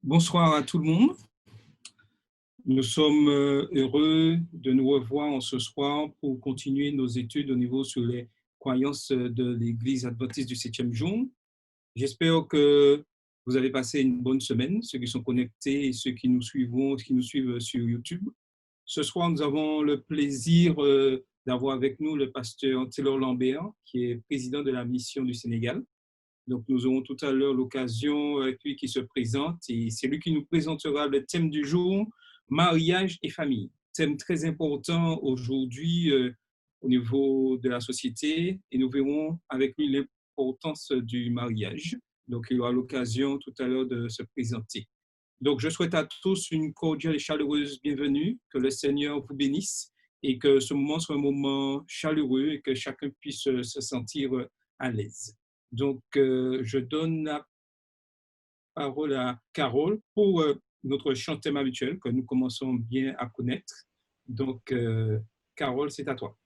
Bonsoir à tout le monde. Nous sommes heureux de nous revoir en ce soir pour continuer nos études au niveau sur les croyances de l'Église adventiste du 7e jour. J'espère que vous avez passé une bonne semaine, ceux qui sont connectés et ceux qui nous suivent sur YouTube. Ce soir, nous avons le plaisir d'avoir avec nous le pasteur Taylor Lambert, qui est président de la mission du Sénégal. Donc, nous aurons tout à l'heure l'occasion avec lui qui se présente et c'est lui qui nous présentera le thème du jour, mariage et famille. Thème très important aujourd'hui au niveau de la société et nous verrons avec lui l'importance du mariage. Donc, il aura l'occasion tout à l'heure de se présenter. Donc, je souhaite à tous une cordiale et chaleureuse bienvenue, que le Seigneur vous bénisse et que ce moment soit un moment chaleureux et que chacun puisse se sentir à l'aise. Donc, je donne la parole à Carole pour notre chant thème habituel que nous commençons bien à connaître. Donc, Carole, c'est à toi.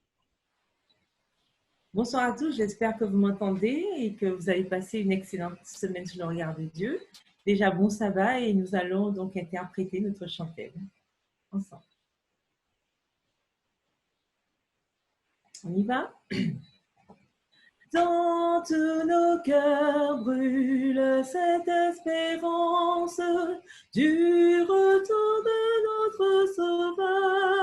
Bonsoir à tous, j'espère que vous m'entendez et que vous avez passé une excellente semaine sous le regard de Dieu. Déjà, bon sabbat et nous allons donc interpréter notre chant thème ensemble. On y va? Dans tous nos cœurs brûle cette espérance du retour de notre Sauveur.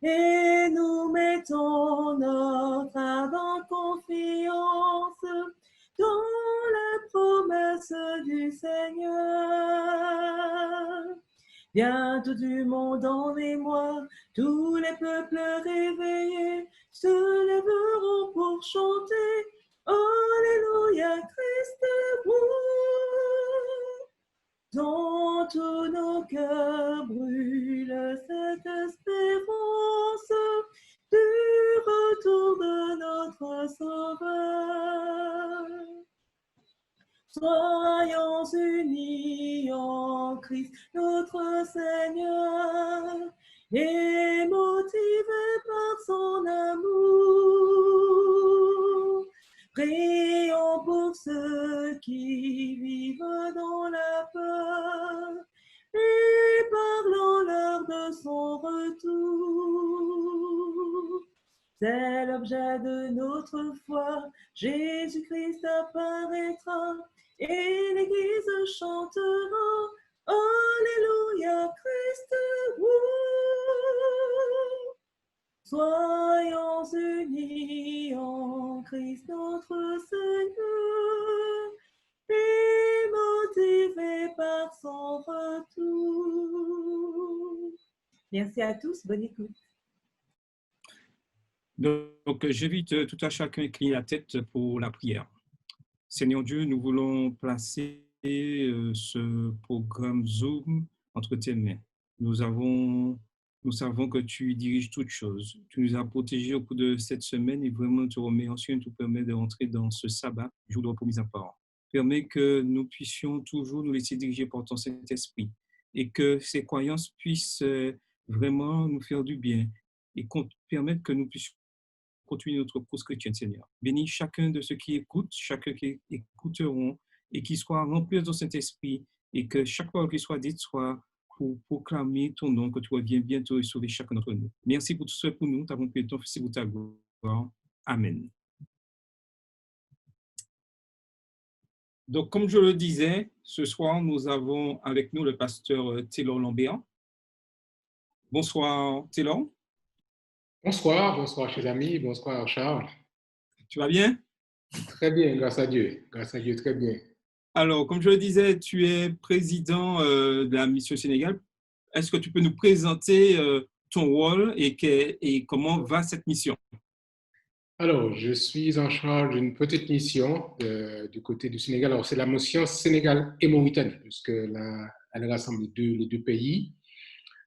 Et nous mettons notre ardente confiance dans la promesse du Seigneur. Bientôt du monde en émoi, tous les peuples réveillés se lèveront pour chanter Alléluia, Christ est roi. Dans tous nos cœurs brûle cette espérance du retour de notre Sauveur. Soyons unis en Christ, notre Seigneur, et motivés par son amour. Prions pour ceux qui vivent dans la peur et parlons-leur de son retour. C'est l'objet de notre foi, Jésus-Christ apparaîtra et l'Église chantera Alléluia, Christ roi. Soyons unis en Christ notre Seigneur et motivés par son retour. Merci à tous, bonne écoute. Donc, j'invite tout à chacun à incliner la tête pour la prière. Seigneur Dieu, nous voulons placer ce programme Zoom entre tes mains. Nous savons que tu diriges toutes choses. Tu nous as protégés au cours de cette semaine et vraiment te remercions et nous permet de rentrer dans ce sabbat, jour de repos mis à part. Permets que nous puissions toujours nous laisser diriger par ton Saint-Esprit et que ces croyances puissent vraiment nous faire du bien et permettre que nous puissions continuer notre course chrétienne, Seigneur. Bénis chacun de ceux qui écoutent, chacun qui écouteront et qui soit rempli de ton Saint-Esprit et que chaque parole qui soit dite soit pour proclamer ton nom, que tu reviens bientôt et sauver chacun d'entre nous. Merci pour tout ce pour nous, t'avons prié ton Fils et pour ta gloire. Amen. Donc, comme je le disais, ce soir, nous avons avec nous le pasteur Taylor Lambert. Bonsoir, Taylor. Bonsoir, bonsoir, chers amis, bonsoir, Charles. Tu vas bien? Très bien, grâce à Dieu, très bien. Alors, comme je le disais, tu es président de la mission Sénégal. Est-ce que tu peux nous présenter ton rôle et comment va cette mission? Alors, je suis en charge d'une petite mission du côté du Sénégal. Alors, c'est la mission Sénégal et Mauritanie, puisque elle rassemble les deux pays.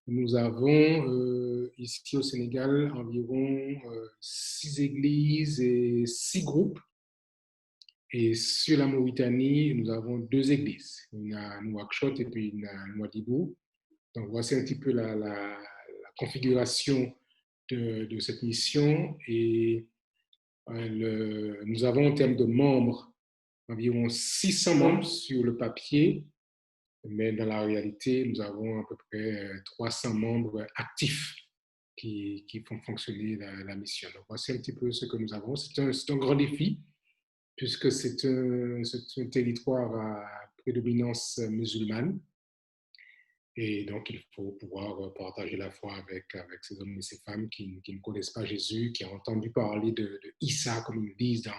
Nous avons ici au Sénégal environ 6 églises et 6 groupes. Et sur la Mauritanie, nous avons 2 églises, une à Nouakchott et puis une à Nouadhibou. Donc, voici un petit peu la configuration de cette mission. Et nous avons en termes de membres environ 600 membres sur le papier mais dans la réalité, nous avons à peu près 300 membres actifs qui font fonctionner la mission. Donc, voici un petit peu ce que nous avons. C'est un grand défi, puisque c'est un territoire à prédominance musulmane. Et donc, il faut pouvoir partager la foi avec ces hommes et ces femmes qui ne connaissent pas Jésus, qui ont entendu parler de Issa, comme ils disent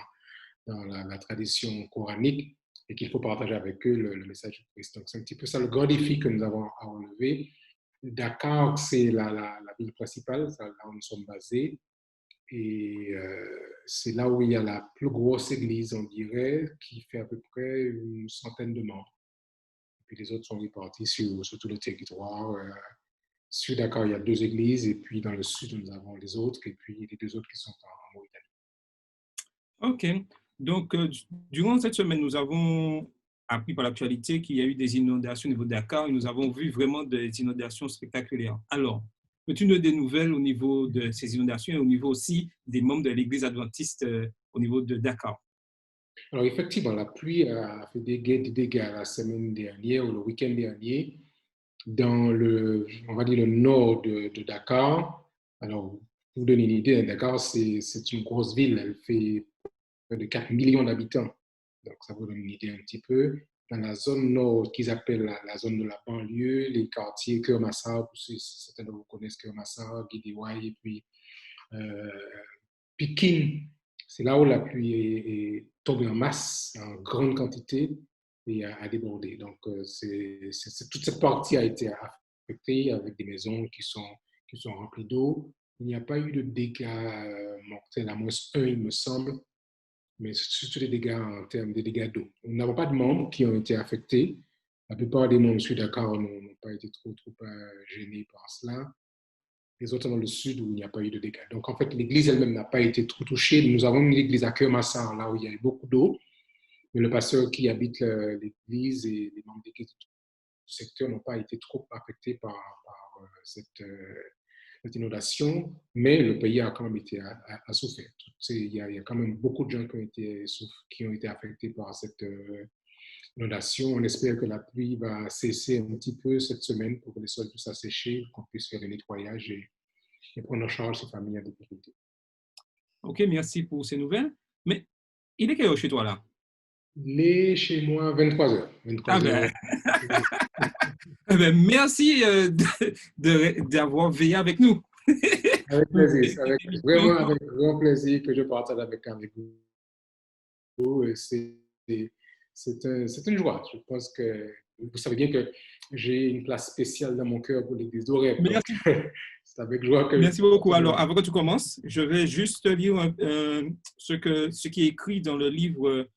dans la tradition coranique, et qu'il faut partager avec eux le message du Christ. Donc, c'est un petit peu ça le grand défi que nous avons à relever. Dakar, c'est la ville principale, c'est là où nous sommes basés. Et c'est là où il y a la plus grosse église, on dirait, qui fait à peu près une centaine de membres. Et puis les autres sont répartis sur tout le territoire. Sur Dakar, il y a 2 églises, et puis dans le sud, nous avons les autres, et puis les 2 autres qui sont en Mauritanie. OK. Donc, durant cette semaine, nous avons appris par l'actualité qu'il y a eu des inondations au niveau de Dakar et nous avons vu vraiment des inondations spectaculaires. Alors, peux-tu nous donner des nouvelles au niveau de ces inondations et au niveau aussi des membres de l'Église adventiste au niveau de Dakar? Alors, effectivement, la pluie a fait des dégâts la semaine dernière ou le week-end dernier dans on va dire, le nord de Dakar. Alors, pour vous donner une idée, Dakar, c'est une grosse ville. Elle fait près de 4 millions d'habitants. Donc, ça vous donne une idée un petit peu. Dans la zone nord, qu'ils appellent la zone de la banlieue, les quartiers Kermassar, certains de vous connaissent Kermassar, Guédiouaï, et puis Pikine, c'est là où la pluie est tombée en masse, en grande quantité, et a débordé. Donc, toute cette partie a été affectée avec des maisons qui sont remplies d'eau. Il n'y a pas eu de dégâts mortels, à moins un, il me semble, mais surtout des dégâts en termes de dégâts d'eau. Nous n'avons pas de membres qui ont été affectés. La plupart des membres sur Dakar n'ont pas été trop gênés par cela. Les autres dans le sud où il n'y a pas eu de dégâts. Donc, en fait, l'église elle-même n'a pas été trop touchée. Nous avons une église à Kermassar, là où il y a eu beaucoup d'eau. Mais le pasteur qui habite l'église et les membres d'église du secteur n'ont pas été trop affectés par cette inondation. Mais le pays a quand même été à souffrir. Il y a quand même beaucoup de gens qui ont été affectés par cette inondation. On espère que la pluie va cesser un petit peu cette semaine pour que les sols puissent assécher, qu'on puisse faire le nettoyage et prendre en charge ces familles en difficulté. OK, merci pour ces nouvelles. Mais il est quelle heure chez toi là? Il est chez moi 23h. Ah ben, merci d'avoir veillé avec nous. Avec plaisir, vraiment avec grand plaisir que je partage avec vous. C'est une joie. Je pense que vous savez bien que j'ai une place spéciale dans mon cœur pour l'Église d'Oreb. Merci. C'est avec joie que... Merci beaucoup. Alors, avant que tu commences, je vais juste lire ce qui est écrit dans le livre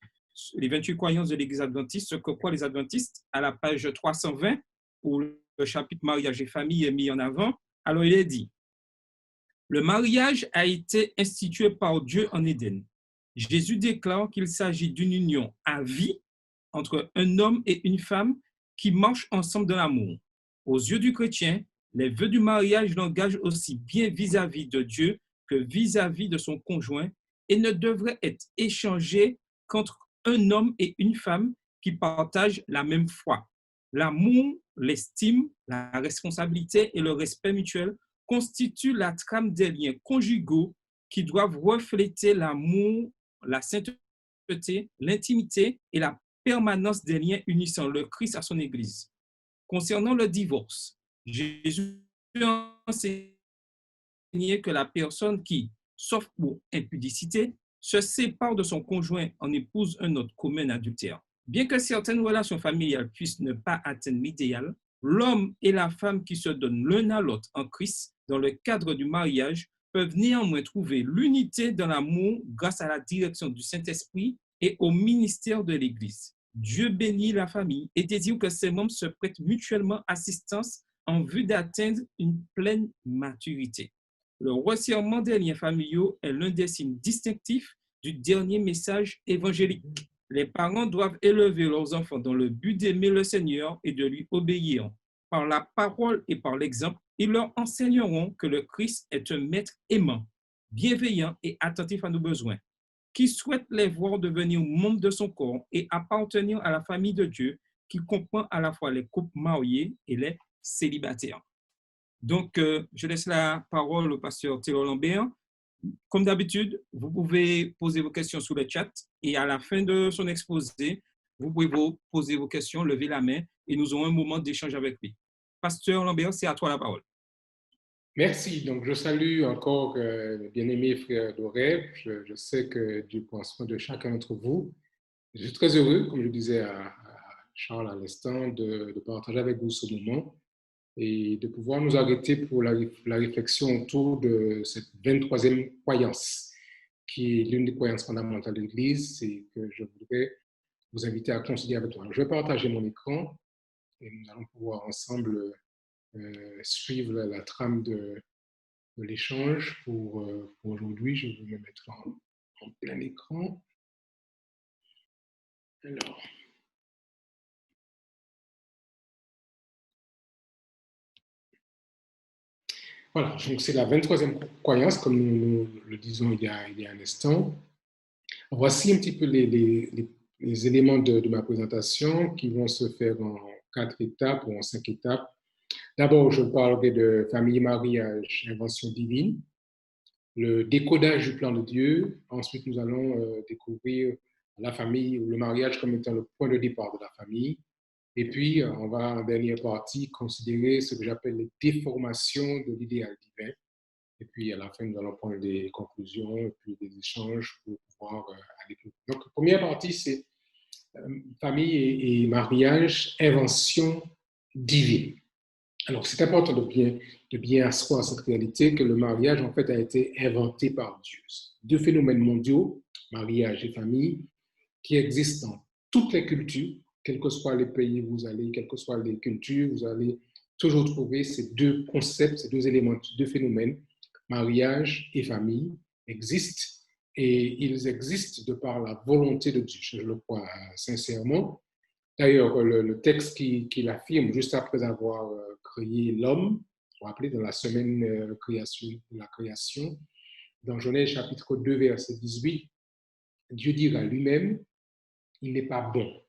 Les 28 croyances de l'Église adventiste, ce que croient les adventistes, à la page 320, où le chapitre mariage et famille est mis en avant. Alors, il est dit: le mariage a été institué par Dieu en Éden. Jésus déclare qu'il s'agit d'une union à vie entre un homme et une femme qui marchent ensemble dans l'amour. Aux yeux du chrétien, les vœux du mariage l'engagent aussi bien vis-à-vis de Dieu que vis-à-vis de son conjoint et ne devraient être échangés qu'entre un homme et une femme qui partagent la même foi. L'amour, l'estime, la responsabilité et le respect mutuel constituent la trame des liens conjugaux qui doivent refléter l'amour, la sainteté, l'intimité et la permanence des liens unissant le Christ à son Église. Concernant le divorce, Jésus a enseigné que la personne qui, sauf pour impudicité, se sépare de son conjoint en épouse un autre commun adultère. Bien que certaines relations familiales puissent ne pas atteindre l'idéal, l'homme et la femme qui se donnent l'un à l'autre en Christ dans le cadre du mariage peuvent néanmoins trouver l'unité dans l'amour grâce à la direction du Saint-Esprit et au ministère de l'Église. Dieu bénit la famille et désire que ses membres se prêtent mutuellement assistance en vue d'atteindre une pleine maturité. Le resserrement des liens familiaux est l'un des signes distinctifs du dernier message évangélique. Les parents doivent élever leurs enfants dans le but d'aimer le Seigneur et de lui obéir. Par la parole et par l'exemple, ils leur enseigneront que le Christ est un maître aimant, bienveillant et attentif à nos besoins, qui souhaite les voir devenir membres de son corps et appartenir à la famille de Dieu, qui comprend à la fois les couples mariés et les célibataires. Donc, je laisse la parole au pasteur Taylor Lambert. Comme d'habitude, vous pouvez poser vos questions sous le chat et à la fin de son exposé, vous pouvez poser vos questions, lever la main et nous aurons un moment d'échange avec lui. Pasteur Lambert, c'est à toi la parole. Merci. Donc, je salue encore bien-aimés frères d'Oreb. Je sais que Dieu prend soin de chacun d'entre vous. Je suis très heureux, comme je disais à Charles à l'instant, de partager avec vous ce moment et de pouvoir nous arrêter pour la réflexion autour de cette 23e croyance, qui est l'une des croyances fondamentales de l'Église et que je voudrais vous inviter à considérer avec moi. Je vais partager mon écran et nous allons pouvoir ensemble suivre la trame de l'échange pour aujourd'hui. Je vais me mettre en plein écran. Alors, voilà, donc c'est la 23e croyance, comme nous le disons il y a un instant. Voici un petit peu les éléments de ma présentation qui vont se faire en 4 étapes ou en 5 étapes. D'abord, je parlerai de famille, mariage, invention divine, le décodage du plan de Dieu. Ensuite, nous allons découvrir la famille ou le mariage comme étant le point de départ de la famille. Et puis, on va en dernière partie considérer ce que j'appelle les déformations de l'idéal divin. Et puis, à la fin, nous allons prendre des conclusions et puis des échanges pour pouvoir aller plus loin. Donc, la première partie, c'est famille et mariage, invention divine. Alors, c'est important de bien asseoir cette réalité que le mariage, en fait, a été inventé par Dieu. Deux phénomènes mondiaux, mariage et famille, qui existent dans toutes les cultures, quels que soient les pays où vous allez, quelles que soient les cultures, vous allez toujours trouver ces deux concepts, ces deux éléments, ces deux phénomènes, mariage et famille, existent et ils existent de par la volonté de Dieu, je le crois sincèrement. D'ailleurs, le texte qui l'affirme, juste après avoir créé l'homme, on va appeler dans la semaine de la création, dans Genèse chapitre 2, verset 18, Dieu dira lui-même, il n'est pas bon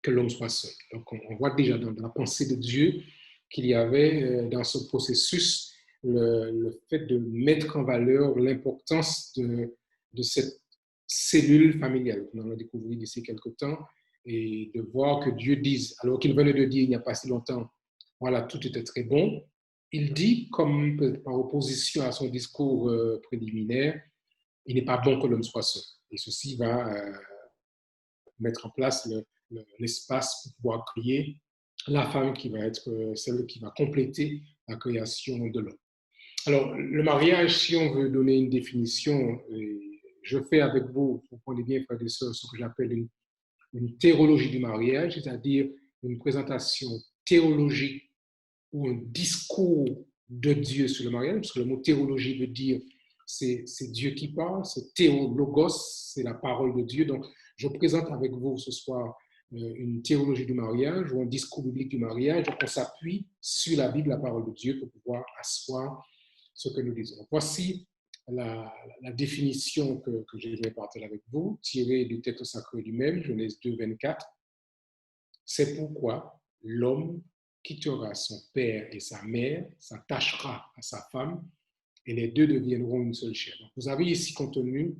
que l'homme soit seul. Donc, on voit déjà dans la pensée de Dieu qu'il y avait dans ce processus le fait de mettre en valeur l'importance de cette cellule familiale. Nous allons découvrir d'ici quelques temps et de voir que Dieu dise, alors qu'il venait de dire il n'y a pas si longtemps, voilà, tout était très bon, il dit, comme par opposition à son discours préliminaire, il n'est pas bon que l'homme soit seul. Et ceci va mettre en place l'espace pour pouvoir créer la femme qui va être celle qui va compléter la création de l'homme. Alors, le mariage, si on veut donner une définition, je fais avec vous, vous comprenez bien, frères et sœurs, ce que j'appelle une théologie du mariage, c'est-à-dire une présentation théologique ou un discours de Dieu sur le mariage, parce que le mot théologie veut dire c'est Dieu qui parle, c'est théologos, c'est la parole de Dieu. Donc, je présente avec vous ce soir une théologie du mariage ou un discours biblique du mariage. On s'appuie sur la Bible, la parole de Dieu, pour pouvoir asseoir ce que nous disons. Voici la définition que je vais partager avec vous, tirée du texte sacré lui-même, Genèse 2, 24. C'est pourquoi l'homme quittera son père et sa mère, s'attachera à sa femme, et les deux deviendront une seule chair. Donc, vous avez ici contenu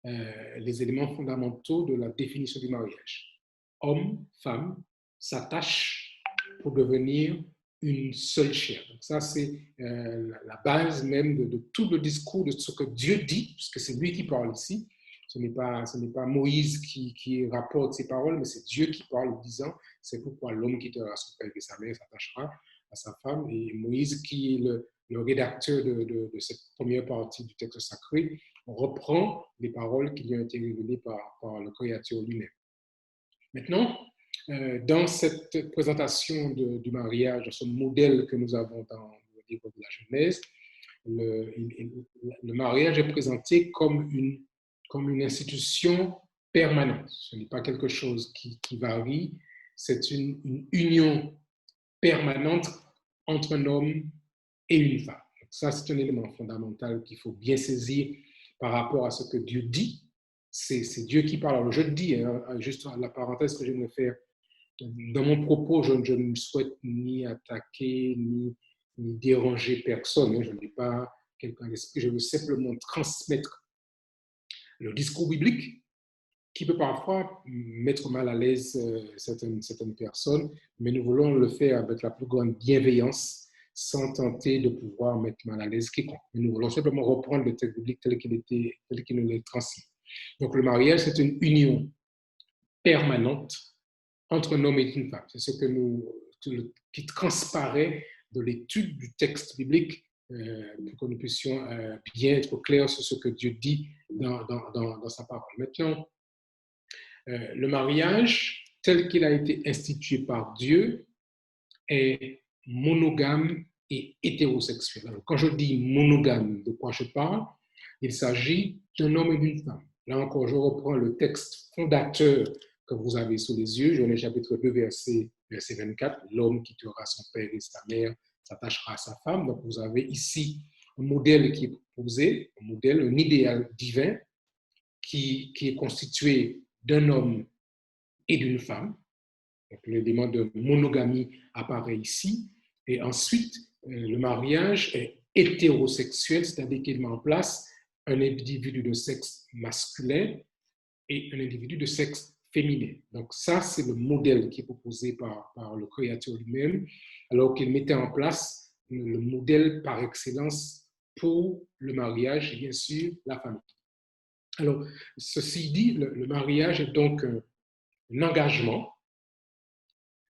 les éléments fondamentaux de la définition du mariage. Homme, femme s'attachent pour devenir une seule chair. Donc ça, c'est la base même de tout le discours de ce que Dieu dit, puisque c'est lui qui parle ici. Ce n'est pas Moïse qui rapporte ses paroles, mais c'est Dieu qui parle, disant, c'est pourquoi l'homme quittera son père et sa mère, s'attachera à sa femme. Et Moïse, qui est le rédacteur de cette première partie du texte sacré, reprend les paroles qui lui ont été révélées par le Créateur lui-même. Maintenant, dans cette présentation du mariage, dans ce modèle que nous avons dans le livre de la Genèse, le mariage est présenté comme une institution permanente. Ce n'est pas quelque chose qui varie, c'est une union permanente entre un homme et une femme. Donc ça, c'est un élément fondamental qu'il faut bien saisir par rapport à ce que Dieu dit. C'est Dieu qui parle. Alors, je dis, juste la parenthèse que je vais faire Dans mon propos, je ne souhaite ni attaquer, ni déranger personne. Je n'ai pas quelqu'un d'esprit. Je veux simplement transmettre le discours biblique qui peut parfois mettre mal à l'aise certaines personnes, mais nous voulons le faire avec la plus grande bienveillance, sans tenter de pouvoir mettre mal à l'aise quiconque. Nous voulons simplement reprendre le texte biblique tel qu'il nous est transmis. Donc le mariage, c'est une union permanente entre un homme et une femme. C'est ce qui transparaît de l'étude du texte biblique pour que nous puissions bien être clairs sur ce que Dieu dit dans sa parole. Maintenant, le mariage, tel qu'il a été institué par Dieu, est monogame et hétérosexuel. Alors, quand je dis monogame, de quoi je parle? Il s'agit d'un homme et d'une femme. Là encore, je reprends le texte fondateur que vous avez sous les yeux, Genèse chapitre 2, verset 24, l'homme quittera son père et sa mère, s'attachera à sa femme. Donc, vous avez ici un modèle qui est proposé, un idéal divin qui est constitué d'un homme et d'une femme. Donc, l'élément de monogamie apparaît ici. Et ensuite, le mariage est hétérosexuel, c'est-à-dire qu'il met en place un individu de sexe masculin et un individu de sexe féminin. Donc ça, c'est le modèle qui est proposé par le Créateur lui-même, alors qu'il mettait en place le modèle par excellence pour le mariage et bien sûr la famille. Alors, ceci dit, le mariage est donc un engagement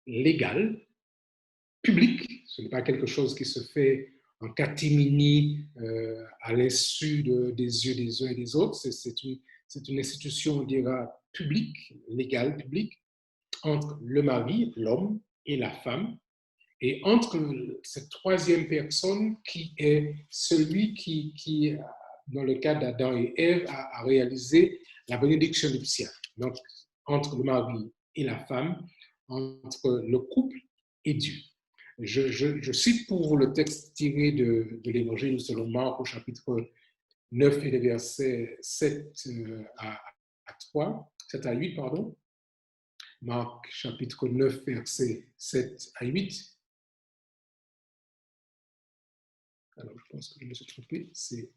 légal, public. Ce n'est pas quelque chose qui se fait en catimini à l'insu des yeux des uns et des autres. C'est une institution, on dira, publique, légale, publique, entre le mari, l'homme, et la femme, et entre cette troisième personne qui est celui qui dans le cas d'Adam et Ève, a réalisé la bénédiction nuptiale. Donc, entre le mari et la femme, entre le couple et Dieu. Je cite pour vous le texte tiré de l'Évangile selon Marc au chapitre 9 et les versets 7 à 8, pardon. Marc chapitre 9, versets 7 à 8. Alors, je pense que je me suis trompé, c'est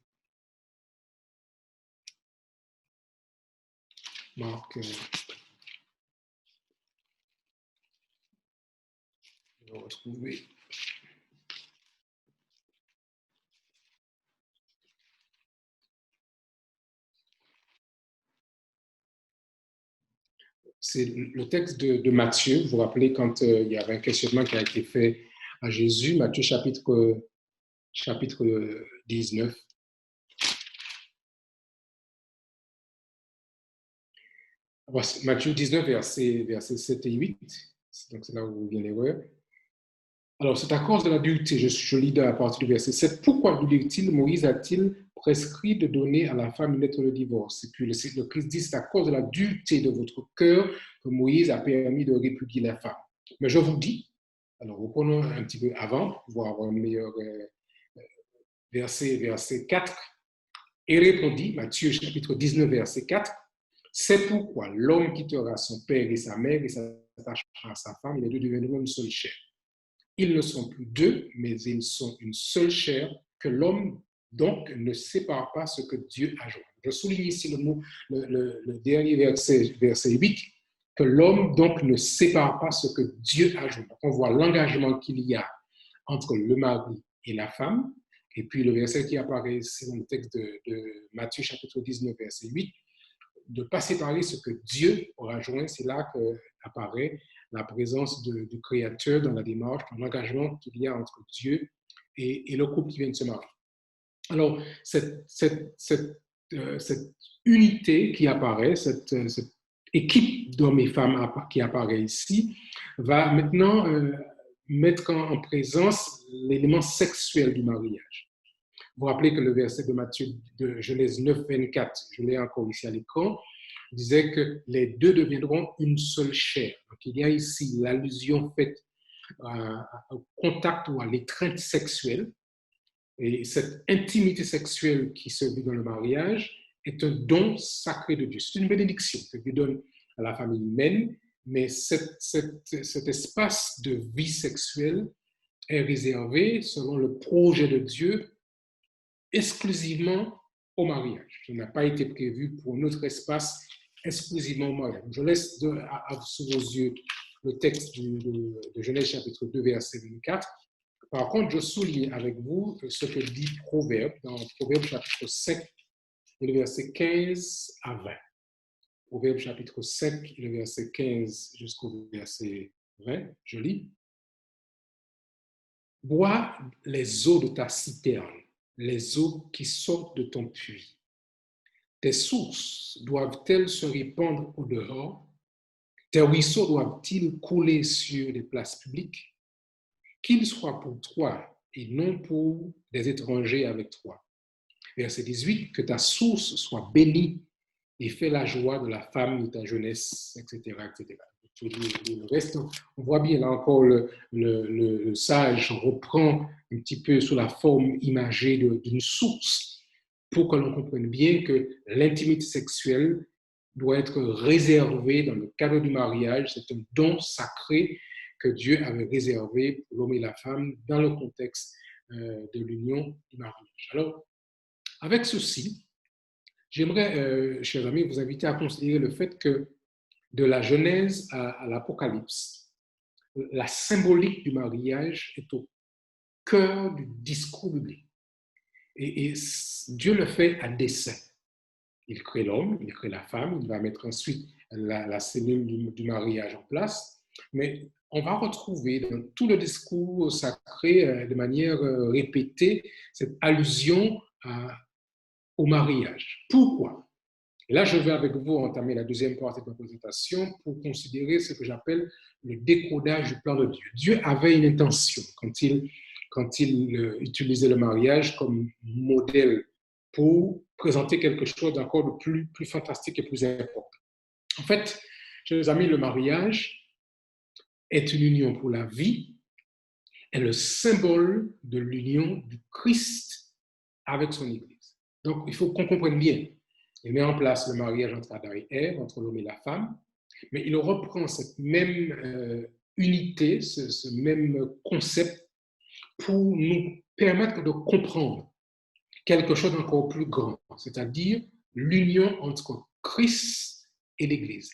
Marc. Je vais retrouver. C'est le texte de Matthieu. Vous vous rappelez quand il y avait un questionnement qui a été fait à Jésus, Matthieu chapitre 19. Matthieu 19, versets 7 et 8. Donc c'est là où vient l'erreur. Alors, c'est à cause de l'adultère, je lis à partir du verset 7. Pourquoi nous dit-il, Moïse a-t-il prescrit de donner à la femme une lettre de divorce? Et puis le Christ dit, c'est à cause de l'adultère de votre cœur que Moïse a permis de répudier la femme. Mais je vous dis, alors reprenons un petit peu avant pour pouvoir avoir un meilleur verset 4. Et répondit, Matthieu chapitre 19, verset 4, c'est pourquoi l'homme quittera son père et sa mère et s'attachera à sa femme, et les deux deviendront une seule chair. Ils ne sont plus deux, mais ils sont une seule chair, que l'homme donc ne sépare pas ce que Dieu a joint. Je souligne ici le dernier verset 8, que l'homme donc ne sépare pas ce que Dieu a joint. Donc on voit l'engagement qu'il y a entre le mari et la femme, et puis le verset qui apparaît ici dans le texte de Matthieu chapitre 19, verset 8, de ne pas séparer ce que Dieu aura joint, c'est là qu'apparaît la présence du Créateur dans la démarche, dans l'engagement qu'il y a entre Dieu et le couple qui vient de se marier. Alors, cette unité qui apparaît, cette équipe d'hommes et femmes qui apparaît ici, va maintenant mettre en présence l'élément sexuel du mariage. Vous vous rappelez que le verset de Matthieu, de Genèse 9, 24, je l'ai encore ici à l'écran, disait que les deux deviendront une seule chair. Donc, il y a ici l'allusion faite au contact ou à l'étreinte sexuelle. Et cette intimité sexuelle qui se vit dans le mariage est un don sacré de Dieu. C'est une bénédiction que Dieu donne à la famille humaine. mais cet espace de vie sexuelle est réservé, selon le projet de Dieu, exclusivement au mariage. Il n'a pas été prévu pour un autre espace exclusivement au mariage. Je laisse sous vos yeux le texte de Genèse chapitre 2, verset 24. Par contre, je souligne avec vous ce que dit Proverbe, dans Proverbe chapitre 5, le verset 15 à 20. Proverbe chapitre 5, le verset 15 jusqu'au verset 20, je lis. Bois les eaux de ta citerne, les eaux qui sortent de ton puits. Tes sources doivent-elles se répandre au dehors? Tes ruisseaux doivent-ils couler sur des places publiques? Qu'ils soient pour toi et non pour des étrangers avec toi. Verset 18, que ta source soit bénie et fais la joie de la femme de ta jeunesse, etc., etc. Tout le reste, on voit bien là encore le sage reprend un petit peu sous la forme imagée d'une source pour que l'on comprenne bien que l'intimité sexuelle doit être réservée dans le cadre du mariage. C'est un don sacré que Dieu avait réservé pour l'homme et la femme dans le contexte de l'union du mariage. Alors, avec ceci, j'aimerais, chers amis, vous inviter à considérer le fait que de la Genèse à l'Apocalypse, la symbolique du mariage est au cœur du discours biblique. Et Dieu le fait à dessein. Il crée l'homme, il crée la femme, il va mettre ensuite la cellule du mariage en place. Mais on va retrouver dans tout le discours sacré, de manière répétée, cette allusion au mariage. Pourquoi? Et là, je vais avec vous entamer la deuxième partie de ma présentation pour considérer ce que j'appelle le décodage du plan de Dieu. Dieu avait une intention quand il utilisait le mariage comme modèle pour présenter quelque chose d'encore de plus fantastique et plus important. En fait, chers amis, le mariage est une union pour la vie, est le symbole de l'union du Christ avec son Église. Donc, il faut qu'on comprenne bien. Il met en place le mariage entre Adam et Ève, entre l'homme et la femme, mais il reprend cette même unité, ce même concept pour nous permettre de comprendre quelque chose d'encore plus grand, c'est-à-dire l'union entre Christ et l'Église.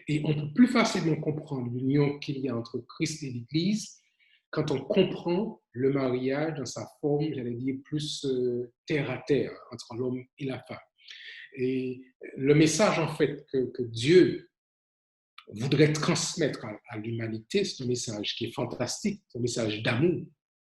Et on peut plus facilement comprendre l'union qu'il y a entre Christ et l'Église quand on comprend le mariage dans sa forme, j'allais dire, plus terre à terre, entre l'homme et la femme. Et le message, en fait, que Dieu voudrait transmettre à l'humanité, c'est un message qui est fantastique, c'est un message d'amour.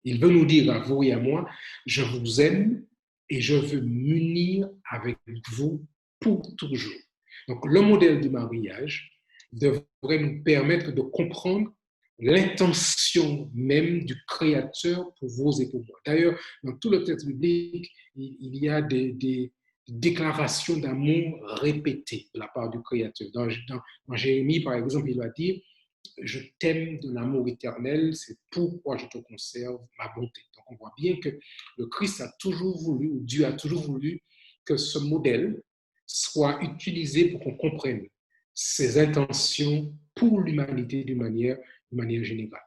Il veut nous dire, à vous et à moi, je vous aime et je veux m'unir avec vous pour toujours. Donc, le modèle du mariage devrait nous permettre de comprendre l'intention même du Créateur pour vous et pour moi. D'ailleurs, dans tout le texte biblique, il y a des déclaration d'amour répétée de la part du Créateur. Dans Jérémie, par exemple, il va dire « Je t'aime de l'amour éternel, c'est pourquoi je te conserve ma bonté ». Donc, on voit bien que le Christ a toujours voulu, ou Dieu a toujours voulu, que ce modèle soit utilisé pour qu'on comprenne ses intentions pour l'humanité d'une manière générale.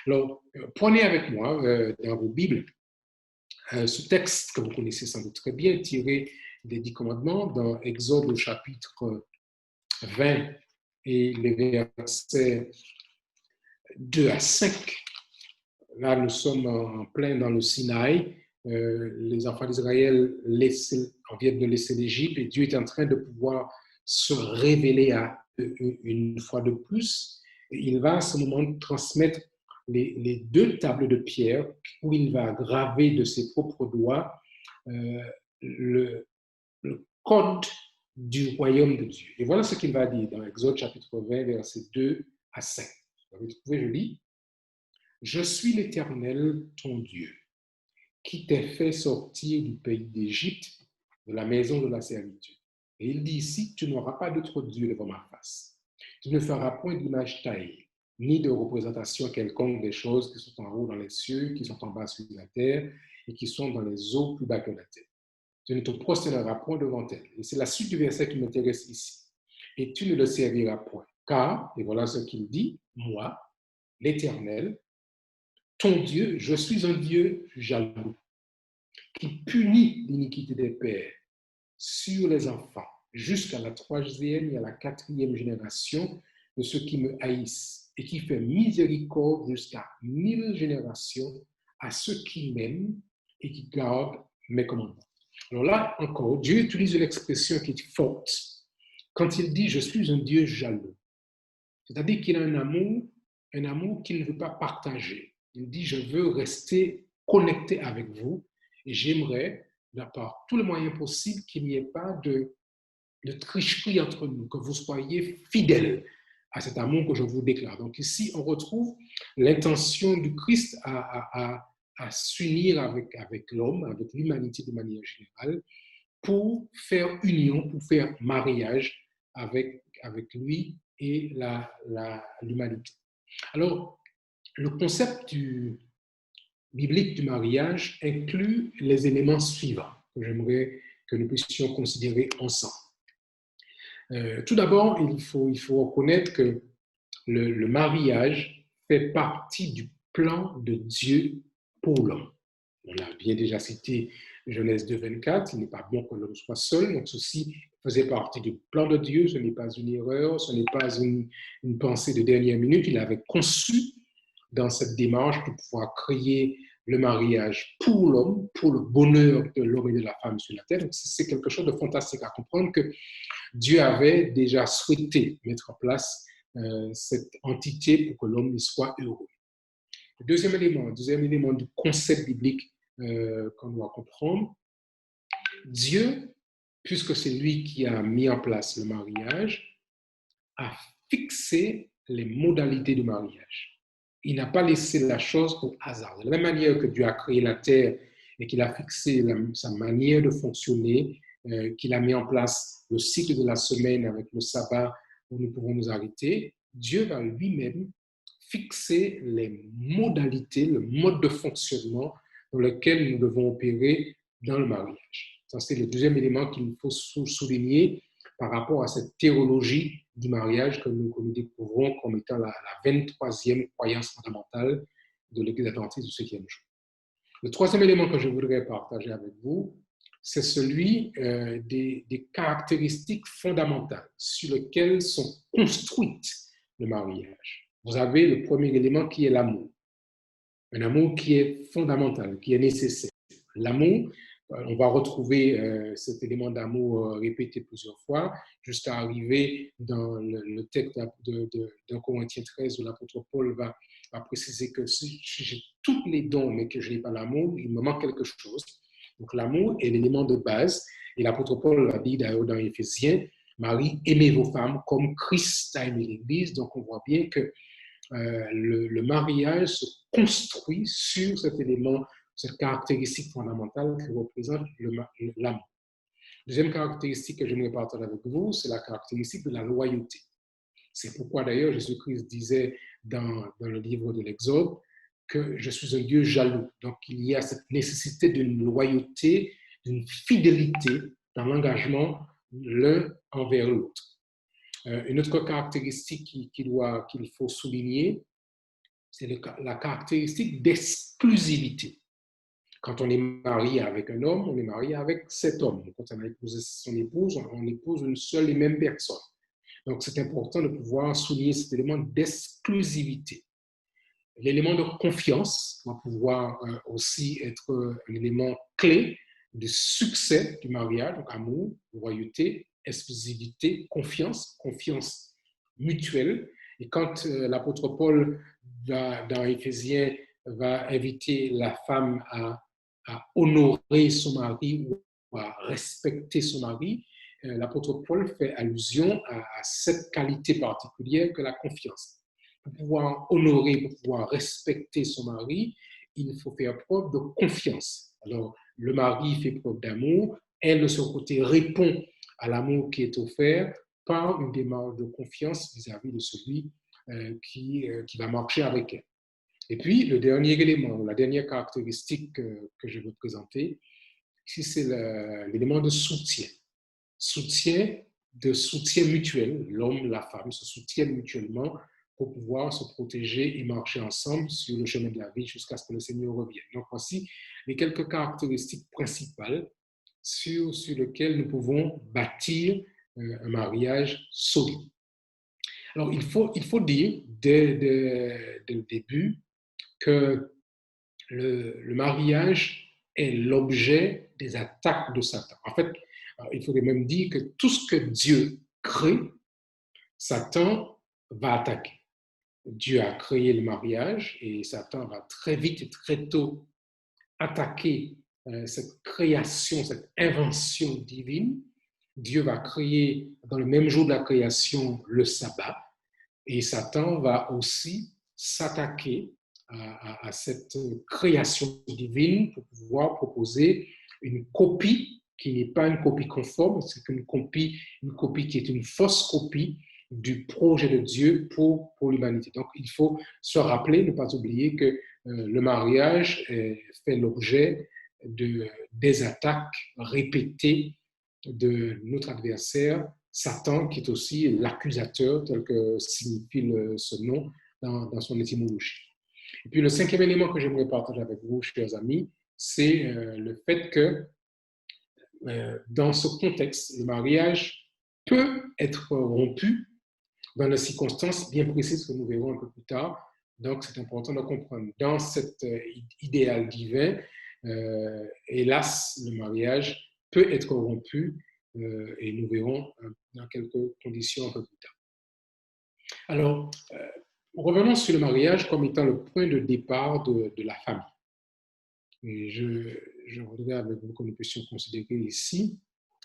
Alors, prenez avec moi dans vos Bibles ce texte que vous connaissez sans doute très bien, tiré des 10 commandements dans Exode au chapitre 20 et les versets 2 à 5. Là, nous sommes en plein dans le Sinaï. Les enfants d'Israël viennent de laisser l'Égypte et Dieu est en train de pouvoir se révéler à eux une fois de plus. Il va à ce moment transmettre les 2 tables de pierre où il va graver de ses propres doigts le code du royaume de Dieu. Et voilà ce qu'il va dire dans Exode chapitre 20, versets 2 à 5. Vous avez trouvé, je lis. « Je suis l'Éternel, ton Dieu, qui t'ai fait sortir du pays d'Égypte, de la maison de la servitude. » Et il dit ici, « Tu n'auras pas d'autre Dieu devant ma face. Tu ne feras point d'image taillée, ni de représentation quelconque des choses qui sont en haut dans les cieux, qui sont en bas sur la terre, et qui sont dans les eaux plus bas que la terre. Tu ne te prosterneras point devant elle. » Et c'est la suite du verset qui m'intéresse ici. « Et tu ne le serviras point, Car, et voilà ce qu'il dit, moi, l'Éternel, ton Dieu, je suis un Dieu jaloux, qui punit l'iniquité des pères sur les enfants, jusqu'à la 3e et à la 4e génération de ceux qui me haïssent, et qui fait miséricorde jusqu'à 1000 générations à ceux qui m'aiment et qui gardent mes commandements. Alors là encore, Dieu utilise une expression qui est forte quand il dit « je suis un Dieu jaloux ». C'est-à-dire qu'il a un amour qu'il ne veut pas partager. Il dit « je veux rester connecté avec vous et j'aimerais, par tous les moyens possibles, qu'il n'y ait pas de tricherie entre nous, que vous soyez fidèles à cet amour que je vous déclare. » Donc ici, on retrouve l'intention du Christ à s'unir avec l'homme, avec l'humanité de manière générale, pour faire union, pour faire mariage avec lui et l'humanité. Alors, le concept biblique du mariage inclut les éléments suivants que j'aimerais que nous puissions considérer ensemble. Tout d'abord, il faut reconnaître que le mariage fait partie du plan de Dieu pour l'homme. On a bien déjà cité Genèse 2,24, il n'est pas bon que l'homme soit seul, donc ceci faisait partie du plan de Dieu, ce n'est pas une erreur, ce n'est pas une pensée de dernière minute, il avait conçu dans cette démarche de pouvoir créer le mariage pour l'homme, pour le bonheur de l'homme et de la femme sur la terre. Donc c'est quelque chose de fantastique à comprendre que Dieu avait déjà souhaité mettre en place cette entité pour que l'homme y soit heureux. Le deuxième élément du concept biblique qu'on doit comprendre, Dieu, puisque c'est lui qui a mis en place le mariage, a fixé les modalités du mariage. Il n'a pas laissé la chose au hasard. De la même manière que Dieu a créé la terre et qu'il a fixé sa manière de fonctionner, qu'il a mis en place le cycle de la semaine avec le sabbat où nous pouvons nous arrêter, Dieu va lui-même fixer les modalités, le mode de fonctionnement dans lequel nous devons opérer dans le mariage. Ça, c'est le deuxième élément qu'il faut souligner par rapport à cette théologie du mariage que nous découvrons comme étant la 23e croyance fondamentale de l'Église adventiste du 7e jour. Le troisième élément que je voudrais partager avec vous, c'est celui des caractéristiques fondamentales sur lesquelles sont construites le mariage. Vous avez le premier élément qui est l'amour. Un amour qui est fondamental, qui est nécessaire. L'amour, on va retrouver cet élément d'amour répété plusieurs fois jusqu'à arriver dans le texte de Corinthiens 13 où l'apôtre Paul va préciser que si j'ai tous les dons mais que je n'ai pas l'amour, il me manque quelque chose. Donc l'amour est l'élément de base et l'apôtre Paul l'a dit d'ailleurs dans Éphésiens, Marie, aimez vos femmes comme Christ a aimé l'Église. Donc on voit bien que le mariage se construit sur cet élément, cette caractéristique fondamentale qui représente l'amour. Deuxième caractéristique que j'aimerais partager avec vous, c'est la caractéristique de la loyauté. C'est pourquoi d'ailleurs Jésus-Christ disait dans le livre de l'Exode que je suis un Dieu jaloux. Donc il y a cette nécessité d'une loyauté, d'une fidélité dans l'engagement l'un envers l'autre. Une autre caractéristique qu'il faut souligner, c'est la caractéristique d'exclusivité. Quand on est marié avec un homme, on est marié avec cet homme. Quand on a épousé son épouse, on épouse une seule et même personne. Donc, c'est important de pouvoir souligner cet élément d'exclusivité. L'élément de confiance va pouvoir aussi être un élément clé du succès du mariage, donc amour, loyauté, exclusivité, confiance mutuelle. Et quand l'apôtre Paul, dans Éphésiens, va inviter la femme à honorer son mari ou à respecter son mari, l'apôtre Paul fait allusion à cette qualité particulière que la confiance. Pour pouvoir honorer, pour pouvoir respecter son mari, il faut faire preuve de confiance. Alors, le mari fait preuve d'amour, elle, de son côté, répond à l'amour qui est offert par une démarche de confiance vis-à-vis de celui qui va marcher avec elle. Et puis, le dernier élément, la dernière caractéristique que je veux présenter, ici, c'est l'élément de soutien. Soutien de soutien mutuel. L'homme, la femme se soutiennent mutuellement pour pouvoir se protéger et marcher ensemble sur le chemin de la vie jusqu'à ce que le Seigneur revienne. Donc, voici les quelques caractéristiques principales sur lesquelles nous pouvons bâtir un mariage solide. Alors, il faut dire dès le début que le mariage est l'objet des attaques de Satan. En fait, il faudrait même dire que tout ce que Dieu crée, Satan va attaquer. Dieu a créé le mariage et Satan va très vite et très tôt attaquer cette création, cette invention divine. Dieu va créer dans le même jour de la création le sabbat et Satan va aussi s'attaquer à cette création divine pour pouvoir proposer une copie qui n'est pas une copie conforme, c'est une copie qui est une fausse copie du projet de Dieu pour l'humanité. Donc, il faut se rappeler, ne pas oublier que le mariage fait l'objet des attaques répétées de notre adversaire, Satan, qui est aussi l'accusateur, tel que signifie ce nom dans son étymologie. Et puis, le cinquième élément que j'aimerais partager avec vous, chers amis, c'est le fait que dans ce contexte, le mariage peut être rompu dans des circonstances bien précises que nous verrons un peu plus tard. Donc, c'est important de comprendre. Dans cet idéal divin, hélas, le mariage peut être rompu et nous verrons dans quelques conditions un peu plus tard. Alors, revenons sur le mariage comme étant le point de départ de la famille. Et je voudrais avec vous que nous puissions considérer ici.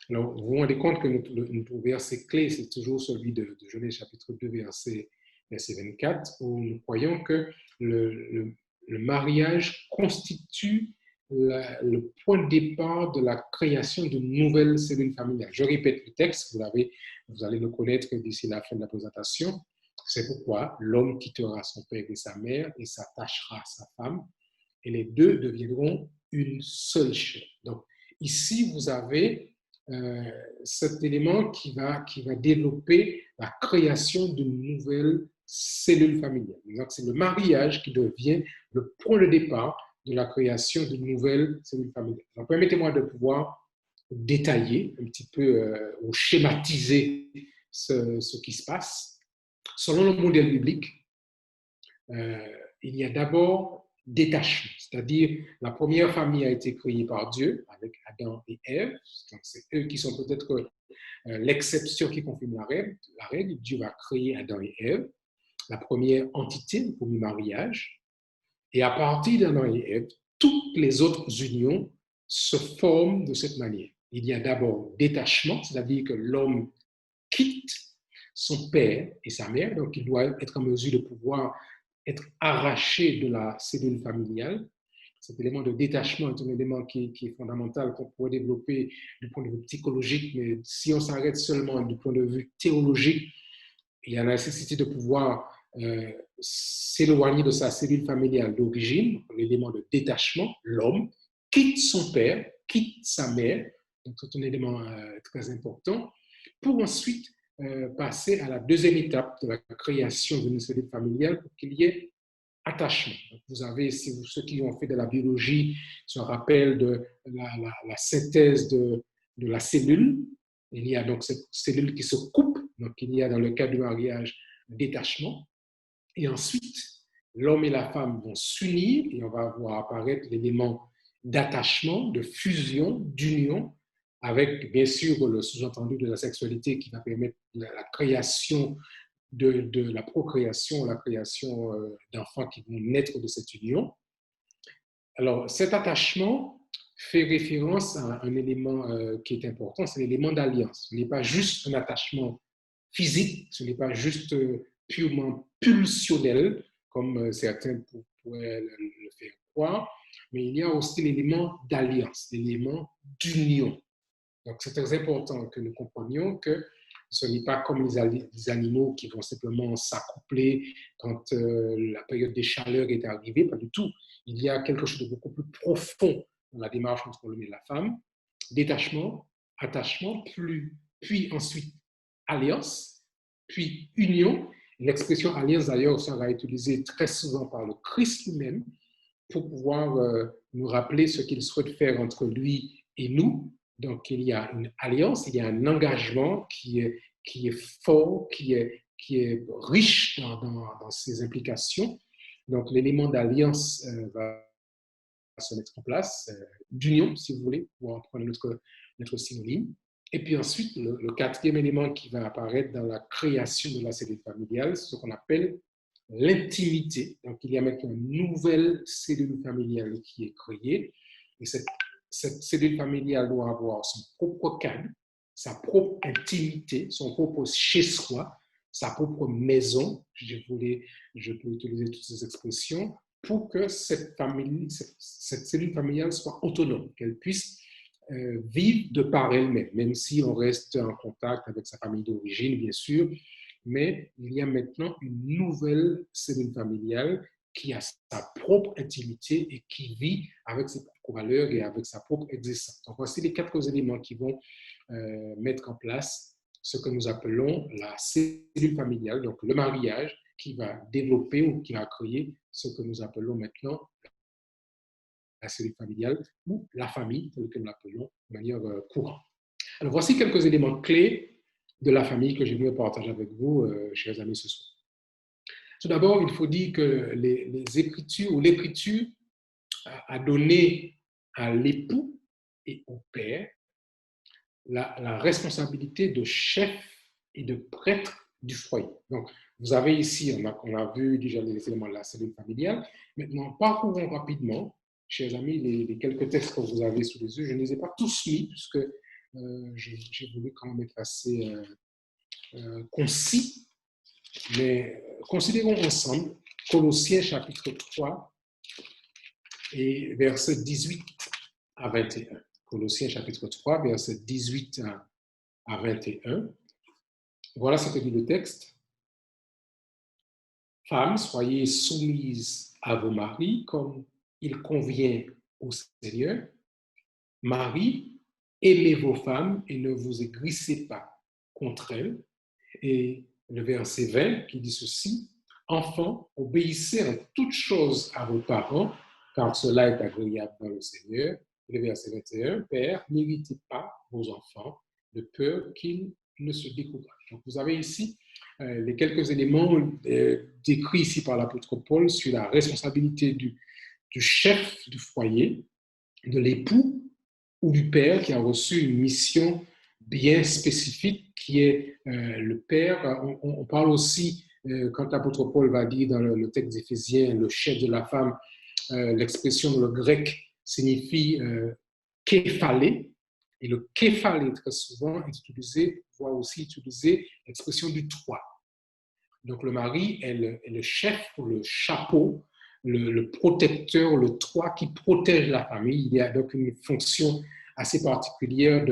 Alors, vous vous rendez compte que notre verset clé, c'est toujours celui de Genèse chapitre 2, verset 24, où nous croyons que le mariage constitue le point de départ de la création de nouvelles cellules familiales. Je répète le texte, vous allez le connaître d'ici la fin de la présentation. C'est pourquoi l'homme quittera son père et sa mère et s'attachera à sa femme, et les deux deviendront une seule chair. Donc, ici, vous avez cet élément qui va développer la création d'une nouvelle cellule familiale. Donc, c'est le mariage qui devient le point de départ de la création d'une nouvelle cellule familiale. Donc, permettez-moi de pouvoir détailler un petit peu ou schématiser ce qui se passe. Selon le modèle biblique, il y a d'abord détachement, c'est-à-dire la première famille a été créée par Dieu avec Adam et Ève, donc c'est eux qui sont peut-être l'exception qui confirme la règle. Dieu va créer Adam et Ève, la première entité, le premier mariage, et à partir d'Adam et Ève, toutes les autres unions se forment de cette manière. Il y a d'abord détachement, c'est-à-dire que l'homme quitte son père et sa mère, donc il doit être en mesure de pouvoir être arraché de la cellule familiale. Cet élément de détachement est un élément qui est fondamental, qu'on pourrait développer du point de vue psychologique, mais si on s'arrête seulement du point de vue théologique, il y a la nécessité de pouvoir s'éloigner de sa cellule familiale d'origine, l'élément de détachement, l'homme quitte son père, quitte sa mère, donc c'est un élément très important, pour ensuite passer à la deuxième étape de la création d'une cellule familiale pour qu'il y ait attachement. Donc vous avez, ceux qui ont fait de la biologie se rappellent de la synthèse de la cellule. Il y a donc cette cellule qui se coupe, donc il y a dans le cas du mariage détachement. Et ensuite, l'homme et la femme vont s'unir et on va voir apparaître l'élément d'attachement, de fusion, d'union, avec bien sûr le sous-entendu de la sexualité qui va permettre la création de la procréation, la création d'enfants qui vont naître de cette union. Alors, cet attachement fait référence à un élément qui est important, c'est l'élément d'alliance. Ce n'est pas juste un attachement physique, ce n'est pas juste purement pulsionnel, comme certains pourraient le faire croire, mais il y a aussi l'élément d'alliance, l'élément d'union. Donc, c'est très important que nous comprenions que ce n'est pas comme les animaux qui vont simplement s'accoupler quand la période des chaleurs est arrivée, pas du tout. Il y a quelque chose de beaucoup plus profond dans la démarche entre l'homme et la femme. Détachement, attachement, puis ensuite alliance, puis union. L'expression alliance, d'ailleurs, sera utilisée très souvent par le Christ lui-même pour pouvoir nous rappeler ce qu'il souhaite faire entre lui et nous. Donc, il y a une alliance, il y a un engagement qui est fort, qui est riche dans ses implications. Donc, l'élément d'alliance va se mettre en place, d'union, si vous voulez, pour en prendre notre synonyme. Et puis ensuite, le quatrième élément qui va apparaître dans la création de la cellule familiale, c'est ce qu'on appelle l'intimité. Donc, il y a maintenant une nouvelle cellule familiale qui est créée. Et cette cellule familiale doit avoir son propre cadre, sa propre intimité, son propre chez-soi, sa propre maison. Je peux utiliser toutes ces expressions pour que cette cellule familiale soit autonome, qu'elle puisse vivre de par elle-même, même si on reste en contact avec sa famille d'origine, bien sûr, mais il y a maintenant une nouvelle cellule familiale qui a sa propre intimité et qui vit avec ses propres valeurs et avec sa propre existence. Donc, voici les 4 éléments qui vont mettre en place ce que nous appelons la cellule familiale, donc le mariage qui va développer ou qui va créer ce que nous appelons maintenant la cellule familiale ou la famille, telle que nous l'appelons de manière courante. Alors, voici quelques éléments clés de la famille que j'aimerais partager avec vous, chers amis, ce soir. Tout d'abord, il faut dire que les Écritures ou l'Écriture a donné à l'époux et au père la responsabilité de chef et de prêtre du foyer. Donc, vous avez ici, on a vu déjà les éléments de la cellule familiale. Maintenant, parcourons rapidement, chers amis, les quelques textes que vous avez sous les yeux. Je ne les ai pas tous mis, puisque j'ai voulu quand même être assez concis. Mais considérons ensemble Colossiens chapitre 3 et versets 18 à 21. Colossiens chapitre 3, versets 18 à 21. Voilà ce que dit le texte. Femmes, soyez soumises à vos maris comme il convient au Seigneur. Maris, aimez vos femmes et ne vous aigrissez pas contre elles. Et le verset 20 qui dit ceci, « Enfants, obéissez en toutes choses à vos parents, car cela est agréable dans le Seigneur. » Et le verset 21, « Père, n'irritez pas vos enfants, de peur qu'ils ne se découragent. » Donc, vous avez ici les quelques éléments décrits ici par l'apôtre Paul sur la responsabilité du chef du foyer, de l'époux ou du père qui a reçu une mission bien spécifique qui est le père. On parle aussi, quand l'apôtre Paul va dire dans le texte d'Éphésiens, le chef de la femme, l'expression dans le grec signifie képhalé. Et le képhalé, très souvent, est utilisé, voit aussi utiliser l'expression du toit. Donc le mari est le chef, le chapeau, le protecteur, le toit qui protège la famille. Il y a donc une fonction assez particulière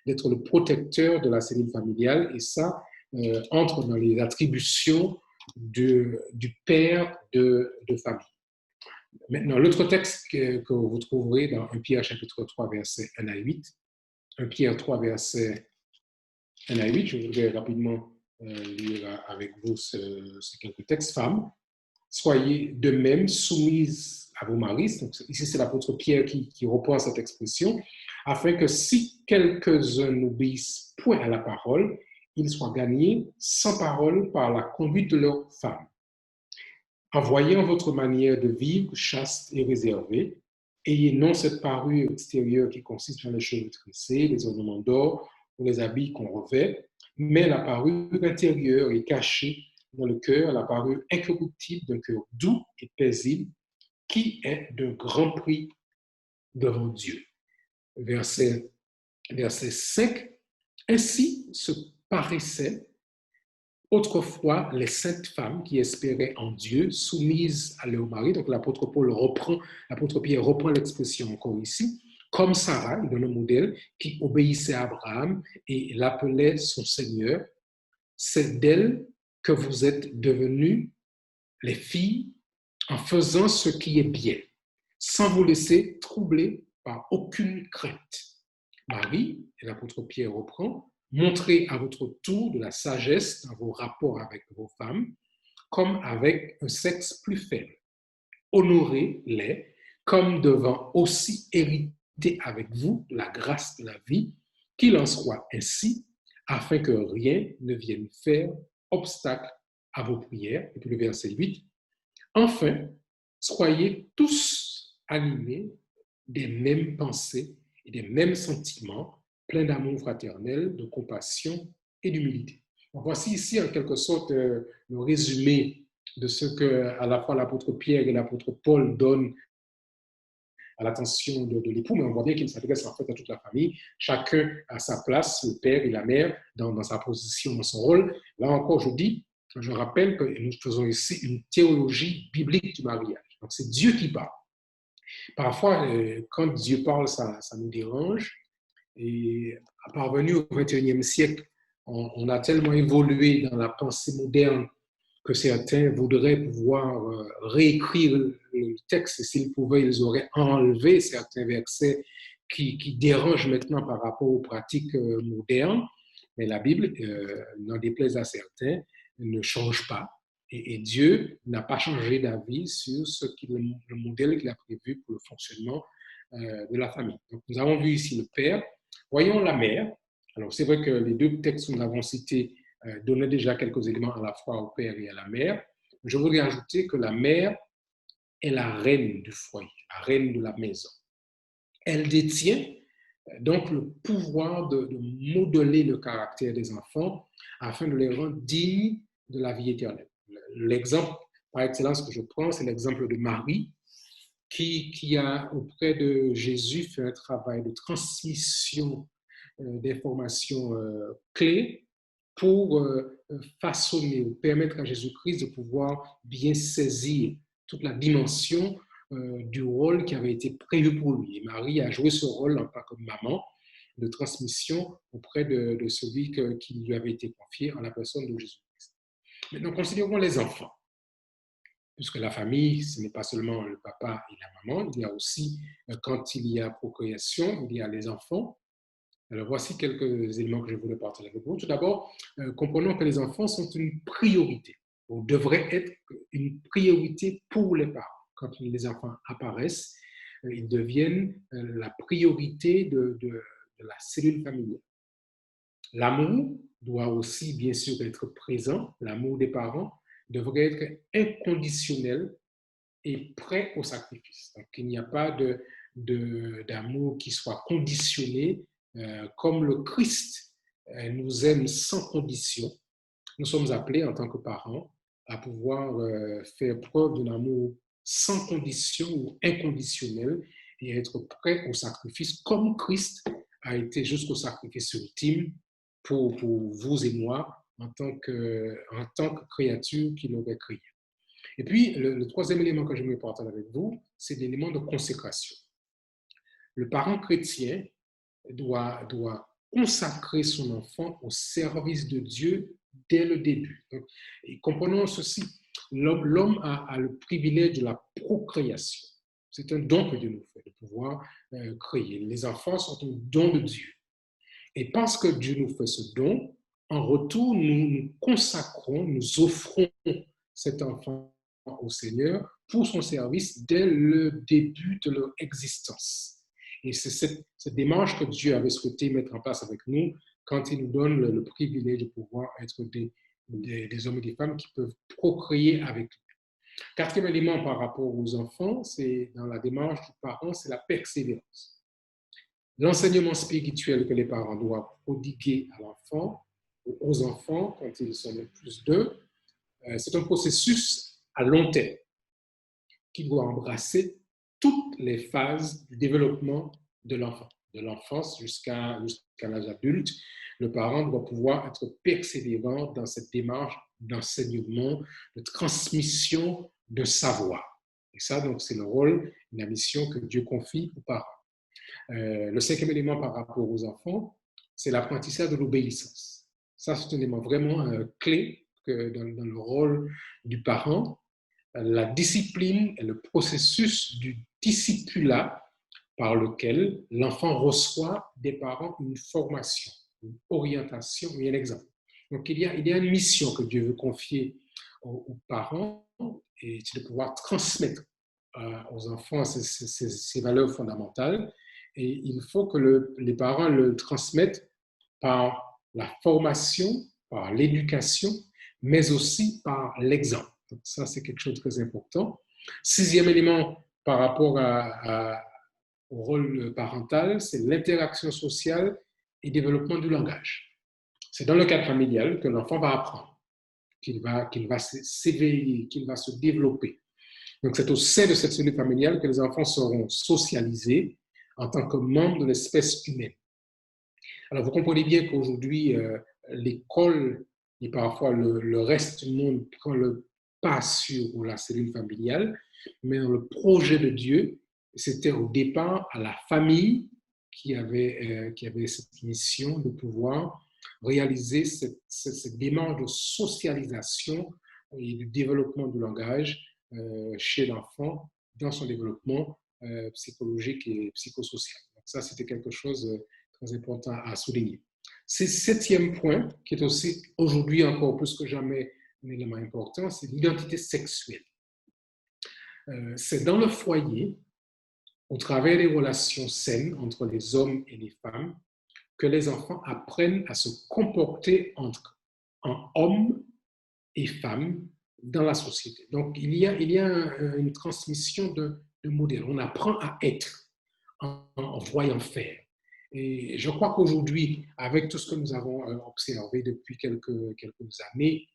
d'être le protecteur de la cellule familiale, et ça entre dans les attributions du père de famille. Maintenant, l'autre texte que vous trouverez dans 1 Pierre chapitre 3, versets 1 à 8, 1 Pierre 3, versets 1 à 8, je voudrais rapidement lire avec vous ces quelques textes. Femmes, soyez de même soumises à vos maris. Donc, ici, c'est l'apôtre Pierre qui reprend cette expression, afin que si quelques-uns n'obéissent point à la parole, ils soient gagnés sans parole par la conduite de leurs femmes. En voyant votre manière de vivre chaste et réservée, ayez non cette parure extérieure qui consiste dans les cheveux tressés, les ornements d'or ou les habits qu'on revêt, mais la parure intérieure et cachée dans le cœur, la parure incorruptible d'un cœur doux et paisible, qui est d'un grand prix devant Dieu. Verset 5. Ainsi se paraissaient autrefois les saintes femmes qui espéraient en Dieu, soumises à leur mari. Donc l'apôtre Pierre reprend l'expression encore ici, comme Sarah, il donne un modèle, qui obéissait à Abraham et l'appelait son Seigneur. C'est d'elle que vous êtes devenues les filles en faisant ce qui est bien, sans vous laisser troubler par aucune crainte. Marie, et l'apôtre Pierre reprend, Montrez à votre tour de la sagesse dans vos rapports avec vos femmes, comme avec un sexe plus faible. Honorez-les comme devant aussi hériter avec vous la grâce de la vie, qu'il en soit ainsi, afin que rien ne vienne faire obstacle à vos prières. Et puis le verset 8. Enfin, soyez tous animés des mêmes pensées et des mêmes sentiments, pleins d'amour fraternel, de compassion et d'humilité. Voici ici en quelque sorte le résumé de ce que à la fois l'apôtre Pierre et l'apôtre Paul donnent à l'attention de l'époux, mais on voit bien qu'il s'adresse en fait à toute la famille, chacun à sa place, le père et la mère, dans sa position, dans son rôle. Là encore, je rappelle que nous faisons ici une théologie biblique du mariage. Donc c'est Dieu qui parle. Parfois, quand Dieu parle, ça nous dérange. Et parvenu au XXIe siècle, on a tellement évolué dans la pensée moderne que certains voudraient pouvoir réécrire le texte. S'ils pouvaient, ils auraient enlevé certains versets qui dérangent maintenant par rapport aux pratiques modernes. Mais la Bible, n'en déplaise à certains, ne change pas. Et Dieu n'a pas changé d'avis sur le modèle qu'il a prévu pour le fonctionnement de la famille. Donc, nous avons vu ici le père. Voyons la mère. Alors, c'est vrai que les deux textes que nous avons cités donnaient déjà quelques éléments à la fois au père et à la mère. Je voudrais ajouter que la mère est la reine du foyer, la reine de la maison. Elle détient donc le pouvoir de modeler le caractère des enfants afin de les rendre dignes de la vie éternelle. L'exemple par excellence que je prends, c'est l'exemple de Marie, qui a auprès de Jésus fait un travail de transmission d'informations clés pour façonner ou permettre à Jésus-Christ de pouvoir bien saisir toute la dimension du rôle qui avait été prévu pour lui. Et Marie a joué ce rôle en tant que maman de transmission auprès de celui qui lui avait été confié en la personne de Jésus-Christ. Maintenant, considérons les enfants. Puisque la famille, ce n'est pas seulement le papa et la maman, il y a aussi, quand il y a procréation, il y a les enfants. Alors, voici quelques éléments que je voulais partager avec vous. Tout d'abord, comprenons que les enfants sont une priorité, ou devraient être une priorité pour les parents. Quand les enfants apparaissent, ils deviennent la priorité de la cellule familiale. L'amour doit aussi, bien sûr, être présent. L'amour des parents devrait être inconditionnel et prêt au sacrifice. Donc, il n'y a pas d'amour qui soit conditionné, comme le Christ nous aime sans condition. Nous sommes appelés en tant que parents à pouvoir faire preuve d'un amour sans condition ou inconditionnel et être prêt au sacrifice comme Christ a été jusqu'au sacrifice ultime pour vous et moi en tant que créature qu'il aurait créée. Et puis, le troisième élément que je vais partager avec vous, c'est l'élément de consécration. Le parent chrétien doit consacrer son enfant au service de Dieu dès le début. Donc, et comprenons ceci, l'homme a le privilège de la procréation. C'est un don que Dieu nous fait, de pouvoir créer. Les enfants sont un don de Dieu. Et parce que Dieu nous fait ce don, en retour, nous consacrons, nous offrons cet enfant au Seigneur pour son service dès le début de leur existence. Et c'est cette démarche que Dieu avait souhaité mettre en place avec nous quand il nous donne le privilège de pouvoir être des hommes et des femmes qui peuvent procréer avec lui. Quatrième élément par rapport aux enfants, c'est dans la démarche du parent, c'est la persévérance. L'enseignement spirituel que les parents doivent prodiguer à l'enfant, aux enfants, quand ils sont plus d'eux, c'est un processus à long terme qui doit embrasser toutes les phases du développement de l'enfant, de l'enfance jusqu'à l'âge adulte. Le parent doit pouvoir être persévérant dans cette démarche d'enseignement, de transmission de savoir. Et ça, donc, c'est le rôle, la mission que Dieu confie aux parents. Le cinquième élément par rapport aux enfants, c'est l'apprentissage de l'obéissance. Ça, c'est un élément vraiment clé dans le rôle du parent. La discipline est le processus du discipulat par lequel l'enfant reçoit des parents une formation. une orientation et un exemple. Donc, il y a une mission que Dieu veut confier aux parents, et c'est de pouvoir transmettre aux enfants ces valeurs fondamentales. Et il faut que les parents le transmettent par la formation, par l'éducation, mais aussi par l'exemple. Donc ça, c'est quelque chose de très important. 6e élément par rapport au rôle parental, c'est l'interaction sociale et développement du langage. C'est dans le cadre familial que l'enfant va apprendre, qu'il va s'éveiller, qu'il va se développer. Donc, c'est au sein de cette cellule familiale que les enfants seront socialisés en tant que membres de l'espèce humaine. Alors, vous comprenez bien qu'aujourd'hui, l'école et parfois le reste du monde prend le pas sur la cellule familiale, mais dans le projet de Dieu, c'était au départ à la famille qui avait cette mission de pouvoir réaliser cette démarche de socialisation et de développement du langage chez l'enfant dans son développement psychologique et psychosocial. Donc ça, c'était quelque chose de très important à souligner. C'est le 7e point, qui est aussi aujourd'hui encore plus que jamais un élément important, c'est l'identité sexuelle. C'est dans le foyer, au travers des relations saines entre les hommes et les femmes, que les enfants apprennent à se comporter en hommes et femmes dans la société. Donc, il y a une transmission de modèles. On apprend à être en voyant faire. Et je crois qu'aujourd'hui, avec tout ce que nous avons observé depuis quelques années,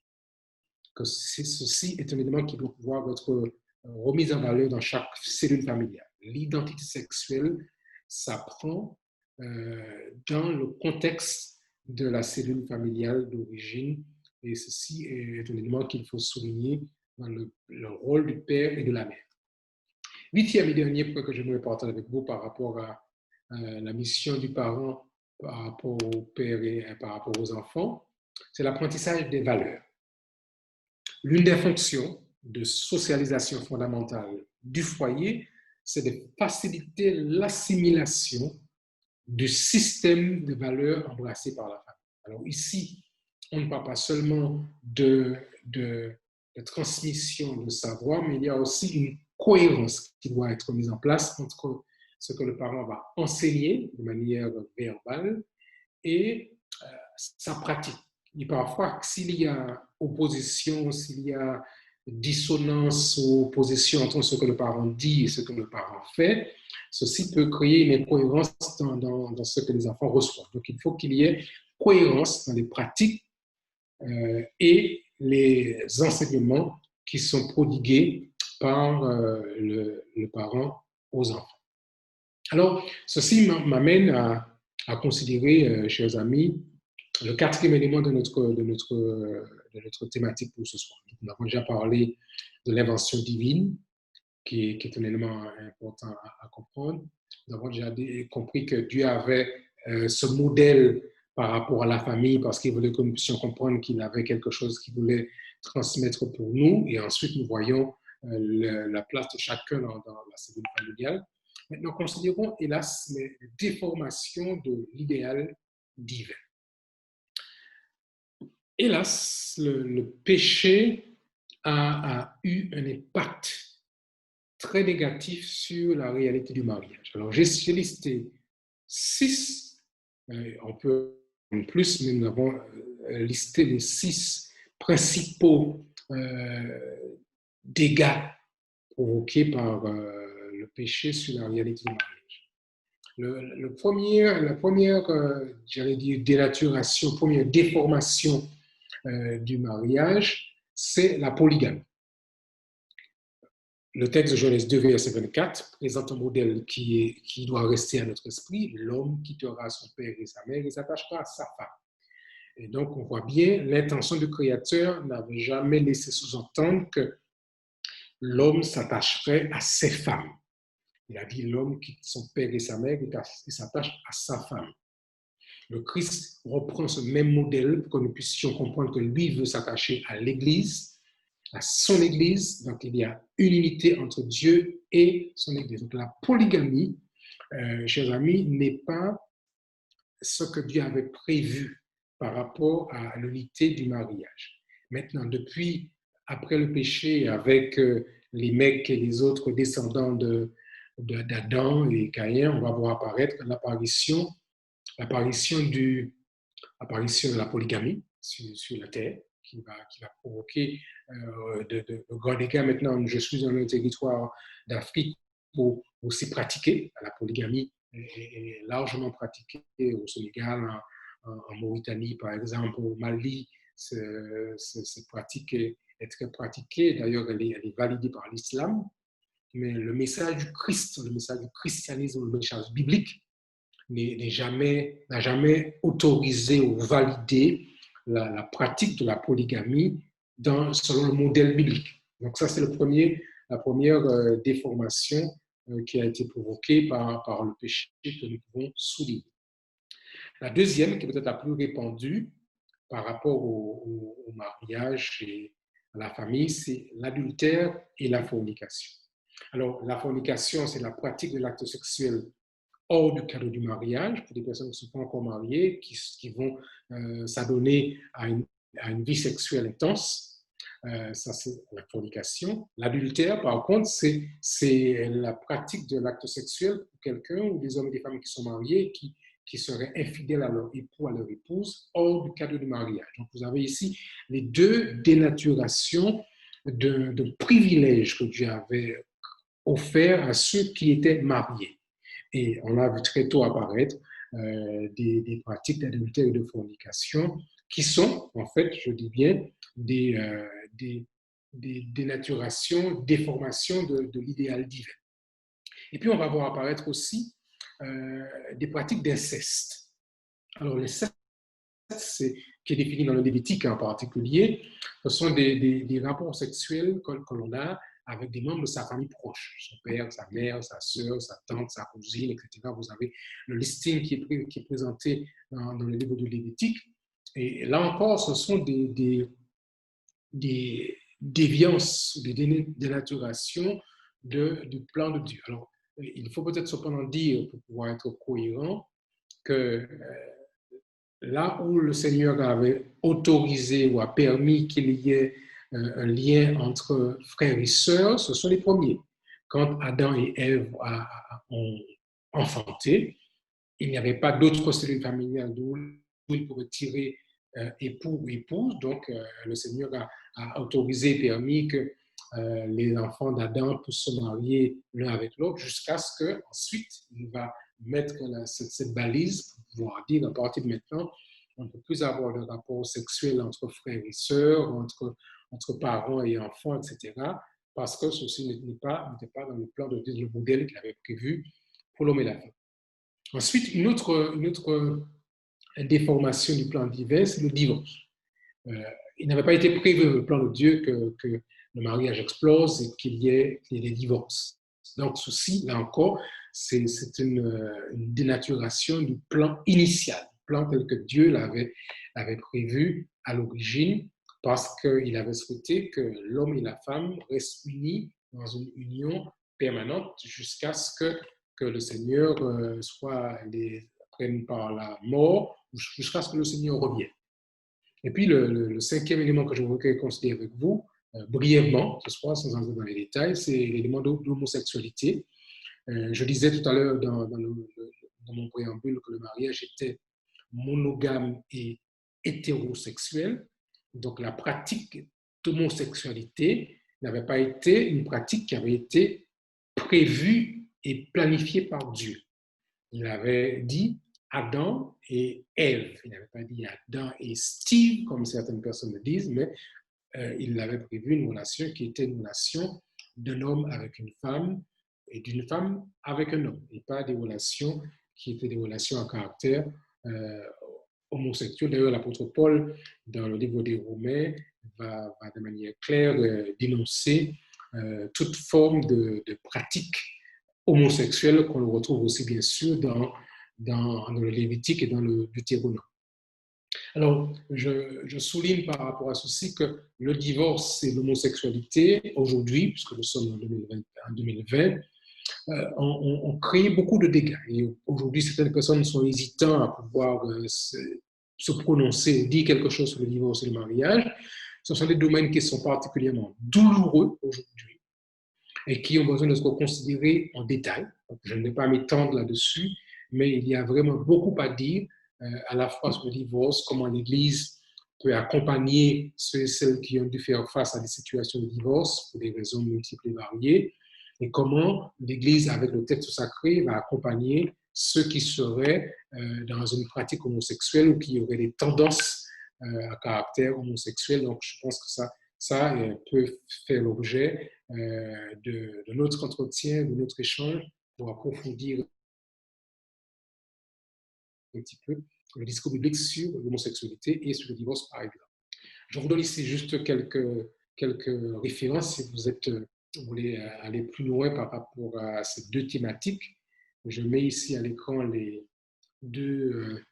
que ceci est un élément qui doit pouvoir être remis en valeur dans chaque cellule familiale. L'identité sexuelle s'apprend dans le contexte de la cellule familiale d'origine, et ceci est un élément qu'il faut souligner dans le rôle du père et de la mère. 8e et dernier point que j'aimerais partager avec vous par rapport à la mission du parent par rapport au père et par rapport aux enfants, c'est l'apprentissage des valeurs. L'une des fonctions de socialisation fondamentale du foyer, c'est de faciliter l'assimilation du système de valeurs embrassé par la famille. Alors ici, on ne parle pas seulement de transmission de savoir, mais il y a aussi une cohérence qui doit être mise en place entre ce que le parent va enseigner de manière verbale et sa pratique. Et parfois, s'il y a opposition, s'il y a dissonance ou opposition entre ce que le parent dit et ce que le parent fait, ceci peut créer une incohérence dans ce que les enfants reçoivent. Donc, il faut qu'il y ait cohérence dans les pratiques et les enseignements qui sont prodigués par le parent aux enfants. Alors, ceci m'amène à considérer, chers amis, le 4e élément de notre thématique pour ce soir. Nous avons déjà parlé de l'invention divine, qui est un élément important à comprendre. Nous avons déjà compris que Dieu avait ce modèle par rapport à la famille, parce qu'il voulait que nous puissions comprendre qu'il avait quelque chose qu'il voulait transmettre pour nous. Et ensuite, nous voyons la place de chacun dans la cellule familiale. Maintenant, considérons, hélas, les déformations de l'idéal divin. Hélas, le péché a eu un impact très négatif sur la réalité du mariage. Alors, j'ai listé 6, on peut en plus, mais nous avons listé les 6 principaux dégâts provoqués par le péché sur la réalité du mariage. La première j'allais dire, dénaturation, première déformation du mariage, c'est la polygamie. Le texte de Genèse 2, verset 24, présente un modèle qui doit rester à notre esprit. L'homme quittera son père et sa mère et s'attachera à sa femme. Et donc, on voit bien, l'intention du Créateur n'avait jamais laissé sous-entendre que l'homme s'attacherait à ses femmes. Il a dit l'homme quitte son père et sa mère et s'attache à sa femme. Le Christ reprend ce même modèle pour que nous puissions comprendre que lui veut s'attacher à l'Église, à son Église. Donc, il y a une unité entre Dieu et son Église. Donc, la polygamie, chers amis, n'est pas ce que Dieu avait prévu par rapport à l'unité du mariage. Maintenant, après le péché, avec les mecs et les autres descendants d'Adam et Caïn, on va voir apparaître l'apparition de la polygamie sur la terre, qui va provoquer de grands dégâts. Maintenant, je suis dans un territoire d'Afrique où c'est pratiqué. La polygamie est largement pratiquée au Sénégal, en Mauritanie, par exemple, au Mali. Cette pratique est très pratiquée. D'ailleurs, elle est validée par l'islam. Mais le message du Christ, le message du christianisme, le message biblique, n'a jamais autorisé ou validé la pratique de la polygamie selon le modèle biblique. Donc ça, c'est la première déformation qui a été provoquée par le péché que nous pouvons souligner. La deuxième, qui est peut-être la plus répandue par rapport au mariage et à la famille, c'est l'adultère et la fornication. Alors, la fornication, c'est la pratique de l'acte sexuel hors du cadre du mariage, pour des personnes qui ne sont pas encore mariées, qui vont s'adonner à une vie sexuelle intense. Ça, c'est la fornication. L'adultère, par contre, c'est la pratique de l'acte sexuel pour quelqu'un ou des hommes et des femmes qui sont mariés, qui seraient infidèles à leur époux, à leur épouse, hors du cadre du mariage. Donc, vous avez ici les deux dénaturations de privilèges que Dieu avait offerts à ceux qui étaient mariés. Et on a vu très tôt apparaître des pratiques d'adultère et de fornication qui sont, en fait, je dis bien, des dénaturations, déformations de l'idéal divin. Et puis, on va voir apparaître aussi des pratiques d'inceste. Alors, l'inceste, qui est défini dans le Lévitique en particulier, ce sont des rapports sexuels que l'on a avec des membres de sa famille proche, son père, sa mère, sa sœur, sa tante, sa cousine, etc. Vous avez le listing qui est présenté dans le livre de Lévitique. Et là encore, ce sont des déviances, des dénaturations du plan de Dieu. Alors, il faut peut-être cependant dire, pour pouvoir être cohérent, que là où le Seigneur avait autorisé ou a permis qu'il y ait un lien entre frères et sœurs, ce sont les premiers. Quand Adam et Ève ont enfanté, il n'y avait pas d'autre cellule familiale d'où ils pouvaient tirer époux ou épouse. Donc, le Seigneur a autorisé et permis que les enfants d'Adam puissent se marier l'un avec l'autre jusqu'à ce qu'ensuite, il va mettre cette balise pour pouvoir dire à partir de maintenant, on ne peut plus avoir de rapport sexuel entre frères et sœurs, entre parents et enfants, etc. Parce que ceci n'était pas dans le plan de Dieu, le modèle qu'il avait prévu pour l'homme et la femme. Ensuite, une autre déformation du plan divin, c'est le divorce. Il n'avait pas été prévu dans le plan de Dieu que le mariage explose et qu'il y ait des divorces. Donc, ceci, là encore, c'est une dénaturation du plan initial, le plan tel que Dieu l'avait prévu à l'origine, parce qu'il avait souhaité que l'homme et la femme restent unis dans une union permanente jusqu'à ce que le Seigneur soit les prenne par la mort, jusqu'à ce que le Seigneur revienne. Et puis, le cinquième élément que je voudrais considérer avec vous, brièvement, ce soir, sans entrer dans les détails, c'est l'élément de l'homosexualité. Je disais tout à l'heure dans mon préambule que le mariage était monogame et hétérosexuel. Donc, la pratique d'homosexualité n'avait pas été une pratique qui avait été prévue et planifiée par Dieu. Il avait dit Adam et Ève. Il n'avait pas dit Adam et Steve, comme certaines personnes le disent, mais il avait prévu une relation qui était une relation d'un homme avec une femme et d'une femme avec un homme, et pas des relations qui étaient des relations à caractère homosexuel. D'ailleurs, l'apôtre Paul, dans le livre des Romains, va de manière claire dénoncer toute forme de pratique homosexuelle qu'on retrouve aussi bien sûr dans le Lévitique et dans le Deutéronome. Alors, je souligne par rapport à ceci que le divorce et l'homosexualité, aujourd'hui, puisque nous sommes en 2020, ont créé beaucoup de dégâts. Et aujourd'hui, certaines personnes sont hésitantes à pouvoir se prononcer ou dire quelque chose sur le divorce et le mariage. Ce sont des domaines qui sont particulièrement douloureux aujourd'hui et qui ont besoin d'être considérés en détail. Donc, je ne vais pas m'étendre là-dessus, mais il y a vraiment beaucoup à dire à la fois sur le divorce, comment l'Église peut accompagner ceux et celles qui ont dû faire face à des situations de divorce pour des raisons multiples et variées, et comment l'Église, avec le texte sacré, va accompagner ceux qui seraient dans une pratique homosexuelle ou qui auraient des tendances à caractère homosexuel. Donc, je pense que ça peut faire l'objet de notre entretien, de notre échange pour approfondir un petit peu le discours biblique sur l'homosexualité et sur le divorce, par exemple. Je vous donne ici juste quelques références si vous voulez aller plus loin par rapport à ces deux thématiques. Je mets ici à l'écran les deux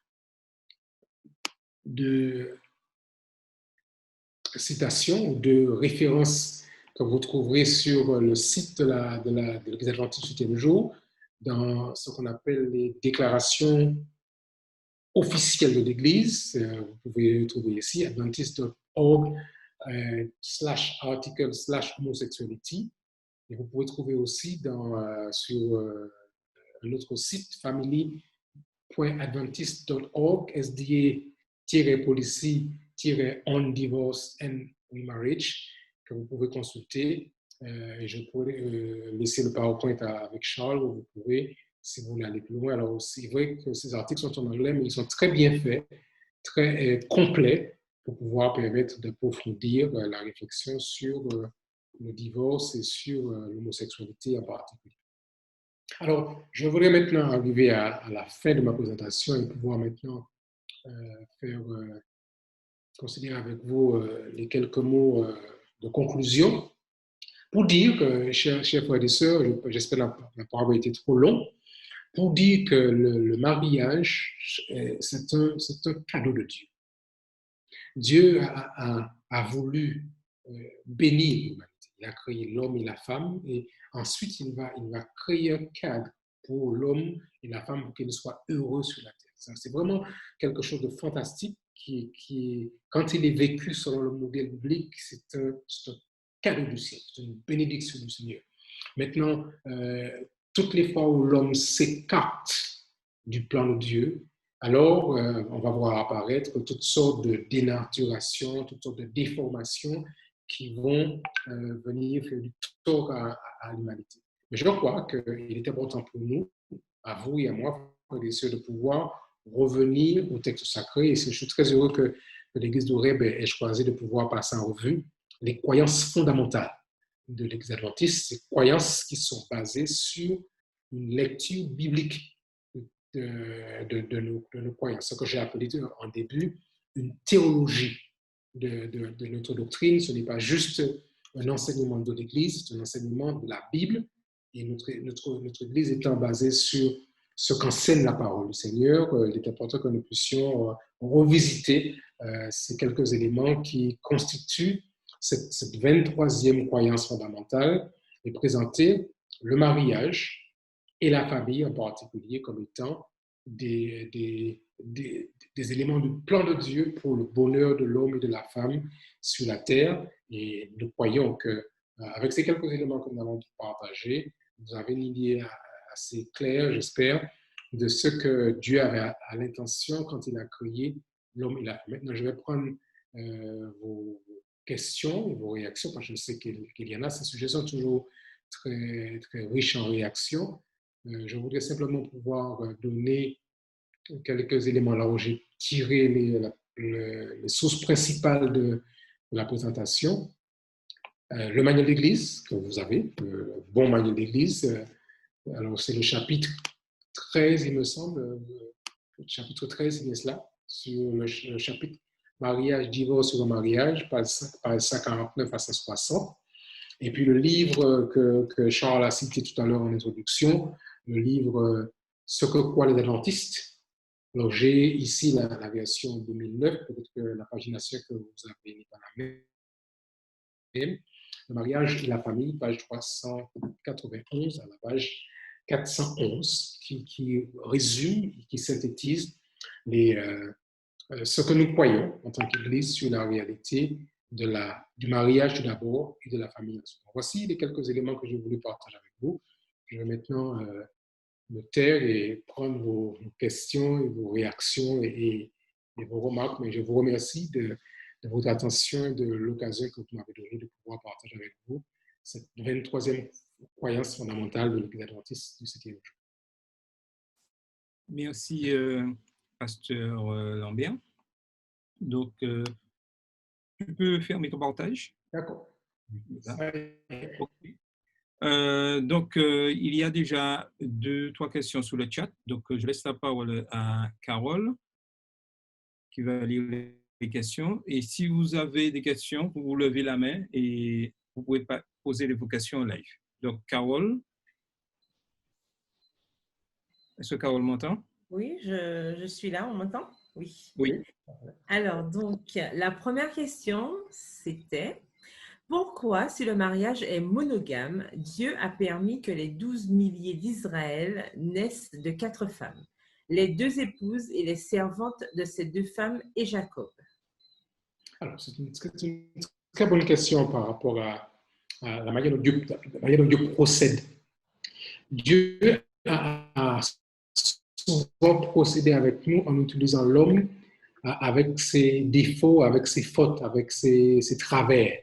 citations ou deux références que vous trouverez sur le site de l'Église adventiste du 7e jour, dans ce qu'on appelle les déclarations officielles de l'Église. Vous pouvez le trouver ici, adventist.org /article/homosexuality. Et vous pouvez trouver aussi sur un autre site, family.adventist.org, SDA-policy-on divorce and remarriage, que vous pouvez consulter. Et je pourrais laisser le PowerPoint avec Charles, où vous pouvez, si vous voulez aller plus loin. Alors, c'est vrai que ces articles sont en anglais, mais ils sont très bien faits, très complets, pour pouvoir permettre d'approfondir la réflexion sur le divorce et sur l'homosexualité en particulier. Alors, je voudrais maintenant arriver à la fin de ma présentation et pouvoir maintenant considérer avec vous les quelques mots de conclusion pour dire que, chers frères et sœurs, j'espère que la parole a été trop longue, pour dire que le mariage, c'est un cadeau de Dieu. Dieu a voulu bénir l'humanité. Il a créé l'homme et la femme et ensuite il va créer un cadre pour l'homme et la femme pour qu'ils soient heureux sur la terre. C'est vraiment quelque chose de fantastique qui quand il est vécu selon le modèle biblique, c'est un cadeau du ciel, c'est une bénédiction du Seigneur. Maintenant, toutes les fois où l'homme s'écarte du plan de Dieu, alors on va voir apparaître toutes sortes de dénaturation, toutes sortes de déformations qui vont venir faire du tort à l'humanité. Mais je crois qu'il est important pour nous, à vous et à moi, de pouvoir revenir au texte sacré. Et je suis très heureux que l'Église d'Oreb ait choisi de pouvoir passer en revue les croyances fondamentales de l'Église adventiste, ces croyances qui sont basées sur une lecture biblique de nos croyances, ce que j'ai appelé en début une théologie de notre doctrine. Ce n'est pas juste un enseignement de l'Église, c'est un enseignement de la Bible, et notre Église étant basée sur ce qu'enseigne la parole du Seigneur, il est important que nous puissions revisiter ces quelques éléments qui constituent cette 23e croyance fondamentale et présenter le mariage et la famille en particulier comme étant des éléments du plan de Dieu pour le bonheur de l'homme et de la femme sur la terre. Et nous croyons qu'avec ces quelques éléments que nous avons partagés, vous avez une idée assez claire, j'espère, de ce que Dieu avait à l'intention quand il a créé l'homme et la femme. Maintenant, je vais prendre vos questions, vos réactions, parce que je sais qu'il y en a. Ces sujets sont toujours très, très riches en réactions. Je voudrais simplement pouvoir donner quelques éléments là où j'ai tiré les sources principales de la présentation. Le manuel d'église que vous avez, le bon manuel d'église. Alors, c'est le chapitre 13, il me semble, le chapitre 13, c'est bien cela, sur le chapitre mariage, divorce ou mariage, page 149 à 160. Et puis le livre que Charles a cité tout à l'heure en introduction, le livre Ce que croient les adventistes. Alors j'ai ici la version 2009, peut-être que la pagination que vous avez n'est pas la même. Le mariage et la famille, page 391 à la page 411 qui résume, qui synthétise ce que nous croyons en tant qu'Église sur la réalité du mariage tout d'abord et de la famille ensuite. Voici les quelques éléments que j'ai voulu partager avec vous. Je vais maintenant me taire et prendre vos questions et vos réactions et vos remarques, mais je vous remercie de votre attention et de l'occasion que vous m'avez donnée de pouvoir partager avec vous cette 23e croyance fondamentale de l'Église adventiste du 7e jour. Merci, Pasteur Lambert. Donc, tu peux fermer ton partage. D'accord. Okay. Donc, il y a déjà 2-3 questions sur le chat. Donc, je laisse la parole à Carole qui va lire les questions. Et si vous avez des questions, vous levez la main et vous pouvez poser vos questions en live. Donc, Carole, est-ce que Carole m'entend? Oui, je suis là, on m'entend? Oui. Oui. Alors, donc, la première question, c'était pourquoi, si le mariage est monogame, Dieu a permis que les 12 milliers d'Israël naissent de 4 femmes, les 2 épouses et les servantes de ces 2 femmes et Jacob? Alors, c'est une très bonne question par rapport à la manière dont Dieu procède. Dieu a souvent procédé avec nous en utilisant l'homme avec ses défauts, avec ses fautes, avec ses travers.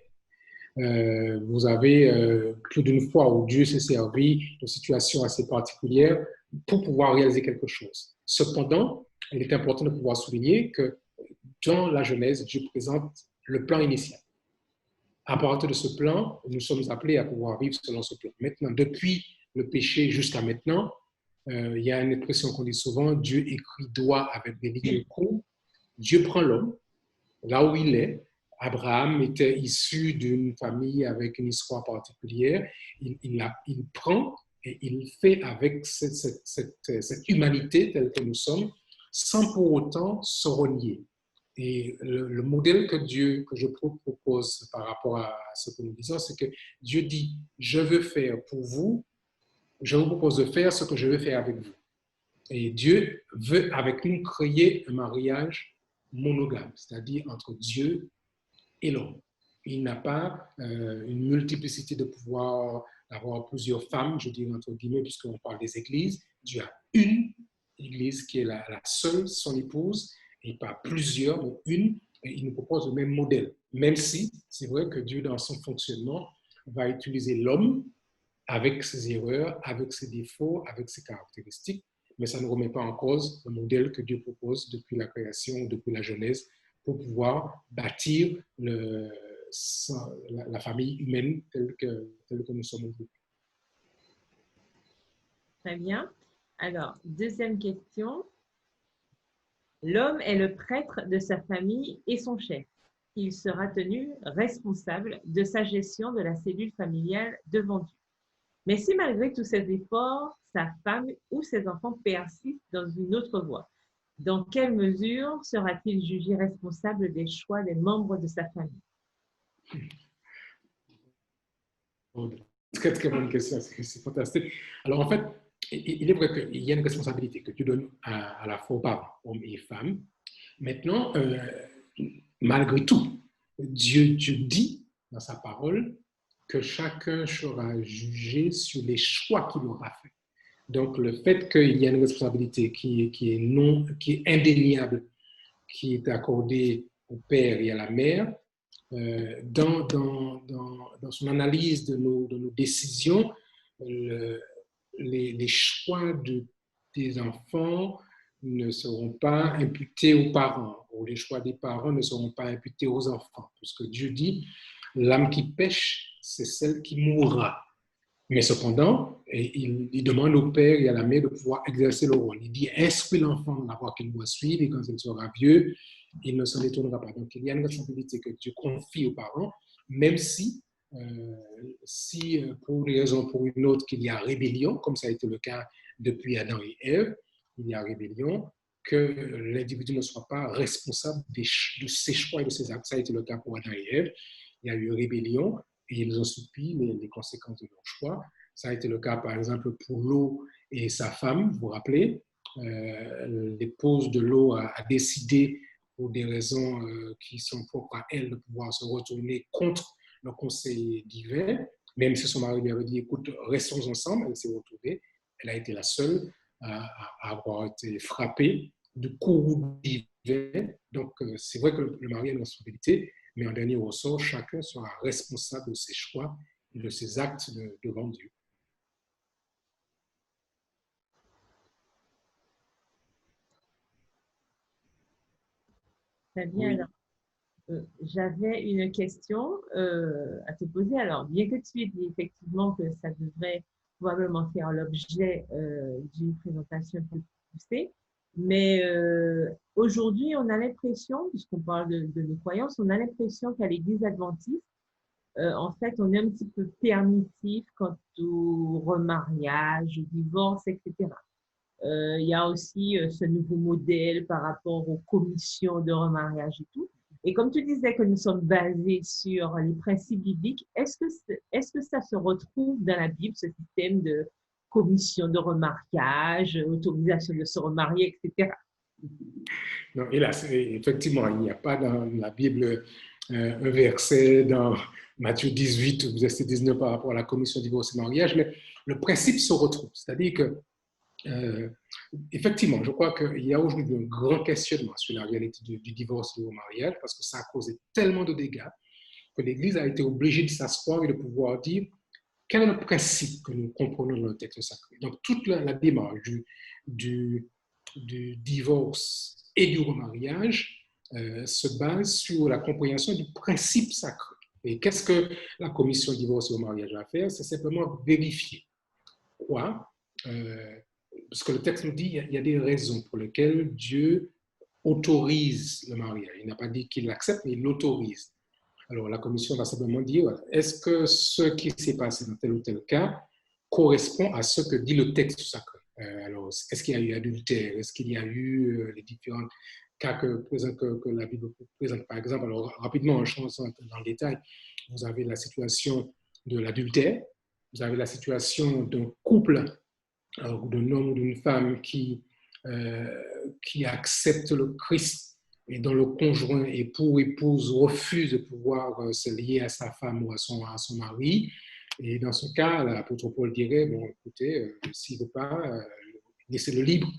Vous avez plus d'une fois où Dieu s'est servi de situations assez particulières pour pouvoir réaliser quelque chose. Cependant, il est important de pouvoir souligner que dans la Genèse, Dieu présente le plan initial. À partir de ce plan, nous sommes appelés à pouvoir vivre selon ce plan. Maintenant, depuis le péché jusqu'à maintenant, il y a une expression qu'on dit souvent, Dieu écrit doigt avec des lignes courtes. Dieu prend l'homme, là où il est. Abraham était issu d'une famille avec une histoire particulière. Il prend et il fait avec cette humanité telle que nous sommes, sans pour autant se renier. Et le modèle que je propose par rapport à ce que nous disons, c'est que Dieu dit, je veux faire pour vous, je vous propose de faire ce que je veux faire avec vous. Et Dieu veut avec nous créer un mariage monogame, c'est-à-dire entre Dieu et l'homme. Il n'a pas une multiplicité de pouvoir d'avoir plusieurs femmes, je dirais entre guillemets, puisqu'on parle des églises. Dieu a une église qui est la seule, son épouse, et pas plusieurs, mais une, et il nous propose le même modèle. Même si c'est vrai que Dieu, dans son fonctionnement, va utiliser l'homme avec ses erreurs, avec ses défauts, avec ses caractéristiques, mais ça ne remet pas en cause le modèle que Dieu propose depuis la création, depuis la Genèse, pour pouvoir bâtir la famille humaine telle que nous sommes aujourd'hui. Très bien. Alors, deuxième question. L'homme est le prêtre de sa famille et son chef. Il sera tenu responsable de sa gestion de la cellule familiale devant Dieu. Mais si malgré tous ses efforts, sa femme ou ses enfants persistent dans une autre voie, dans quelle mesure sera-t-il jugé responsable des choix des membres de sa famille? Très, très bonne question, c'est fantastique. Alors, en fait, il est vrai qu'il y a une responsabilité que tu donnes à la fois aux parents, hommes et femmes. Maintenant, malgré tout, Dieu dit dans sa parole que chacun sera jugé sur les choix qu'il aura fait. Donc, le fait qu'il y a une responsabilité qui est indéniable, qui est accordée au père et à la mère, dans son analyse de nos décisions, les choix des enfants ne seront pas imputés aux parents, ou les choix des parents ne seront pas imputés aux enfants, puisque Dieu dit, l'âme qui pêche, c'est celle qui mourra. Mais cependant, il demande au père et à la mère de pouvoir exercer le rôle. Il dit, instruis l'enfant dans la voie qu'il doit suivre, et quand il sera vieux, il ne s'en détournera pas. Donc, il y a une responsabilité que Dieu confie aux parents, même si pour une raison ou pour une autre, qu'il y a rébellion, comme ça a été le cas depuis Adam et Ève, il y a rébellion, que l'individu ne soit pas responsable de ses choix et de ses actes. Ça a été le cas pour Adam et Ève. Il y a eu rébellion et ils ont subi les conséquences de leurs choix. Ça a été le cas, par exemple, pour Lot et sa femme, vous vous rappelez. L'épouse de Lot a décidé, pour des raisons qui sont propres à elle, de pouvoir se retourner contre le conseil divin. Même si son mari lui avait dit, écoute, restons ensemble, elle s'est retrouvée. Elle a été la seule à avoir été frappée du courroux divin. Donc, c'est vrai que le mari a une responsabilité, mais en dernier ressort, chacun sera responsable de ses choix et de ses actes devant Dieu. Très bien. Oui. Alors, j'avais une question à te poser. Alors, bien que tu aies dit effectivement que ça devrait probablement faire l'objet d'une présentation plus poussée, mais aujourd'hui, on a l'impression, puisqu'on parle de nos croyances, on a l'impression qu'à l'Église adventiste, en fait, on est un petit peu permissif quant au remariage, au divorce, etc. Il y a aussi ce nouveau modèle par rapport aux commissions de remariage et tout. Et comme tu disais que nous sommes basés sur les principes bibliques, est-ce que ça se retrouve dans la Bible, ce système de commission de remariage, autorisation de se remarier, etc. Non, hélas, effectivement, il n'y a pas dans la Bible un verset dans Matthieu 18 ou verset 19 par rapport à la commission divorce et mariage, mais le principe se retrouve. C'est-à-dire que effectivement, je crois qu'il y a aujourd'hui un grand questionnement sur la réalité du divorce et du mariage parce que ça a causé tellement de dégâts que l'Église a été obligée de s'asseoir et de pouvoir dire quel est le principe que nous comprenons dans le texte sacré. Donc, toute la démarche du divorce et du remariage se base sur la compréhension du principe sacré. Et qu'est-ce que la commission divorce et remariage va faire? C'est simplement vérifier quoi parce que le texte nous dit qu'il y a des raisons pour lesquelles Dieu autorise le mariage. Il n'a pas dit qu'il l'accepte, mais il l'autorise. Alors la commission va simplement dire, voilà, est-ce que ce qui s'est passé dans tel ou tel cas correspond à ce que dit le texte sacré? Alors, est-ce qu'il y a eu adultère? Est-ce qu'il y a eu les différents cas que la Bible présente? Par exemple, alors rapidement, je change dans le détail, vous avez la situation de l'adultère, vous avez la situation d'un couple ou d'un homme ou d'une femme qui accepte le Christ et dont le conjoint, époux ou épouse, refuse de pouvoir se lier à sa femme ou à son mari. Et dans ce cas, l'apôtre Paul dirait, bon, écoutez, s'il ne veut pas, laissez-le libre.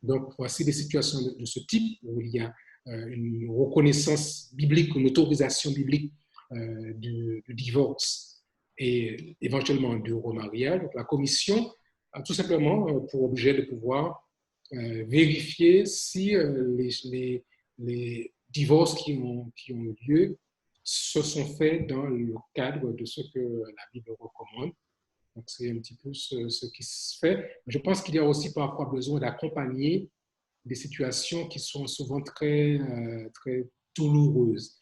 Donc, voici des situations de ce type où il y a une reconnaissance biblique, une autorisation biblique du divorce et éventuellement du remariage. Donc, la commission a tout simplement pour objet de pouvoir vérifier si les divorces qui ont eu lieu se sont faits dans le cadre de ce que la Bible recommande. Donc, c'est un petit peu ce qui se fait. Je pense qu'il y a aussi parfois besoin d'accompagner des situations qui sont souvent très, très douloureuses.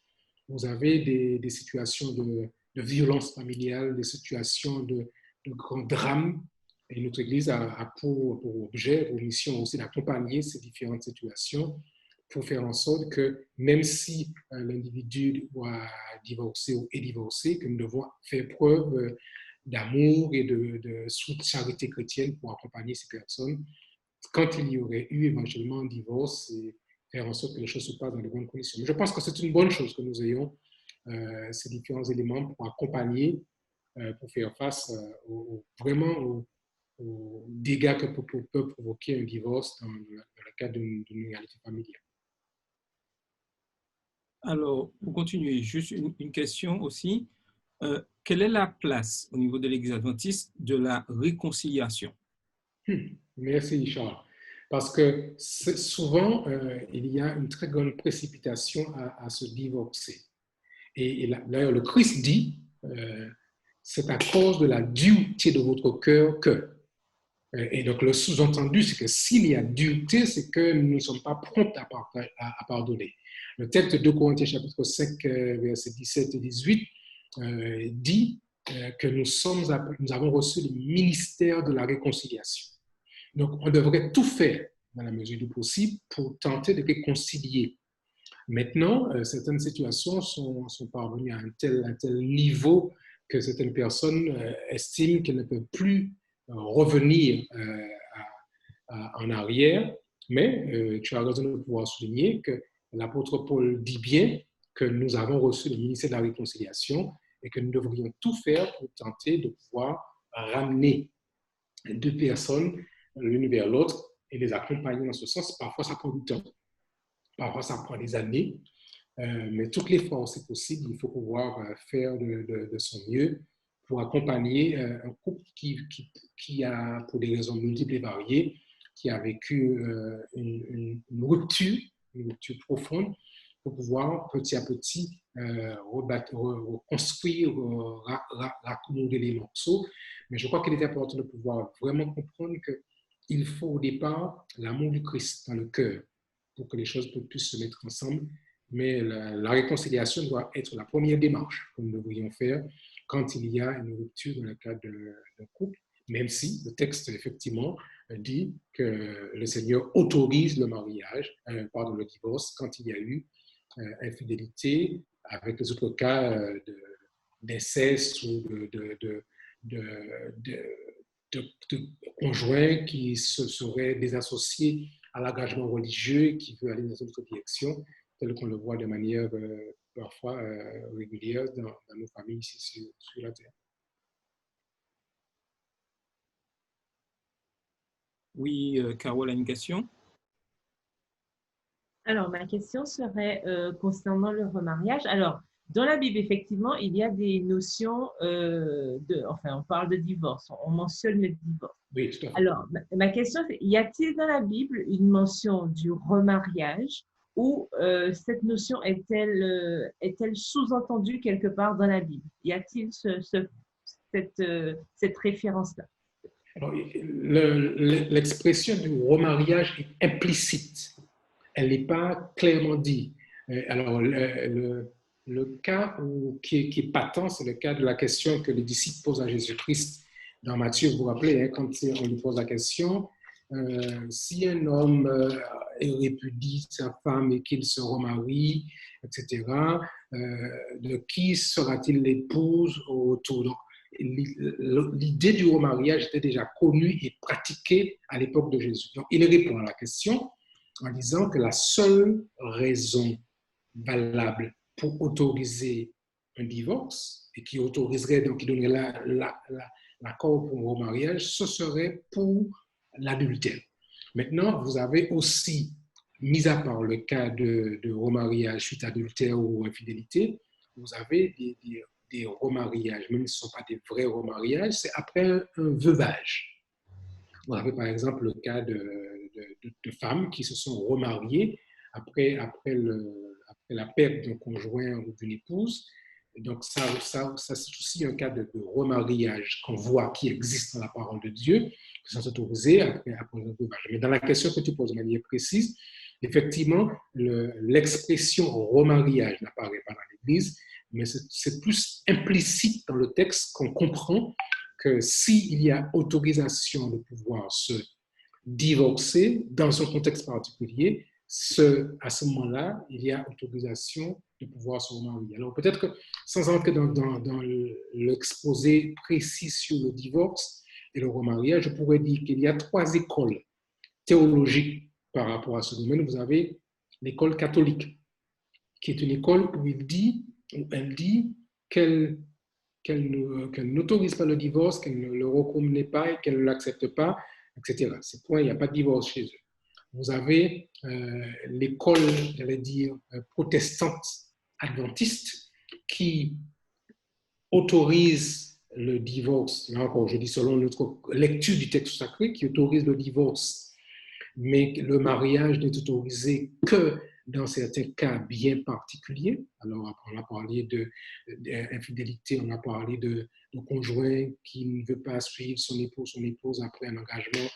Vous avez des situations de violence familiale, des situations de grands drames. Et notre Église a pour objet, pour mission aussi d'accompagner ces différentes situations pour faire en sorte que même si l'individu doit divorcer ou est divorcé, que nous devons faire preuve d'amour et de charité chrétienne pour accompagner ces personnes quand il y aurait eu éventuellement un divorce et faire en sorte que les choses se passent dans de bonnes conditions. Mais je pense que c'est une bonne chose que nous ayons ces différents éléments pour accompagner, pour faire face vraiment aux dégâts que peut provoquer un divorce dans le cadre d'une réalité familiale. Alors, pour continuer, juste une question aussi. Quelle est la place au niveau de l'Église adventiste de la réconciliation? Merci, Charles. Parce que souvent, il y a une très grande précipitation à se divorcer. Et d'ailleurs, le Christ dit, c'est à cause de la dureté de votre cœur que. Et donc, le sous-entendu, c'est que s'il y a dureté, c'est que nous ne sommes pas prompts à pardonner. Le texte de 2 Corinthiens chapitre 5, versets 17 et 18 dit que nous avons reçu le ministère de la réconciliation. Donc, on devrait tout faire dans la mesure du possible pour tenter de réconcilier. Maintenant, certaines situations sont parvenues à un tel niveau que certaines personnes estiment qu'elles ne peuvent plus revenir en arrière, mais tu as raison de pouvoir souligner que l'apôtre Paul dit bien que nous avons reçu le ministère de la réconciliation et que nous devrions tout faire pour tenter de pouvoir ramener deux personnes l'une vers l'autre et les accompagner dans ce sens. Parfois, ça prend du temps, parfois, ça prend des années, mais toutes les fois où c'est possible, il faut pouvoir faire de son mieux pour accompagner un couple qui a, pour des raisons multiples et variées, qui a vécu une rupture profonde, pour pouvoir petit à petit reconstruire, raccommoder les morceaux. Mais je crois qu'il est important de pouvoir vraiment comprendre qu'il faut au départ l'amour du Christ dans le cœur pour que les choses puissent se mettre ensemble. Mais la réconciliation doit être la première démarche que nous devrions faire quand il y a une rupture dans le cadre d'un couple, même si le texte, effectivement, dit que le Seigneur autorise le mariage, le divorce, quand il y a eu infidélité, avec les autres cas d'inceste ou de conjoints qui se seraient désassociés à l'engagement religieux et qui veut aller dans une autre direction, tel qu'on le voit de manière parfois régulière dans nos familles ici sur la Terre. Oui, Carole a une question? Alors, ma question serait concernant le remariage. Alors, dans la Bible, effectivement, il y a des notions enfin, on parle de divorce, on mentionne le divorce. Oui, tout à fait. Alors, ma question, c'est, y a-t-il dans la Bible une mention du remariage ou cette notion est-elle sous-entendue quelque part dans la Bible? Y a-t-il cette référence-là? L'expression du remariage est implicite. Elle n'est pas clairement dite. Alors, le cas qui est patent, c'est le cas de la question que les disciples posent à Jésus-Christ dans Matthieu. Vous vous rappelez, hein, quand on lui pose la question, si un homme répudie sa femme et qu'il se remarie, etc., de qui sera-t-il l'épouse au retour? Donc, l'idée du remariage était déjà connue et pratiquée à l'époque de Jésus. Donc, il répond à la question en disant que la seule raison valable pour autoriser un divorce et qui autoriserait, donc qui donnerait l'accord pour un remariage, ce serait pour l'adultère. Maintenant, vous avez aussi, mis à part le cas de remariage suite à adultère ou infidélité, vous avez des remariages, même si ce ne sont pas des vrais remariages, c'est après un veuvage. Vous avez par exemple le cas de femmes qui se sont remariées après la perte d'un conjoint ou d'une épouse. Et donc ça c'est aussi un cas de remariage qu'on voit qui existe dans la parole de Dieu, qui sont autorisés après un veuvage. Mais dans la question que tu poses de manière précise, effectivement, l'expression remariage n'apparaît pas dans l'Église, mais c'est plus implicite dans le texte qu'on comprend que s'il y a autorisation de pouvoir se divorcer dans un contexte particulier, à ce moment-là, il y a autorisation de pouvoir se remarier. Alors peut-être que sans entrer dans l'exposé précis sur le divorce et le remariage, je pourrais dire qu'il y a 3 écoles théologiques par rapport à ce domaine. Vous avez l'école catholique, qui est une école où elle dit qu'elle n'autorise pas le divorce, qu'elle ne le reconnaît pas et qu'elle ne l'accepte pas, etc. C'est pourquoi il n'y a pas de divorce chez eux. Vous avez l'école, j'allais dire, protestante adventiste qui autorise le divorce, là encore, je dis selon notre lecture du texte sacré, qui autorise le divorce, mais le mariage n'est autorisé que dans certains cas bien particuliers. Alors, on a parlé d'infidélité, on a parlé de conjoint qui ne veut pas suivre son épouse après un engagement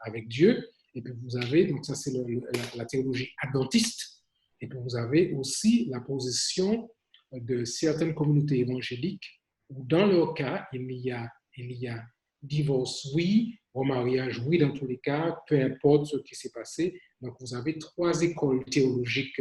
avec Dieu. Et puis vous avez, donc ça c'est la théologie adventiste, et puis vous avez aussi la position de certaines communautés évangéliques où dans leur cas, il y a divorce, oui, remariage, oui, dans tous les cas, peu importe ce qui s'est passé. Donc, vous avez 3 écoles théologiques,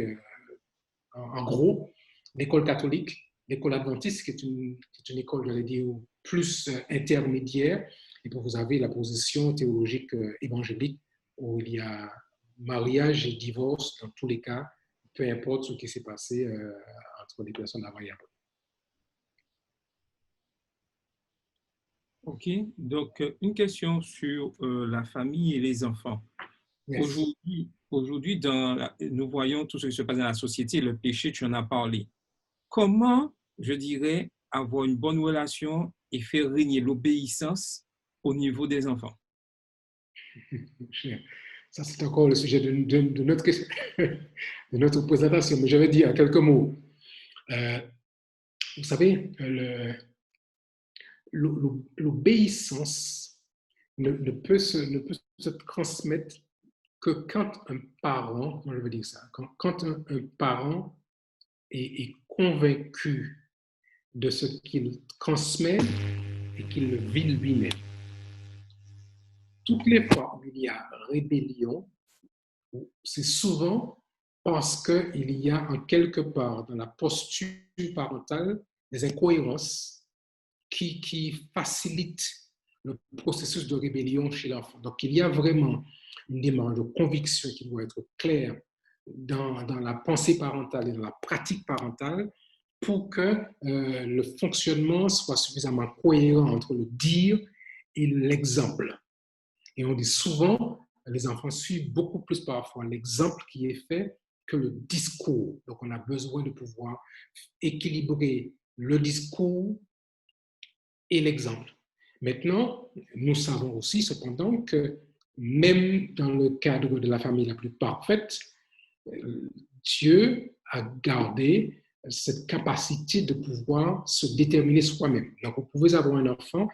en gros. L'école catholique, l'école adventiste, qui est une école, j'allais dire, plus intermédiaire. Et puis vous avez la position théologique évangélique, où il y a mariage et divorce dans tous les cas, peu importe ce qui s'est passé entre les personnes avant et après. OK. Donc, une question sur la famille et les enfants. Yes. Aujourd'hui, nous voyons tout ce qui se passe dans la société, le péché, tu en as parlé. Comment, je dirais, avoir une bonne relation et faire régner l'obéissance au niveau des enfants? Ça, c'est encore le sujet de notre, de notre présentation, mais je vais dire quelques mots. Vous savez, l'obéissance ne peut se transmettre que quand un parent, comment je veux dire ça, quand un parent est convaincu de ce qu'il transmet et qu'il le vit lui-même. Toutes les fois où il y a rébellion, c'est souvent parce qu'il y a en quelque part dans la posture parentale des incohérences qui facilitent le processus de rébellion chez l'enfant. Donc, il y a vraiment une démarche de conviction qui doit être claire dans la pensée parentale et dans la pratique parentale pour que le fonctionnement soit suffisamment cohérent entre le dire et l'exemple. Et on dit souvent, les enfants suivent beaucoup plus parfois l'exemple qui est fait que le discours. Donc, on a besoin de pouvoir équilibrer le discours et l'exemple. Maintenant, nous savons aussi cependant que même dans le cadre de la famille la plus parfaite, Dieu a gardé cette capacité de pouvoir se déterminer soi-même. Donc, vous pouvez avoir un enfant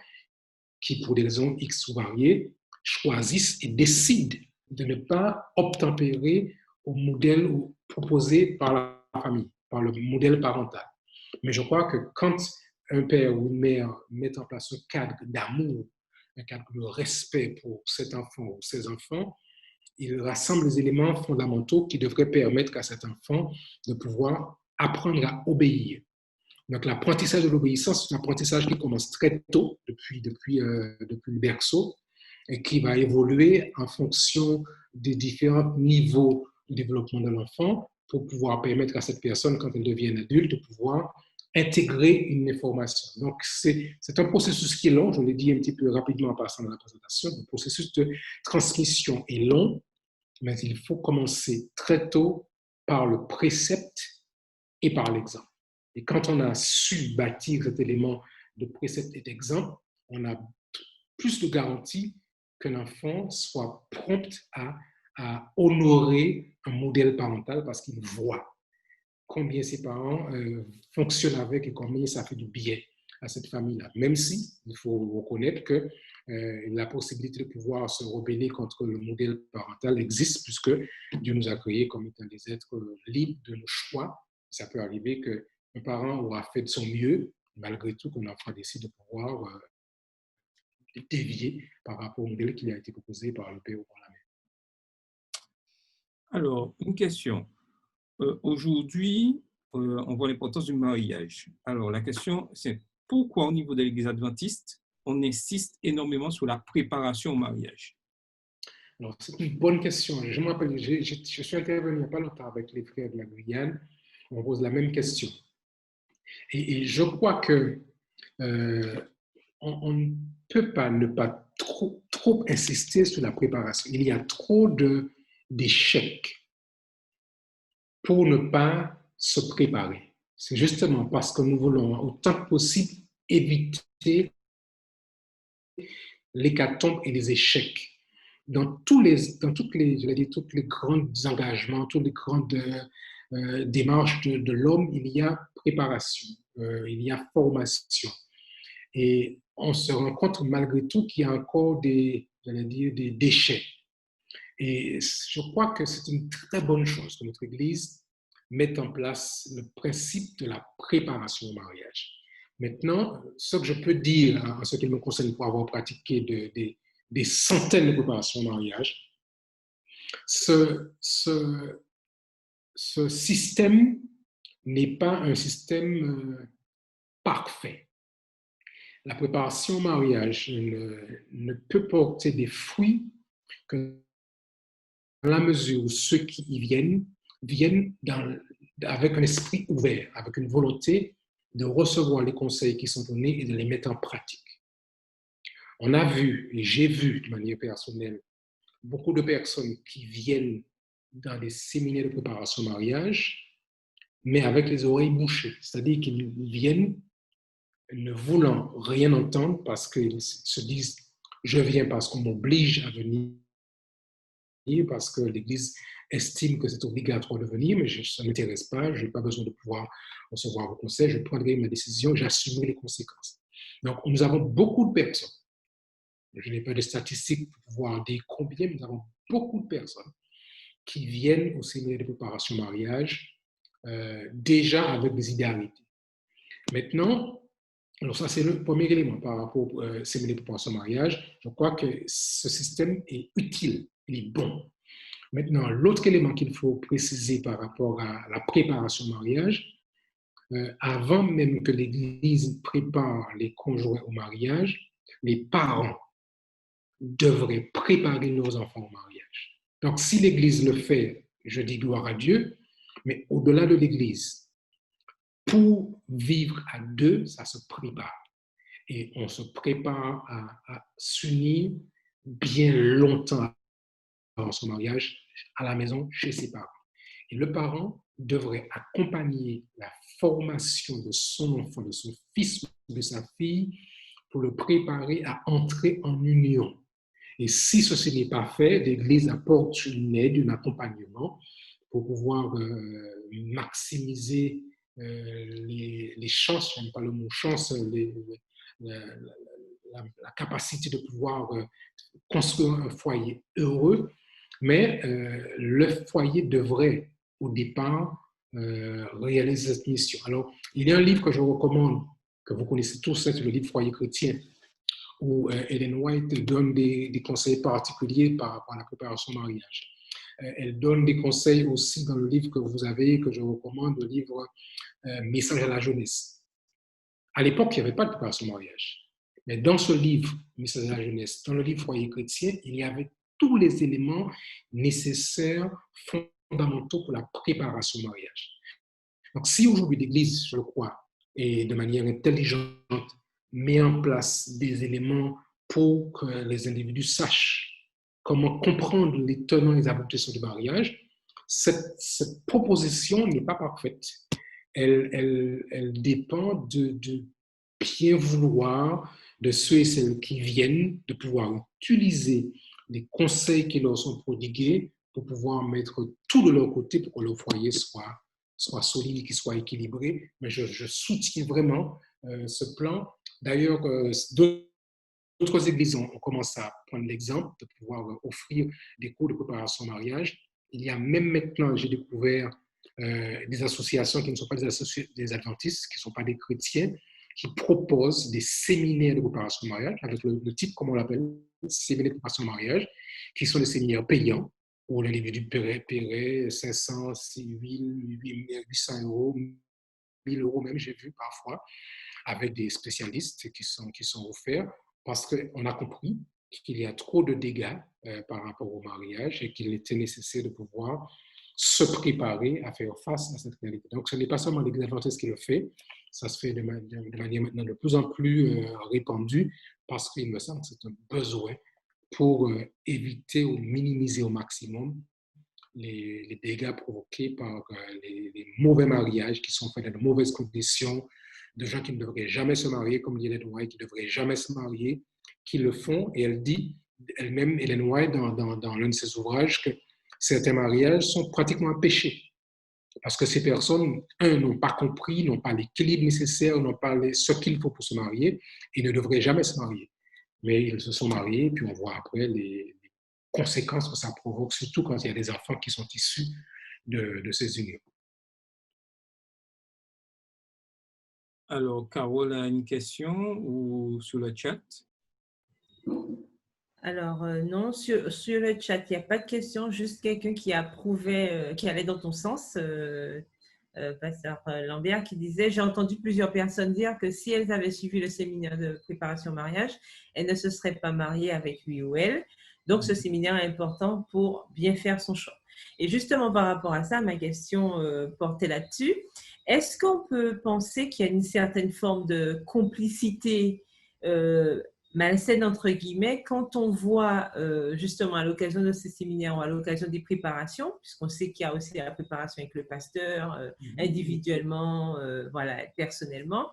qui, pour des raisons X ou variées, choisissent et décident de ne pas obtempérer au modèle proposé par la famille, par le modèle parental. Mais je crois que quand un père ou une mère met en place un cadre d'amour, un cadre de respect pour cet enfant ou ses enfants, il rassemble les éléments fondamentaux qui devraient permettre à cet enfant de pouvoir apprendre à obéir. Donc, l'apprentissage de l'obéissance, c'est un apprentissage qui commence très tôt, depuis le berceau, et qui va évoluer en fonction des différents niveaux de développement de l'enfant pour pouvoir permettre à cette personne, quand elle devient adulte, de pouvoir intégrer une information. Donc, c'est un processus qui est long, je l'ai dit un petit peu rapidement en passant dans la présentation, le processus de transmission est long, mais il faut commencer très tôt par le précepte et par l'exemple. Et quand on a su bâtir cet élément de précepte et d'exemple, on a plus de garantie que l'enfant soit prompt à honorer un modèle parental parce qu'il voit combien ses parents fonctionnent avec et combien ça fait du bien à cette famille-là. Même si, il faut reconnaître que la possibilité de pouvoir se rebeller contre le modèle parental existe puisque Dieu nous a créés comme étant des êtres libres de nos choix. Ça peut arriver qu'un parent aura fait de son mieux, malgré tout, qu'un enfant décide de pouvoir dévier par rapport au modèle qui a été proposé par le père ou par la mère. Alors, une question. Aujourd'hui, on voit l'importance du mariage. Alors, la question, c'est pourquoi au niveau de l'Église adventiste, on insiste énormément sur la préparation au mariage? Alors, c'est une bonne question. Je me rappelle, je suis intervenu il n'y a pas longtemps avec les frères de la Guyane. On pose la même question. Et je crois que on ne peut pas ne pas trop insister sur la préparation. Il y a trop d'échecs pour ne pas se préparer. C'est justement parce que nous voulons autant que possible éviter l'hécatombe et les échecs. Dans tous les grands engagements, toutes les grandes démarches de l'homme, il y a préparation, il y a formation. Et on se rend compte malgré tout qu'il y a encore des déchets. Et je crois que c'est une très bonne chose que notre Église mette en place le principe de la préparation au mariage. Maintenant, ce que je peux dire en ce qui me concerne pour avoir pratiqué des centaines de préparations au mariage, ce système n'est pas un système parfait. La préparation au mariage ne peut porter des fruits que dans la mesure où ceux qui y viennent avec un esprit ouvert, avec une volonté de recevoir les conseils qui sont donnés et de les mettre en pratique. On a vu, et j'ai vu de manière personnelle, beaucoup de personnes qui viennent dans des séminaires de préparation au mariage, mais avec les oreilles bouchées. C'est-à-dire qu'ils viennent ne voulant rien entendre parce qu'ils se disent « je viens parce qu'on m'oblige à venir », parce que l'Église estime que c'est obligatoire de venir, mais ça ne m'intéresse pas, je n'ai pas besoin de pouvoir recevoir vos conseils, je prendrai ma décision, j'assumerai les conséquences. Donc, nous avons beaucoup de personnes, je n'ai pas de statistiques pour pouvoir dire combien, mais nous avons beaucoup de personnes qui viennent au séminaire de préparation au mariage déjà avec des idéalités. Maintenant, alors ça c'est le premier élément par rapport au séminaire de préparation au mariage. Je crois que ce système est utile, il est bon. Maintenant, l'autre élément qu'il faut préciser par rapport à la préparation au mariage, avant même que l'Église prépare les conjoints au mariage, les parents devraient préparer leurs enfants au mariage. Donc, si l'Église le fait, je dis gloire à Dieu, mais au-delà de l'Église, pour vivre à deux, ça se prépare. Et on se prépare à s'unir bien longtemps avant son mariage, à la maison, chez ses parents. Et le parent devrait accompagner la formation de son enfant, de son fils ou de sa fille, pour le préparer à entrer en union. Et si ceci n'est pas fait, l'Église apporte une aide, un accompagnement pour pouvoir maximiser les chances, je n'aime pas le mot chance, la capacité de pouvoir construire un foyer heureux, mais le foyer devrait au départ réaliser cette mission. Alors, il y a un livre que je recommande, que vous connaissez tous, c'est le livre Foyer chrétien, où Ellen White donne des conseils particuliers par rapport à la préparation au mariage. Elle donne des conseils aussi dans le livre que vous avez, que je recommande, le livre Message à la jeunesse. À l'époque, il n'y avait pas de préparation au mariage. Mais dans ce livre, Message à la jeunesse, dans le livre Foyer chrétien, il y avait tous les éléments nécessaires, fondamentaux pour la préparation au mariage. Donc, si aujourd'hui l'Église, je le crois, et de manière intelligente, met en place des éléments pour que les individus sachent comment comprendre les tenants et les aboutissants du mariage, cette proposition n'est pas parfaite. Elle dépend de bien vouloir de ceux et celles qui viennent, de pouvoir utiliser les conseils qui leur sont prodigués pour pouvoir mettre tout de leur côté pour que le foyer soit solide et qu'il soit équilibré. Mais je soutiens vraiment ce plan. D'ailleurs, d'autres églises ont commencé à prendre l'exemple de pouvoir offrir des cours de préparation au mariage. Il y a même maintenant, j'ai découvert des associations qui ne sont pas des adventistes, qui ne sont pas des chrétiens, qui proposent des séminaires de préparation au mariage, avec le titre, comme on l'appelle, séminaires de préparation au mariage, qui sont des séminaires payants, où l'individu paierait 500, 800 euros, 1000 euros même, j'ai vu parfois, avec des spécialistes qui sont offerts, parce qu'on a compris qu'il y a trop de dégâts par rapport au mariage et qu'il était nécessaire de pouvoir se préparer à faire face à cette réalité. Donc, ce n'est pas seulement l'Église adventiste qui le fait, ça se fait de manière maintenant de plus en plus répandue, parce qu'il me semble que c'est un besoin pour éviter ou minimiser au maximum les dégâts provoqués par les mauvais mariages qui sont faits dans de mauvaises conditions, de gens qui ne devraient jamais se marier, comme dit Ellen White, qui ne devraient jamais se marier, qui le font. Et elle dit, elle-même, Ellen White, dans l'un de ses ouvrages, que certains mariages sont pratiquement un péché. Parce que ces personnes, n'ont pas compris, n'ont pas l'équilibre nécessaire, n'ont pas ce qu'il faut pour se marier, et ne devraient jamais se marier. Mais ils se sont mariés, puis on voit après les conséquences que ça provoque, surtout quand il y a des enfants qui sont issus de ces unions. Alors, Carole a une question ou sur le chat? Alors, non, sur le chat, il n'y a pas de question, juste quelqu'un qui approuvait, qui allait dans ton sens. pasteur Lambert, qui disait « J'ai entendu plusieurs personnes dire que si elles avaient suivi le séminaire de préparation au mariage, elles ne se seraient pas mariées avec lui ou elle. Donc, ce séminaire est important pour bien faire son choix. » Et justement, par rapport à ça, ma question portait là-dessus. Est-ce qu'on peut penser qu'il y a une certaine forme de complicité malsaine, entre guillemets, quand on voit justement à l'occasion de ces séminaires ou à l'occasion des préparations, puisqu'on sait qu'il y a aussi la préparation avec le pasteur, individuellement, voilà, personnellement,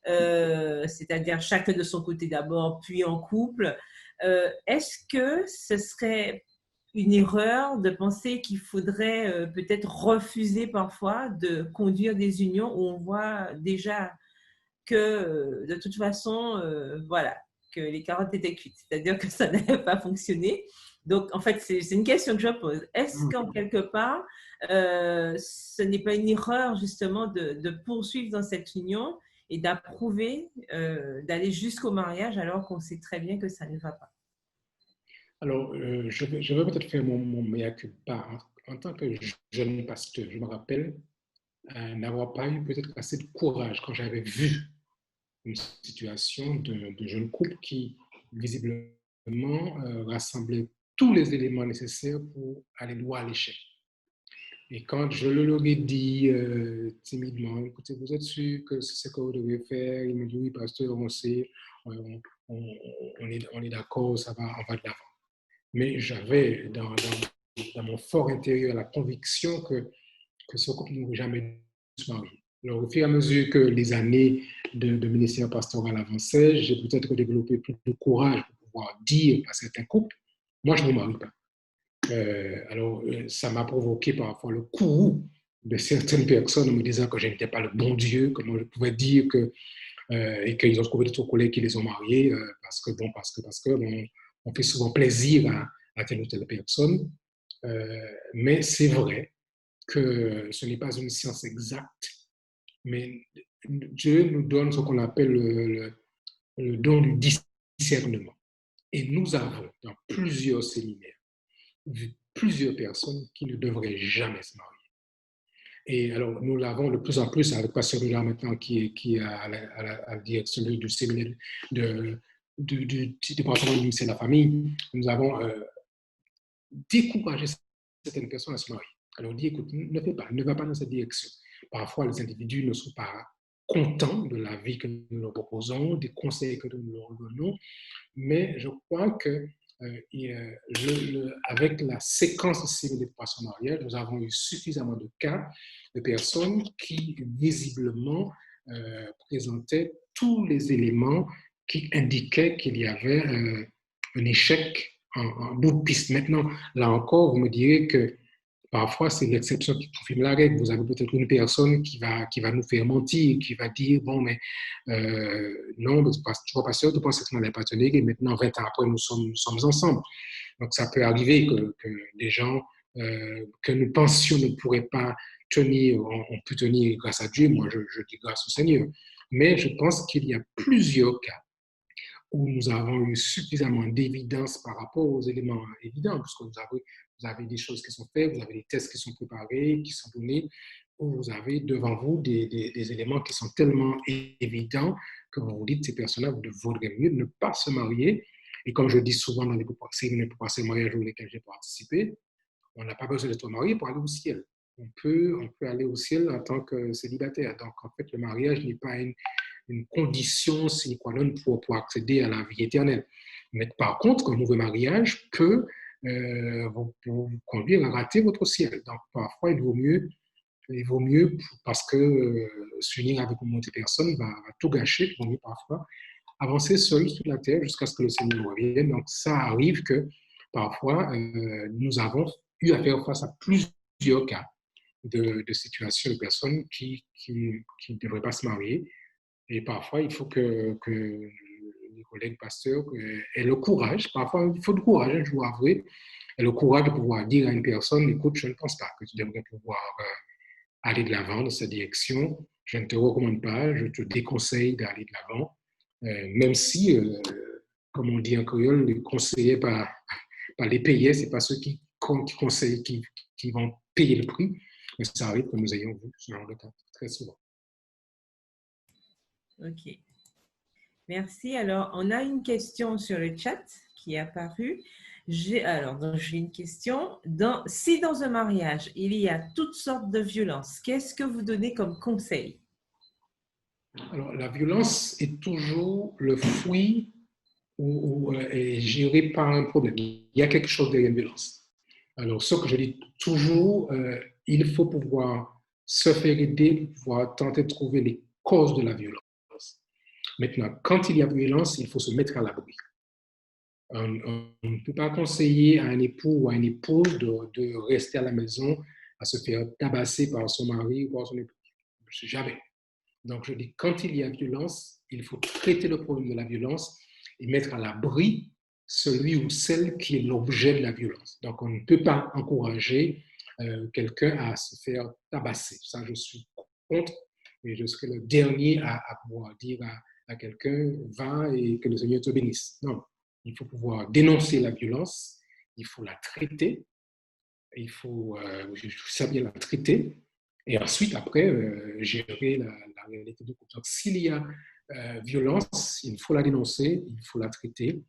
c'est-à-dire chacun de son côté d'abord, puis en couple. Est-ce que ce serait une erreur de penser qu'il faudrait peut-être refuser parfois de conduire des unions où on voit déjà que de toute façon, voilà, que les carottes étaient cuites, c'est-à-dire que ça n'avait pas fonctionné. Donc, en fait, c'est une question que je pose. Est-ce qu'en quelque part, ce n'est pas une erreur justement de poursuivre dans cette union et d'approuver d'aller jusqu'au mariage alors qu'on sait très bien que ça ne va pas? Alors, je vais peut-être faire mon mea culpa. En tant que jeune pasteur, je me rappelle n'avoir pas eu peut-être assez de courage quand j'avais vu une situation de jeune couple qui, visiblement, rassemblait tous les éléments nécessaires pour aller droit à l'échec. Et quand je leur ai dit timidement, écoutez, vous êtes sûr que c'est ce que vous devez faire? Il me dit, oui, pasteur, on sait, on est d'accord, on va de l'avant. Mais j'avais dans mon fort intérieur la conviction que ce couple n'aurait jamais dû se marier. Alors, au fur et à mesure que les années de ministère pastoral avançaient, j'ai peut-être développé plus de courage pour pouvoir dire à certains couples, moi, je ne me marie pas. Alors, ça m'a provoqué parfois le courroux de certaines personnes en me disant que je n'étais pas le bon Dieu, comment je pouvais dire que, et qu'ils ont trouvé d'autres collègues qui les ont mariés parce que on fait souvent plaisir à telle ou telle personne. Mais c'est vrai que ce n'est pas une science exacte, mais Dieu nous donne ce qu'on appelle le don du discernement. Et nous avons, dans plusieurs séminaires, vu plusieurs personnes qui ne devraient jamais se marier. Et alors, nous l'avons de plus en plus avec Pasteur Hula maintenant, qui est à la direction du séminaire du département du ministère de la Famille. Nous avons découragé certaines personnes à se marier. Alors, on dit, écoute, ne va pas dans cette direction. Parfois, les individus ne sont pas contents de la vie que nous leur proposons, des conseils que nous leur donnons, mais je crois que avec la séquence de séminaires de préparation au mariage, nous avons eu suffisamment de cas de personnes qui visiblement présentaient tous les éléments qui indiquaient qu'il y avait un échec en bout de piste. Maintenant, là encore, vous me direz que parfois, c'est l'exception qui confirme la règle. Vous avez peut-être une personne qui va nous faire mentir, qui va dire, bon, mais non, tu vois, pasteur, tu penses que tu n'allais pas te léguer. Maintenant, 20 ans après, nous sommes ensemble. Donc, ça peut arriver que des gens que nous pensions ne pourraient pas tenir, on peut tenir grâce à Dieu. Moi, je dis grâce au Seigneur. Mais je pense qu'il y a plusieurs cas où nous avons eu suffisamment d'évidence par rapport aux éléments évidents, parce que vous avez des choses qui sont faites, vous avez des tests qui sont préparés, qui sont donnés, où vous avez devant vous des éléments qui sont tellement évidents que vous vous dites, ces personnes-là, vous vaudrait mieux ne pas se marier. Et comme je dis souvent dans les séminaires pour passer le mariage dans lesquels j'ai participé, on n'a pas besoin d'être marié pour aller au ciel. On peut aller au ciel en tant que célibataire. Donc, en fait, le mariage n'est pas une condition sine qua non pour accéder à la vie éternelle. Mais par contre, un mauvais mariage peut vous conduire à rater votre ciel. Donc, parfois, il vaut mieux parce que s'unir avec une autre personne va tout gâcher, il vaut mieux parfois avancer seul sur la terre jusqu'à ce que le Seigneur revienne. Donc, ça arrive que parfois, nous avons eu à faire face à plusieurs cas de situations de personnes qui ne devraient pas se marier. Et parfois, il faut que les collègues pasteurs aient le courage, parfois il faut du courage, je dois avouer, et le courage de pouvoir dire à une personne, écoute, je ne pense pas que tu devrais pouvoir aller de l'avant dans cette direction, je ne te recommande pas, je te déconseille d'aller de l'avant, même si, comme on dit en créole, les conseillers par les payés, ce n'est pas ceux qui conseillent qui vont payer le prix. Mais ça arrive que nous ayons vu ce genre de cas très souvent. OK. Merci. Alors, on a une question sur le chat qui est apparue. J'ai une question. Si dans un mariage, il y a toutes sortes de violences, qu'est-ce que vous donnez comme conseil? Alors, la violence est toujours le fruit ou est géré par un problème. Il y a quelque chose derrière une violence. Alors, ce que je dis toujours, il faut pouvoir se faire aider, pouvoir tenter de trouver les causes de la violence. Maintenant, quand il y a violence, il faut se mettre à l'abri. On ne peut pas conseiller à un époux ou à une épouse de rester à la maison à se faire tabasser par son mari ou par son époux. Jamais. Donc, je dis, quand il y a violence, il faut traiter le problème de la violence et mettre à l'abri celui ou celle qui est l'objet de la violence. Donc, on ne peut pas encourager quelqu'un à se faire tabasser. Ça, je suis contre et je serai le dernier à pouvoir dire à quelqu'un, va et que le Seigneur te bénisse. Non, il faut pouvoir dénoncer la violence, il faut la traiter, il faut savoir la traiter, et ensuite, après, gérer la réalité du couple. Donc, s'il y a violence, il faut la dénoncer, il faut la traiter.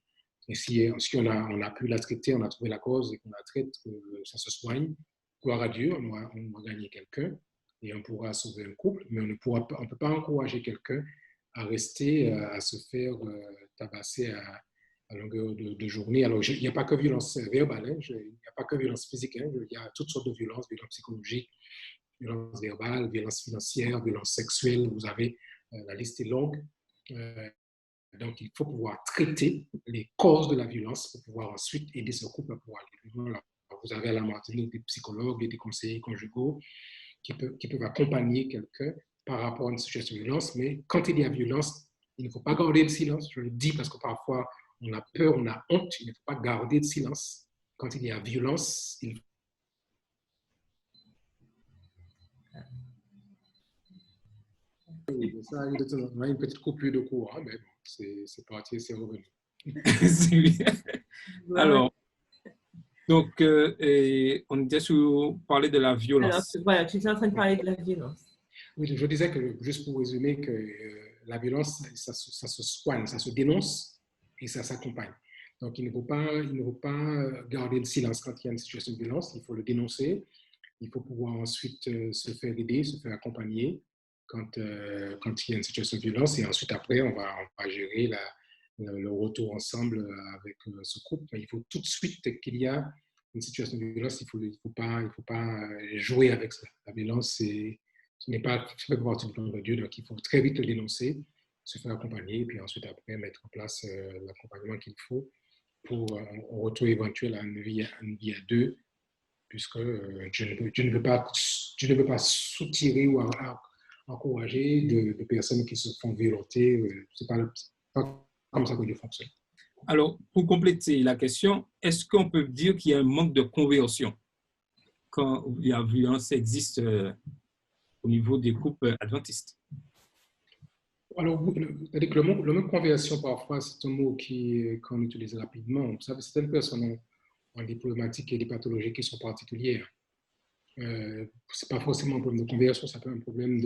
Et si on a pu la traiter, on a trouvé la cause et qu'on la traite, que ça se soigne, gloire à Dieu, on va gagner quelqu'un et on pourra sauver un couple, mais on ne peut pas encourager quelqu'un à rester, à se faire tabasser à longueur de journée. Alors, il n'y a pas que violence verbale, hein, il n'y a pas que violence physique, hein, il y a toutes sortes de violences, violences psychologiques, violence verbale, violence financière, violence sexuelle, vous avez, la liste est longue. Donc, il faut pouvoir traiter les causes de la violence pour pouvoir ensuite aider ce couple à pouvoir aller. Vous avez à la Martinique des psychologues et des conseillers conjugaux qui peuvent accompagner quelqu'un par rapport à une situation de violence, mais quand il y a violence, il ne faut pas garder le silence. Je le dis parce que parfois, on a peur, on a honte, il ne faut pas garder de silence. Quand il y a violence, il ça arrive de temps en temps, une petite coupure de courant, mais bon, c'est parti, c'est revenu. Alors, donc, on était sur parler de la violence. Alors, voilà, tu étais en train de parler de la violence. Oui, je disais que, juste pour résumer, que la violence, ça se soigne, ça se dénonce et ça s'accompagne. Donc, il ne faut pas garder le silence quand il y a une situation de violence, il faut le dénoncer, il faut pouvoir ensuite se faire aider, se faire accompagner quand il y a une situation de violence et ensuite, après, on va gérer le retour ensemble avec ce couple. Mais il faut tout de suite qu'il y a une situation de violence, il ne faut pas jouer avec ça. La violence, ce n'est pas fait partie du plan de Dieu, donc il faut très vite le dénoncer, se faire accompagner, et puis ensuite, après, mettre en place l'accompagnement qu'il faut pour un retour éventuel à une vie à deux, puisque Dieu ne veut pas soutirer ou encourager de personnes qui se font violenter. Ce n'est pas comme ça que Dieu fonctionne. Alors, pour compléter la question, est-ce qu'on peut dire qu'il y a un manque de conversion quand la violence existe au niveau des couples adventistes? Alors, le mot conversion, parfois, c'est un mot qu'on utilise rapidement. Vous savez, certaines personnes en diplomatique et des pathologies qui sont particulières. Ce n'est pas forcément un problème de conversion, ça peut être un problème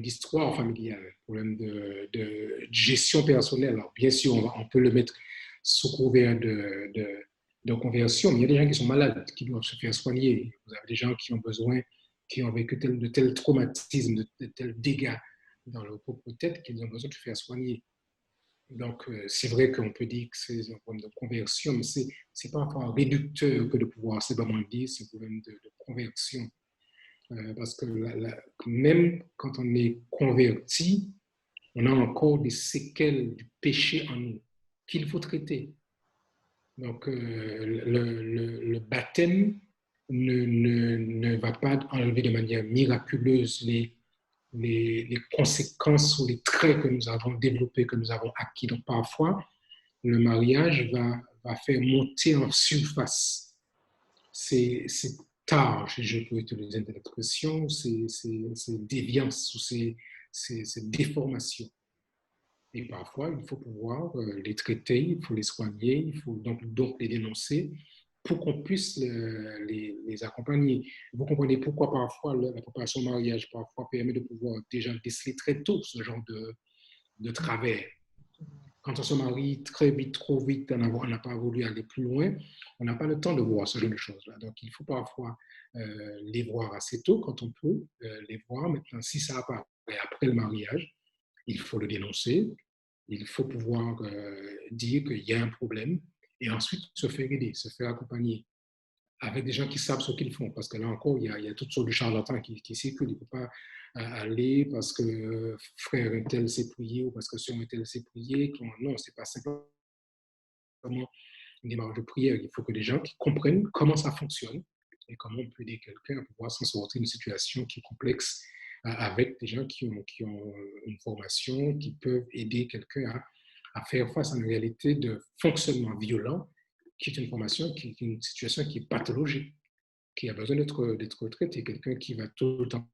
d'histoire familiale, problème de gestion personnelle. Alors, bien sûr, on peut le mettre sous couvert de conversion, mais il y a des gens qui sont malades, qui doivent se faire soigner. Vous avez des gens qui ont besoin, qui ont vécu de tels traumatismes, de tels dégâts dans leur propre tête qu'ils ont besoin de se faire soigner. Donc, c'est vrai qu'on peut dire que c'est un problème de conversion, mais ce n'est pas encore réducteur que de pouvoir simplement dire c'est un problème de conversion. Parce que même quand on est converti, on a encore des séquelles du péché en nous qu'il faut traiter. Donc, le baptême ne va pas enlever de manière miraculeuse les conséquences ou les traits que nous avons développés, que nous avons acquis. Donc, parfois, le mariage va faire monter en surface ces tâches, si je peux utiliser cette expression, ces déviances ou ces déformations. Et parfois, il faut pouvoir les traiter, il faut les soigner, il faut donc les dénoncer pour qu'on puisse les accompagner. Vous comprenez pourquoi parfois la préparation au mariage parfois permet de pouvoir déjà déceler très tôt ce genre de travers. Quand on se marie très vite, trop vite, on n'a pas voulu aller plus loin, on n'a pas le temps de voir ce genre de choses-là. Donc, il faut parfois les voir assez tôt quand on peut les voir. Maintenant, si ça apparaît après le mariage, il faut le dénoncer, il faut pouvoir dire qu'il y a un problème et ensuite se faire aider, se faire accompagner avec des gens qui savent ce qu'ils font. Parce que là encore, il y a toutes sortes de charlatans qui circulent. Il ne faut pas aller parce que frère un tel s'est prié ou parce que sœur un tel s'est prié. Non, ce n'est pas simplement une démarche de prière. Il faut que les gens qui comprennent comment ça fonctionne et comment on peut aider quelqu'un à pouvoir s'en sortir d'une situation qui est complexe avec des gens qui ont une formation, qui peuvent aider quelqu'un à faire face à une réalité de fonctionnement violent qui est une formation, qui est une situation qui est pathologique, qui a besoin d'être traitée. Quelqu'un qui va tout le temps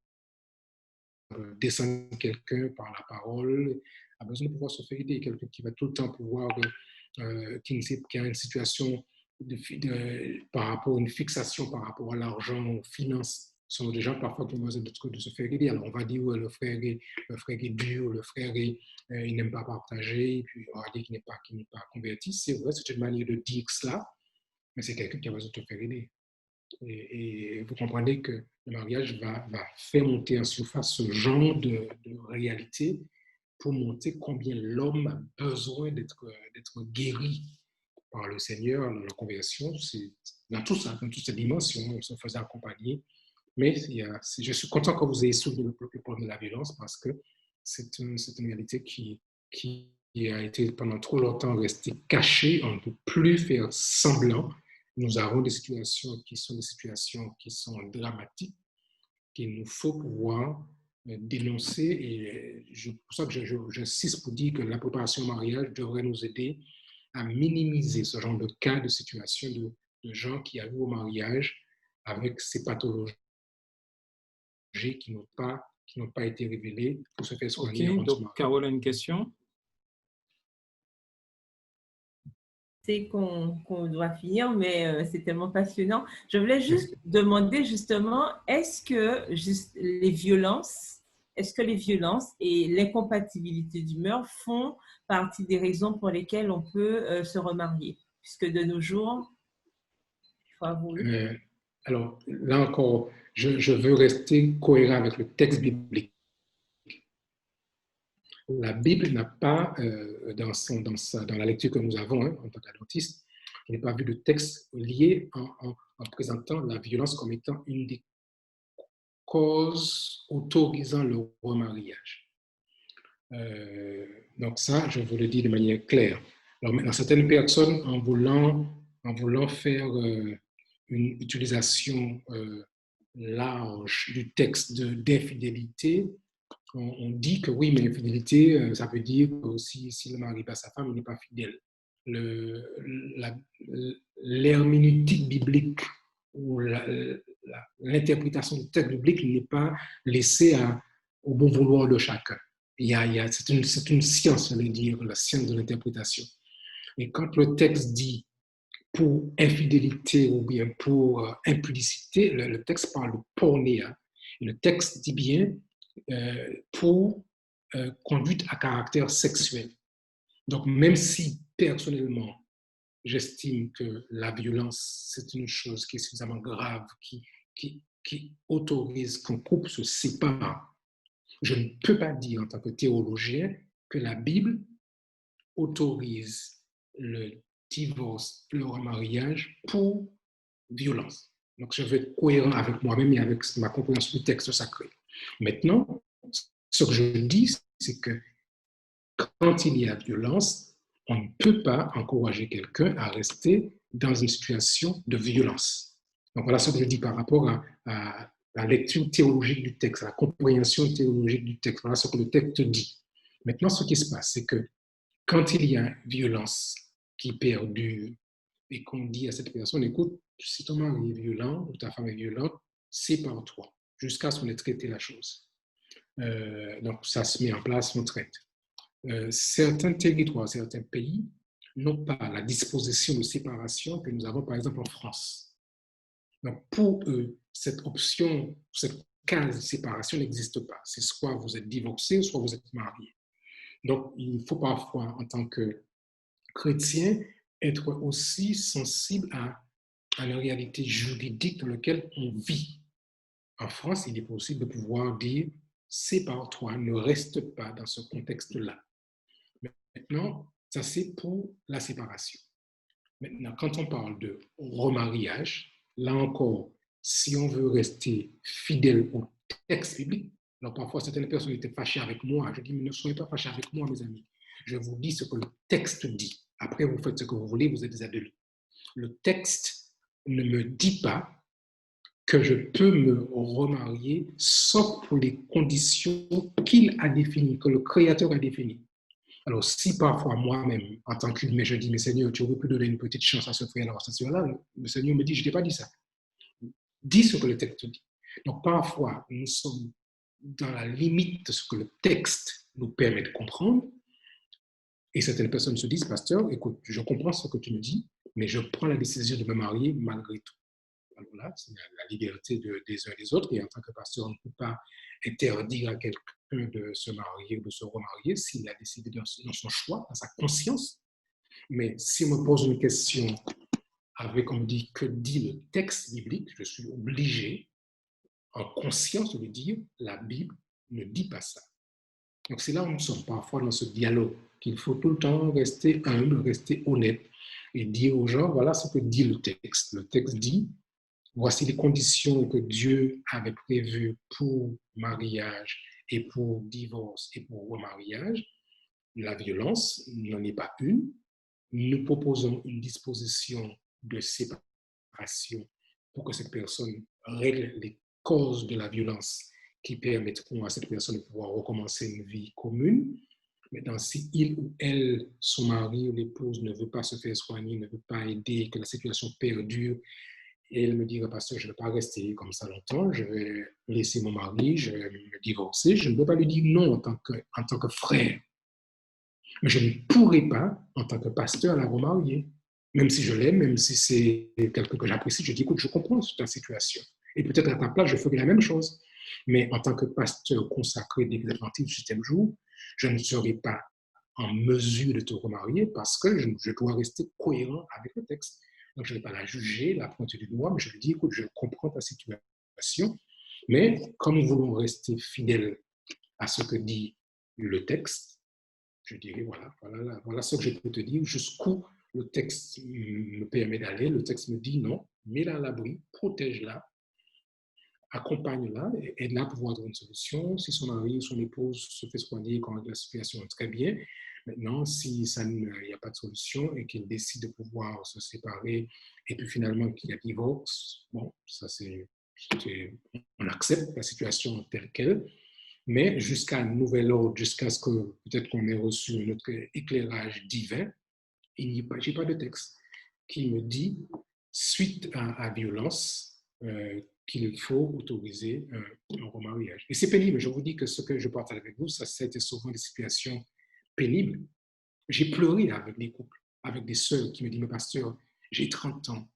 descendre quelqu'un par la parole, a besoin de pouvoir se faire aider. Quelqu'un qui va tout le temps pouvoir, qui a une situation par rapport à une fixation par rapport à l'argent, aux finances, sont des gens parfois qui ont besoin de se faire aider. Alors on va dire ouais, le frère est dur, le frère il n'aime pas partager, puis on va dire qu'il n'est pas converti. C'est vrai, c'est une manière de dire cela, mais c'est quelqu'un qui a besoin de te faire aider. Et vous comprenez que le mariage va faire monter en surface ce genre de réalité pour montrer combien l'homme a besoin d'être guéri par le Seigneur dans la conversion. C'est dans tout ça, dans toutes ces dimensions, on se faisait accompagner. Mais je suis content que vous ayez soulevé le problème de la violence parce que c'est une réalité qui a été pendant trop longtemps restée cachée. On ne peut plus faire semblant. Nous avons des situations qui sont dramatiques qu'il nous faut pouvoir dénoncer. Et c'est pour ça que j'insiste pour dire que la préparation au mariage devrait nous aider à minimiser ce genre de cas, de situations de gens qui arrivent au mariage avec ces pathologies qui n'ont pas été révélées pour se faire soigner. Ok, donc Carole a une question. C'est qu'on doit finir, mais c'est tellement passionnant. Je voulais juste demander justement, est-ce que les violences et l'incompatibilité d'humeur font partie des raisons pour lesquelles on peut se remarier? Puisque de nos jours, il faut avouer. Alors, là encore, je veux rester cohérent avec le texte biblique. La Bible n'a pas, dans la lecture que nous avons en tant qu'adventistes, je n'ai pas vu de texte lié en présentant la violence comme étant une des causes autorisant le remariage. Donc ça, je vous le dis de manière claire. Alors maintenant, certaines personnes, en voulant faire une utilisation large du texte d'infidélité, on dit que oui, mais infidélité, ça veut dire que si le mari n'est pas sa femme, il n'est pas fidèle. L'herméneutique biblique ou l'interprétation du texte biblique n'est pas laissée au bon vouloir de chacun. C'est une science, je veux dire, la science de l'interprétation. Et quand le texte dit pour infidélité ou bien pour impudicité, le texte parle de pornéa. Et le texte dit bien pour conduite à caractère sexuel. Donc, même si personnellement, j'estime que la violence, c'est une chose qui est suffisamment grave, qui autorise qu'un couple se sépare, je ne peux pas dire en tant que théologien que la Bible autorise le divorce, le remariage pour violence. Donc, je vais être cohérent avec moi-même et avec ma compréhension du texte sacré. Maintenant, ce que je dis, c'est que quand il y a violence, on ne peut pas encourager quelqu'un à rester dans une situation de violence. Donc, voilà ce que je dis par rapport à la lecture théologique du texte, à la compréhension théologique du texte. Voilà ce que le texte dit. Maintenant, ce qui se passe, c'est que quand il y a violence qui perdure et qu'on dit à cette personne, écoute, si ton mari est violent ou ta femme est violente, sépare-toi jusqu'à ce qu'on ait traité la chose. Donc, ça se met en place, on traite. Certains territoires, certains pays non pas la disposition de séparation que nous avons par exemple en France. Donc pour eux, cette option, cette case de séparation n'existe pas. C'est soit vous êtes divorcé, soit vous êtes marié. Donc il faut parfois, en tant que chrétien, être aussi sensible à la réalité juridique dans laquelle on vit. En France, il est possible de pouvoir dire sépare-toi, ne reste pas dans ce contexte-là. Maintenant, ça c'est pour la séparation. Maintenant, quand on parle de remariage, là encore, si on veut rester fidèle au texte biblique, alors parfois certaines personnes étaient fâchées avec moi. Je dis, mais ne soyez pas fâchés avec moi, mes amis. Je vous dis ce que le texte dit. Après, vous faites ce que vous voulez, vous êtes des adultes. Le texte ne me dit pas que je peux me remarier sauf pour les conditions qu'il a définies, que le Créateur a définies. Alors, si parfois moi-même, en tant qu'humain, je dis, mais Seigneur, tu aurais pu donner une petite chance à ce frère-là, à ce là le Seigneur me dit, je ne t'ai pas dit ça. Dis ce que le texte dit. Donc, parfois, nous sommes dans la limite de ce que le texte nous permet de comprendre. Et certaines personnes se disent, pasteur, écoute, je comprends ce que tu me dis, mais je prends la décision de me marier malgré tout. Alors là, c'est la liberté des uns et des autres. Et en tant que pasteur, on ne peut pas interdire à quelqu'un de se marier ou de se remarier s'il a décidé dans son choix, dans sa conscience. Mais si on me pose une question avec, on me dit, que dit le texte biblique, je suis obligé, en conscience, de lui dire, la Bible ne dit pas ça. Donc c'est là où nous sommes parfois dans ce dialogue, qu'il faut tout le temps rester humble, rester honnête et dire aux gens, voilà ce que dit le texte. Le texte dit, voici les conditions que Dieu avait prévues pour mariage et pour divorce et pour remariage. La violence n'en est pas une. Nous proposons une disposition de séparation pour que cette personne règle les causes de la violence qui permettront à cette personne de pouvoir recommencer une vie commune. Maintenant, si il ou elle, son mari ou l'épouse ne veut pas se faire soigner, ne veut pas aider, que la situation perdure, et elle me dit, pasteur, je ne vais pas rester comme ça longtemps, je vais laisser mon mari, je vais me divorcer. Je ne peux pas lui dire non en tant que frère. Mais je ne pourrais pas, en tant que pasteur, la remarier. Même si je l'aime, même si c'est quelqu'un que j'apprécie, je dis, écoute, je comprends ta situation. Et peut-être à ta place, je ferai la même chose. Mais en tant que pasteur consacré des Adventistes du 7e jour, je ne serai pas en mesure de te remarier parce que je dois rester cohérent avec le texte. Donc, je ne vais pas la juger, la pointer du doigt, mais je lui dis, écoute, je comprends ta situation, mais comme nous voulons rester fidèles à ce que dit le texte, je dirais, voilà ce que je peux te dire, jusqu'où le texte me permet d'aller. Le texte me dit non, mets-la à l'abri, protège-la, accompagne-la, aide-la à pouvoir trouver une solution. Si son mari ou son épouse se fait soigner quand la situation est très bien, maintenant, si il n'y a pas de solution et qu'il décide de pouvoir se séparer et puis finalement qu'il y a divorce, bon, ça on accepte la situation telle qu'elle. Mais jusqu'à un nouvel ordre, jusqu'à ce que peut-être qu'on ait reçu notre éclairage divin, il n'y a pas de texte qui me dit, suite à violence, qu'il faut autoriser un remariage. Et c'est pénible, je vous dis que ce que je partage avec vous, ça a été souvent des situations pénibles. J'ai pleuré avec des couples, avec des sœurs qui me disent, mais pasteur, j'ai 30 ans,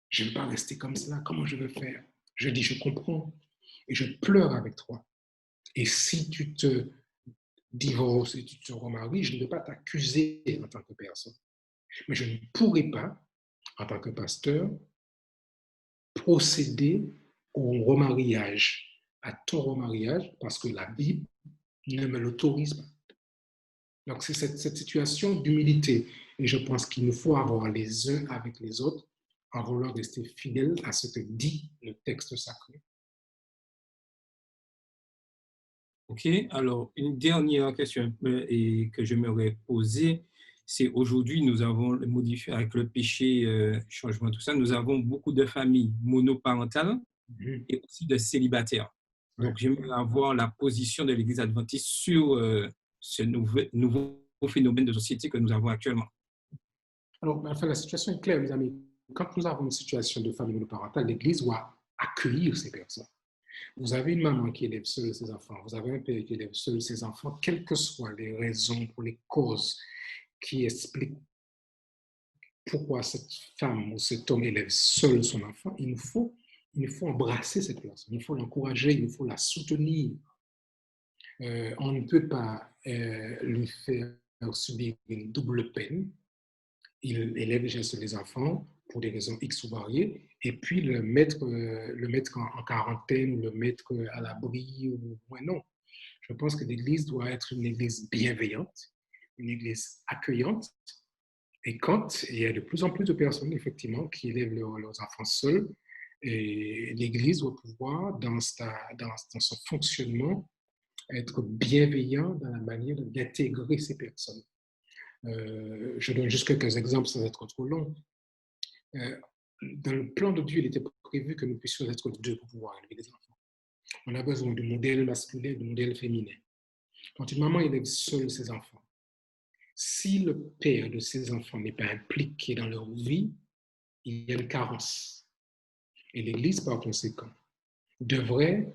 je ne vais pas rester comme cela, comment je vais faire? Je dis, je comprends, et je pleure avec toi. Et si tu te divorces et tu te remaries, je ne vais pas t'accuser en tant que personne. Mais je ne pourrais pas, en tant que pasteur, procéder au remariage, à ton remariage, parce que la Bible ne me l'autorise pas. Donc, c'est cette situation d'humilité. Et je pense qu'il nous faut avoir les uns avec les autres en voulant rester fidèles à ce que dit le texte sacré. OK, alors une dernière question et que j'aimerais poser, c'est aujourd'hui, nous avons modifié avec le péché, changement, tout ça, nous avons beaucoup de familles monoparentales et aussi de célibataires. Donc, j'aimerais avoir la position de l'Église adventiste sur ce nouveau phénomène de société que nous avons actuellement. Alors, enfin, la situation est claire, mes amis. Quand nous avons une situation de famille monoparentale, l'Église doit accueillir ces personnes. Vous avez une maman qui élève seule ses enfants, vous avez un père qui élève seul ses enfants, quelles que soient les raisons pour les causes qui expliquent pourquoi cette femme ou cet homme élève seul son enfant, il faut embrasser cette personne, il faut l'encourager, il faut la soutenir. On ne peut pas lui faire subir une double peine. Il élève déjà les enfants pour des raisons X ou variées, et puis le mettre en quarantaine, ou le mettre à l'abri, ou non. Je pense que l'Église doit être une Église bienveillante, une Église accueillante. Et quand il y a de plus en plus de personnes, effectivement, qui élèvent leurs enfants seuls, et l'Église doit pouvoir, dans son fonctionnement, être bienveillant dans la manière d'intégrer ces personnes. Je donne juste quelques exemples sans être trop long. Dans le plan de Dieu, il était prévu que nous puissions être deux pour pouvoir élever des enfants. On a besoin de modèles masculins, de modèles féminins. Quand une maman élève seule ses enfants, si le père de ces enfants n'est pas impliqué dans leur vie, il y a une carence. Et l'Église, par conséquent, devrait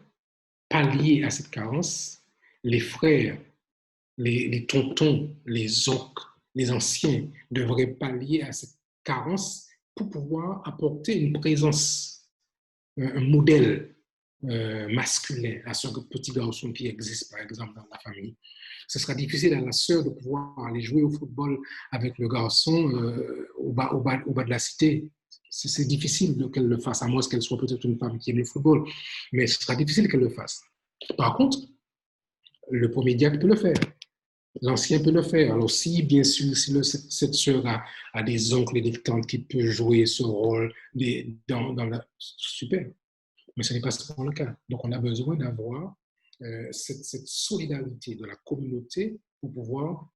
pallier à cette carence. Les frères, les tontons, les oncles, les anciens devraient pallier à cette carence pour pouvoir apporter une présence, un modèle masculin à ce petit garçon qui existe, par exemple, dans la famille. Ce sera difficile à la sœur de pouvoir aller jouer au football avec le garçon au bas de la cité. C'est difficile qu'elle le fasse, à moins qu'elle soit peut-être une femme qui aime le football, mais ce sera difficile qu'elle le fasse. Par contre, le premier diacre peut le faire. L'ancien peut le faire. Alors si, bien sûr, si cette sœur a des oncles et des tantes qui peuvent jouer ce rôle dans la... Super. Mais ce n'est pas souvent le cas. Donc on a besoin d'avoir cette solidarité de la communauté pour pouvoir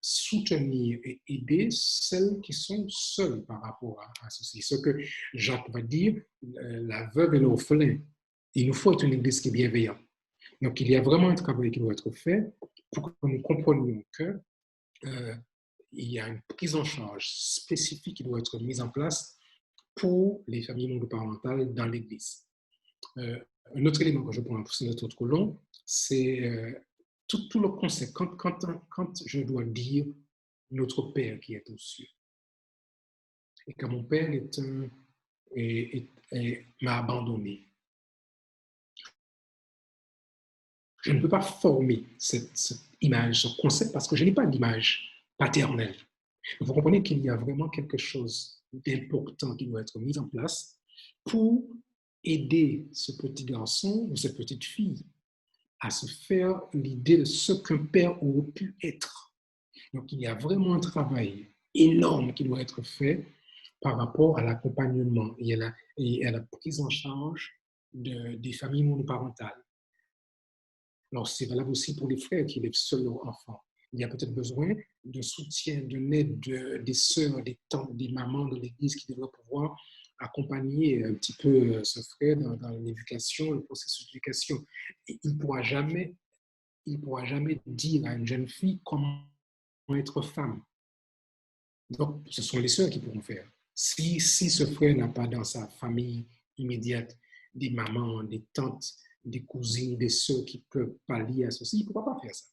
soutenir et aider celles qui sont seules par rapport à ceci. Ce que Jacques va dire, la veuve et l'orphelin, il nous faut être une église qui est bienveillante. Donc il y a vraiment un travail qui doit être fait pour que nous comprenions que il y a une prise en charge spécifique qui doit être mise en place pour les familles monoparentales dans l'Église. Un autre élément que je prends pour notre autre colon, c'est tout le concept. Quand je dois dire notre Père qui est aux cieux, et que mon Père m'a abandonné, je ne peux pas former cette image, ce concept, parce que je n'ai pas d'image paternelle. Vous comprenez qu'il y a vraiment quelque chose d'important qui doit être mis en place pour aider ce petit garçon ou cette petite fille à se faire l'idée de ce qu'un père aurait pu être. Donc, il y a vraiment un travail énorme qui doit être fait par rapport à l'accompagnement et à la prise en charge des familles monoparentales. Alors, c'est valable aussi pour les frères qui élèvent seuls leurs enfants. Il y a peut-être besoin de soutien, de l'aide des sœurs, des tantes, des mamans de l'Église qui devraient pouvoir accompagner un petit peu ce frère dans l'éducation, le processus d'éducation. Il ne pourra jamais dire à une jeune fille comment être femme. Donc, ce sont les sœurs qui pourront faire. Si ce frère n'a pas dans sa famille immédiate des mamans, des tantes, des cousines, des sœurs qui peuvent pallier à ceci, il ne pourra pas faire ça.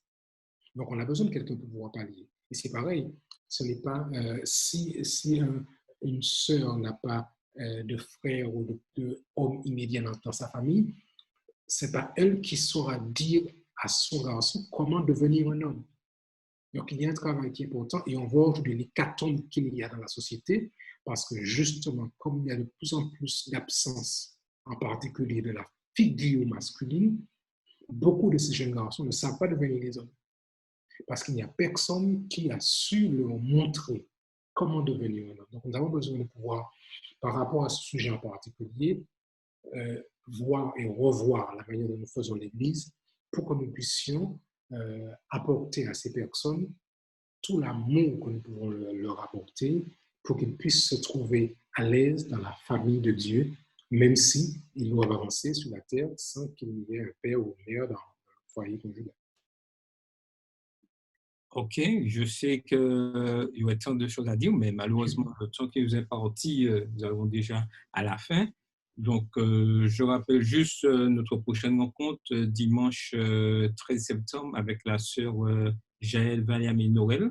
Donc, on a besoin de quelqu'un pour pouvoir pallier. Et c'est pareil, ce n'est pas si une sœur n'a pas de frère ou d'homme immédiat dans sa famille, ce n'est pas elle qui saura dire à son garçon comment devenir un homme. Donc, il y a un travail qui est important et on voit aujourd'hui l'hécatombe qu'il y a dans la société parce que justement, comme il y a de plus en plus d'absence, en particulier de la figure masculine, beaucoup de ces jeunes garçons ne savent pas devenir des hommes. Parce qu'il n'y a personne qui a su leur montrer comment devenir un homme. Donc, nous avons besoin de pouvoir, par rapport à ce sujet en particulier, voir et revoir la manière dont nous faisons l'Église pour que nous puissions apporter à ces personnes tout l'amour que nous pouvons leur apporter pour qu'ils puissent se trouver à l'aise dans la famille de Dieu, même si ils doivent avancer sur la terre sans qu'il y ait un père ou une mère dans le foyer conjugal. Ok, je sais qu'il y aurait tant de choses à dire, mais malheureusement, le temps qui nous est parti, nous avons déjà à la fin. Donc, je rappelle juste notre prochaine rencontre dimanche 13 septembre avec la sœur Jaël Valiamé Noël.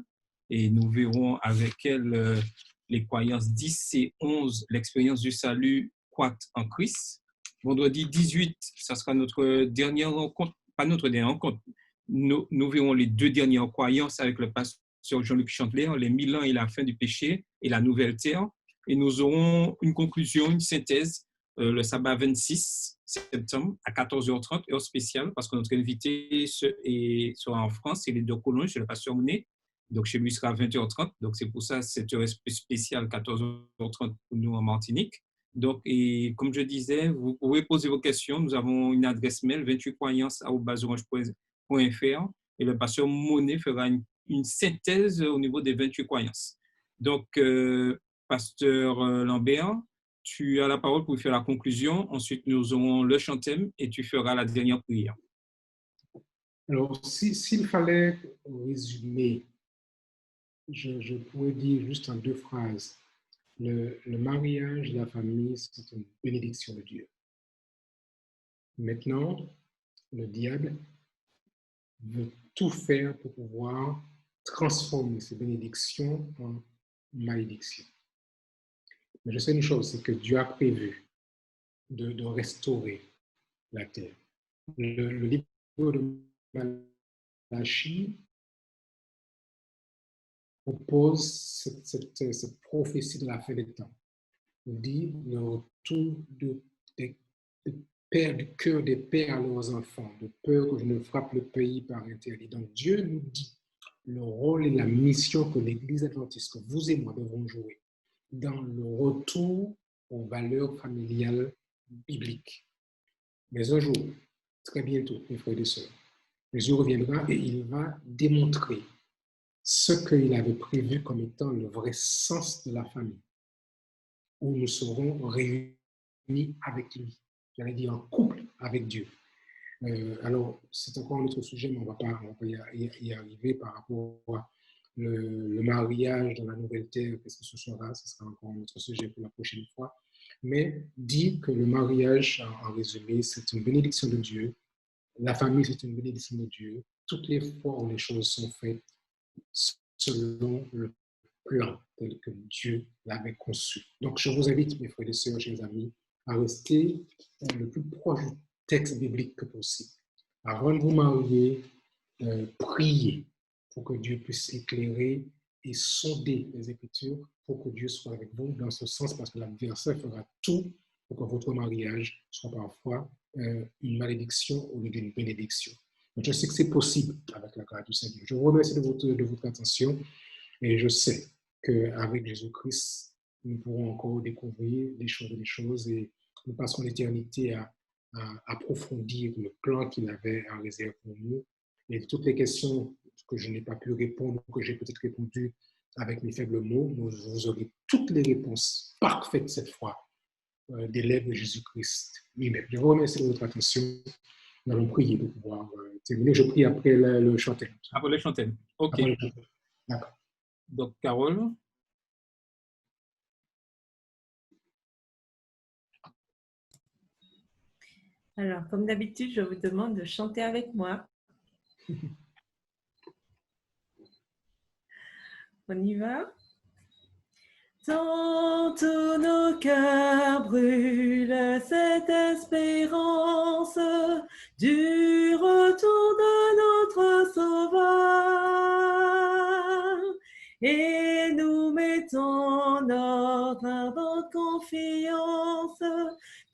Et nous verrons avec elle les croyances 10 et 11, l'expérience du salut croître en Christ. Vendredi 18, ça sera notre dernière rencontre, pas notre dernière rencontre. Nous verrons les 2 dernières croyances avec le pasteur Jean-Luc Chantler, les 1000 ans et la fin du péché et la nouvelle terre. Et nous aurons une conclusion, une synthèse, le sabbat 26 septembre à 14h30, heure spéciale, parce que notre invité sera en France, c'est les 2 colons, c'est le pasteur Mounet. Donc, chez lui, il sera à 20h30. Donc, c'est pour ça cette heure spéciale, 14h30 pour nous en Martinique. Donc, et comme je disais, vous pouvez poser vos questions. Nous avons une adresse mail, 28croyances@orange.fr, et le pasteur Monet fera une synthèse au niveau des 28 croyances. Donc, pasteur Lambert, tu as la parole pour faire la conclusion. Ensuite, nous aurons le chantème et tu feras la dernière prière. Alors, s'il fallait résumer, je pourrais dire juste en 2 phrases. Le mariage de la famille, c'est une bénédiction de Dieu. Maintenant, le diable veut tout faire pour pouvoir transformer ces bénédictions en malédictions. Mais je sais une chose, c'est que Dieu a prévu de restaurer la terre. Le livre de Malachie propose cette prophétie de la fin des temps. Il dit le retour des pères, du cœur des pères à leurs enfants, de peur que je ne frappe le pays par interdit. Donc Dieu nous dit le rôle et la mission que l'Église adventiste, que vous et moi devons jouer dans le retour aux valeurs familiales bibliques. Mais un jour, très bientôt, mes frères et sœurs, Jésus reviendra et il va démontrer ce qu'il avait prévu comme étant le vrai sens de la famille, où nous serons réunis avec lui, j'allais dire en couple avec Dieu. Alors, c'est encore un autre sujet, mais on ne va pas y arriver par rapport à le mariage dans la nouvelle terre, qu'est-ce que ce sera encore un autre sujet pour la prochaine fois. Mais dit que le mariage, en résumé, c'est une bénédiction de Dieu. La famille, c'est une bénédiction de Dieu. Toutes les fois où les choses sont faites selon le plan tel que Dieu l'avait conçu. Donc, je vous invite, mes frères et sœurs, chers amis, à rester le plus proche du texte biblique que possible. Avant de vous marier, priez pour que Dieu puisse éclairer et sonder les Écritures pour que Dieu soit avec vous dans ce sens, parce que l'adversaire fera tout pour que votre mariage soit parfois une malédiction au lieu d'une bénédiction. Donc, je sais que c'est possible avec la grâce du Seigneur. Je vous remercie de votre attention et je sais qu'avec Jésus-Christ, nous pourrons encore découvrir des choses et nous passerons l'éternité à approfondir le plan qu'il avait en réserve pour nous. Et toutes les questions que je n'ai pas pu répondre, que j'ai peut-être répondu avec mes faibles mots, vous aurez toutes les réponses parfaites cette fois des lèvres de Jésus-Christ lui-même. Je vous remercie de votre attention. Nous allons prier pour pouvoir terminer. Je prie après le chantème. Après le chantème. OK. D'accord. Donc, Carole. Alors, comme d'habitude, je vous demande de chanter avec moi. On y va? Dans tous nos cœurs brûle cette espérance du retour de notre Sauveur. Et nous mettons notre ardente confiance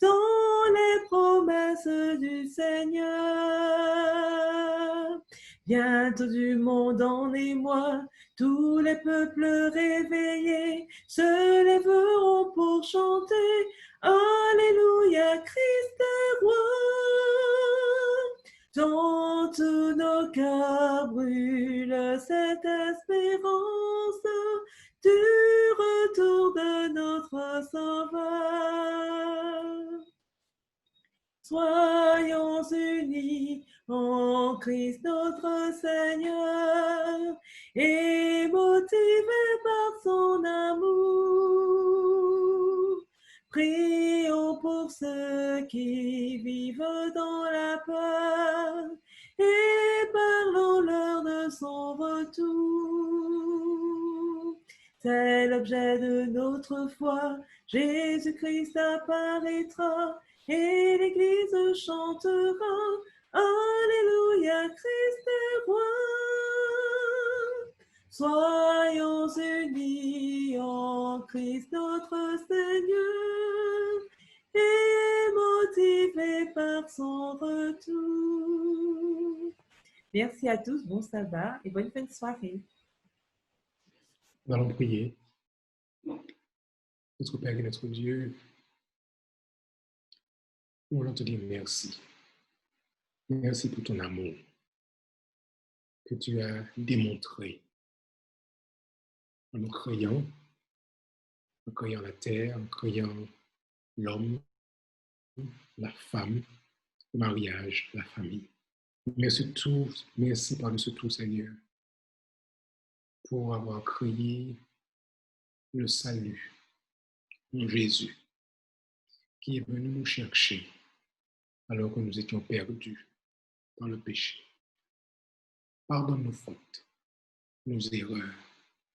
dans les promesses du Seigneur. Bientôt du monde en émoi, tous les peuples réveillés se lèveront pour chanter Alléluia, Christ est roi. Dans tous nos cœurs brûle cette espérance du retour de notre Sauveur. Soyons unis en Christ notre Seigneur et motivés par son amour. Prions pour ceux qui vivent dans la peur et parlons-leur de son retour. C'est l'objet de notre foi. Jésus-Christ apparaîtra et l'Église chantera. Alléluia, Christ est roi. Soyons unis en Christ notre Seigneur et motivés par son retour. Merci à tous, bon sabbat et bonne fin de soirée. Nous allons prier. Notre Père et notre Dieu, nous voulons te dire merci. Merci pour ton amour que tu as démontré en nous créant la terre, en créant l'homme, la femme, le mariage, la famille. Merci par-dessus tout, Seigneur, pour avoir créé le salut en Jésus, qui est venu nous chercher alors que nous étions perdus dans le péché. Pardonne nos fautes, nos erreurs,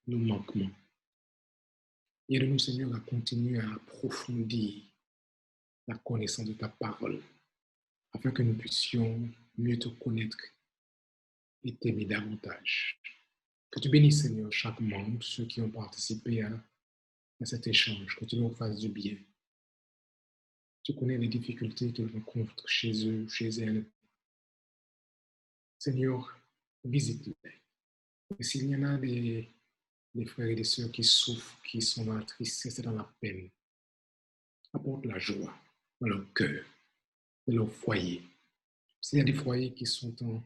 nos manquements. Aide-nous, Seigneur, à continuer à approfondir la connaissance de ta parole, afin que nous puissions mieux te connaître et t'aimer davantage. Que tu bénisses, Seigneur, chaque membre, ceux qui ont participé à cet échange, que tu leur fasses du bien. Tu connais les difficultés qu'ils rencontrent chez eux, chez elles. Seigneur, visite-les. Et s'il y en a des frères et des sœurs qui souffrent, qui sont dans la tristesse et dans la peine, apporte la joie dans leur cœur, dans leur foyer. S'il y a des foyers qui sont en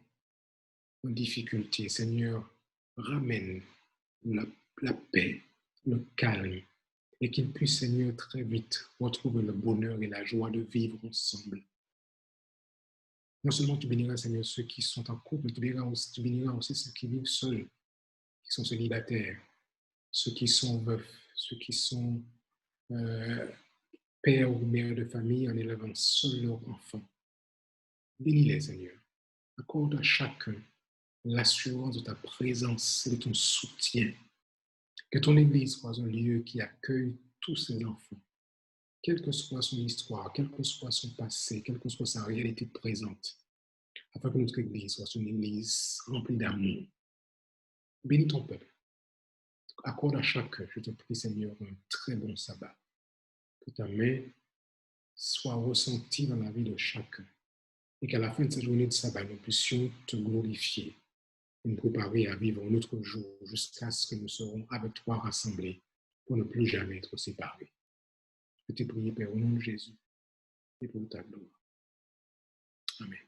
difficulté, Seigneur, ramène la paix, le calme, et qu'ils puissent, Seigneur, très vite retrouver le bonheur et la joie de vivre ensemble. Non seulement tu béniras, Seigneur, ceux qui sont en couple, mais tu béniras aussi ceux qui vivent seuls, qui sont célibataires, ceux qui sont veufs, ceux qui sont pères ou mères de famille en élevant seuls leurs enfants. Bénis-les, Seigneur. Accorde à chacun l'assurance de ta présence et de ton soutien. Que ton Église soit un lieu qui accueille tous ces enfants, quelle que soit son histoire, quel que soit son passé, quelle que soit sa réalité présente, afin que notre Église soit une Église remplie d'amour. Bénis ton peuple. Accorde à chacun, je te prie, Seigneur, un très bon sabbat. Que ta main soit ressentie dans la vie de chacun et qu'à la fin de cette journée de sabbat, nous puissions te glorifier et nous préparer à vivre un autre jour jusqu'à ce que nous serons avec toi rassemblés pour ne plus jamais être séparés. Je te prie, Père, au nom de Jésus et pour ta gloire. Amen.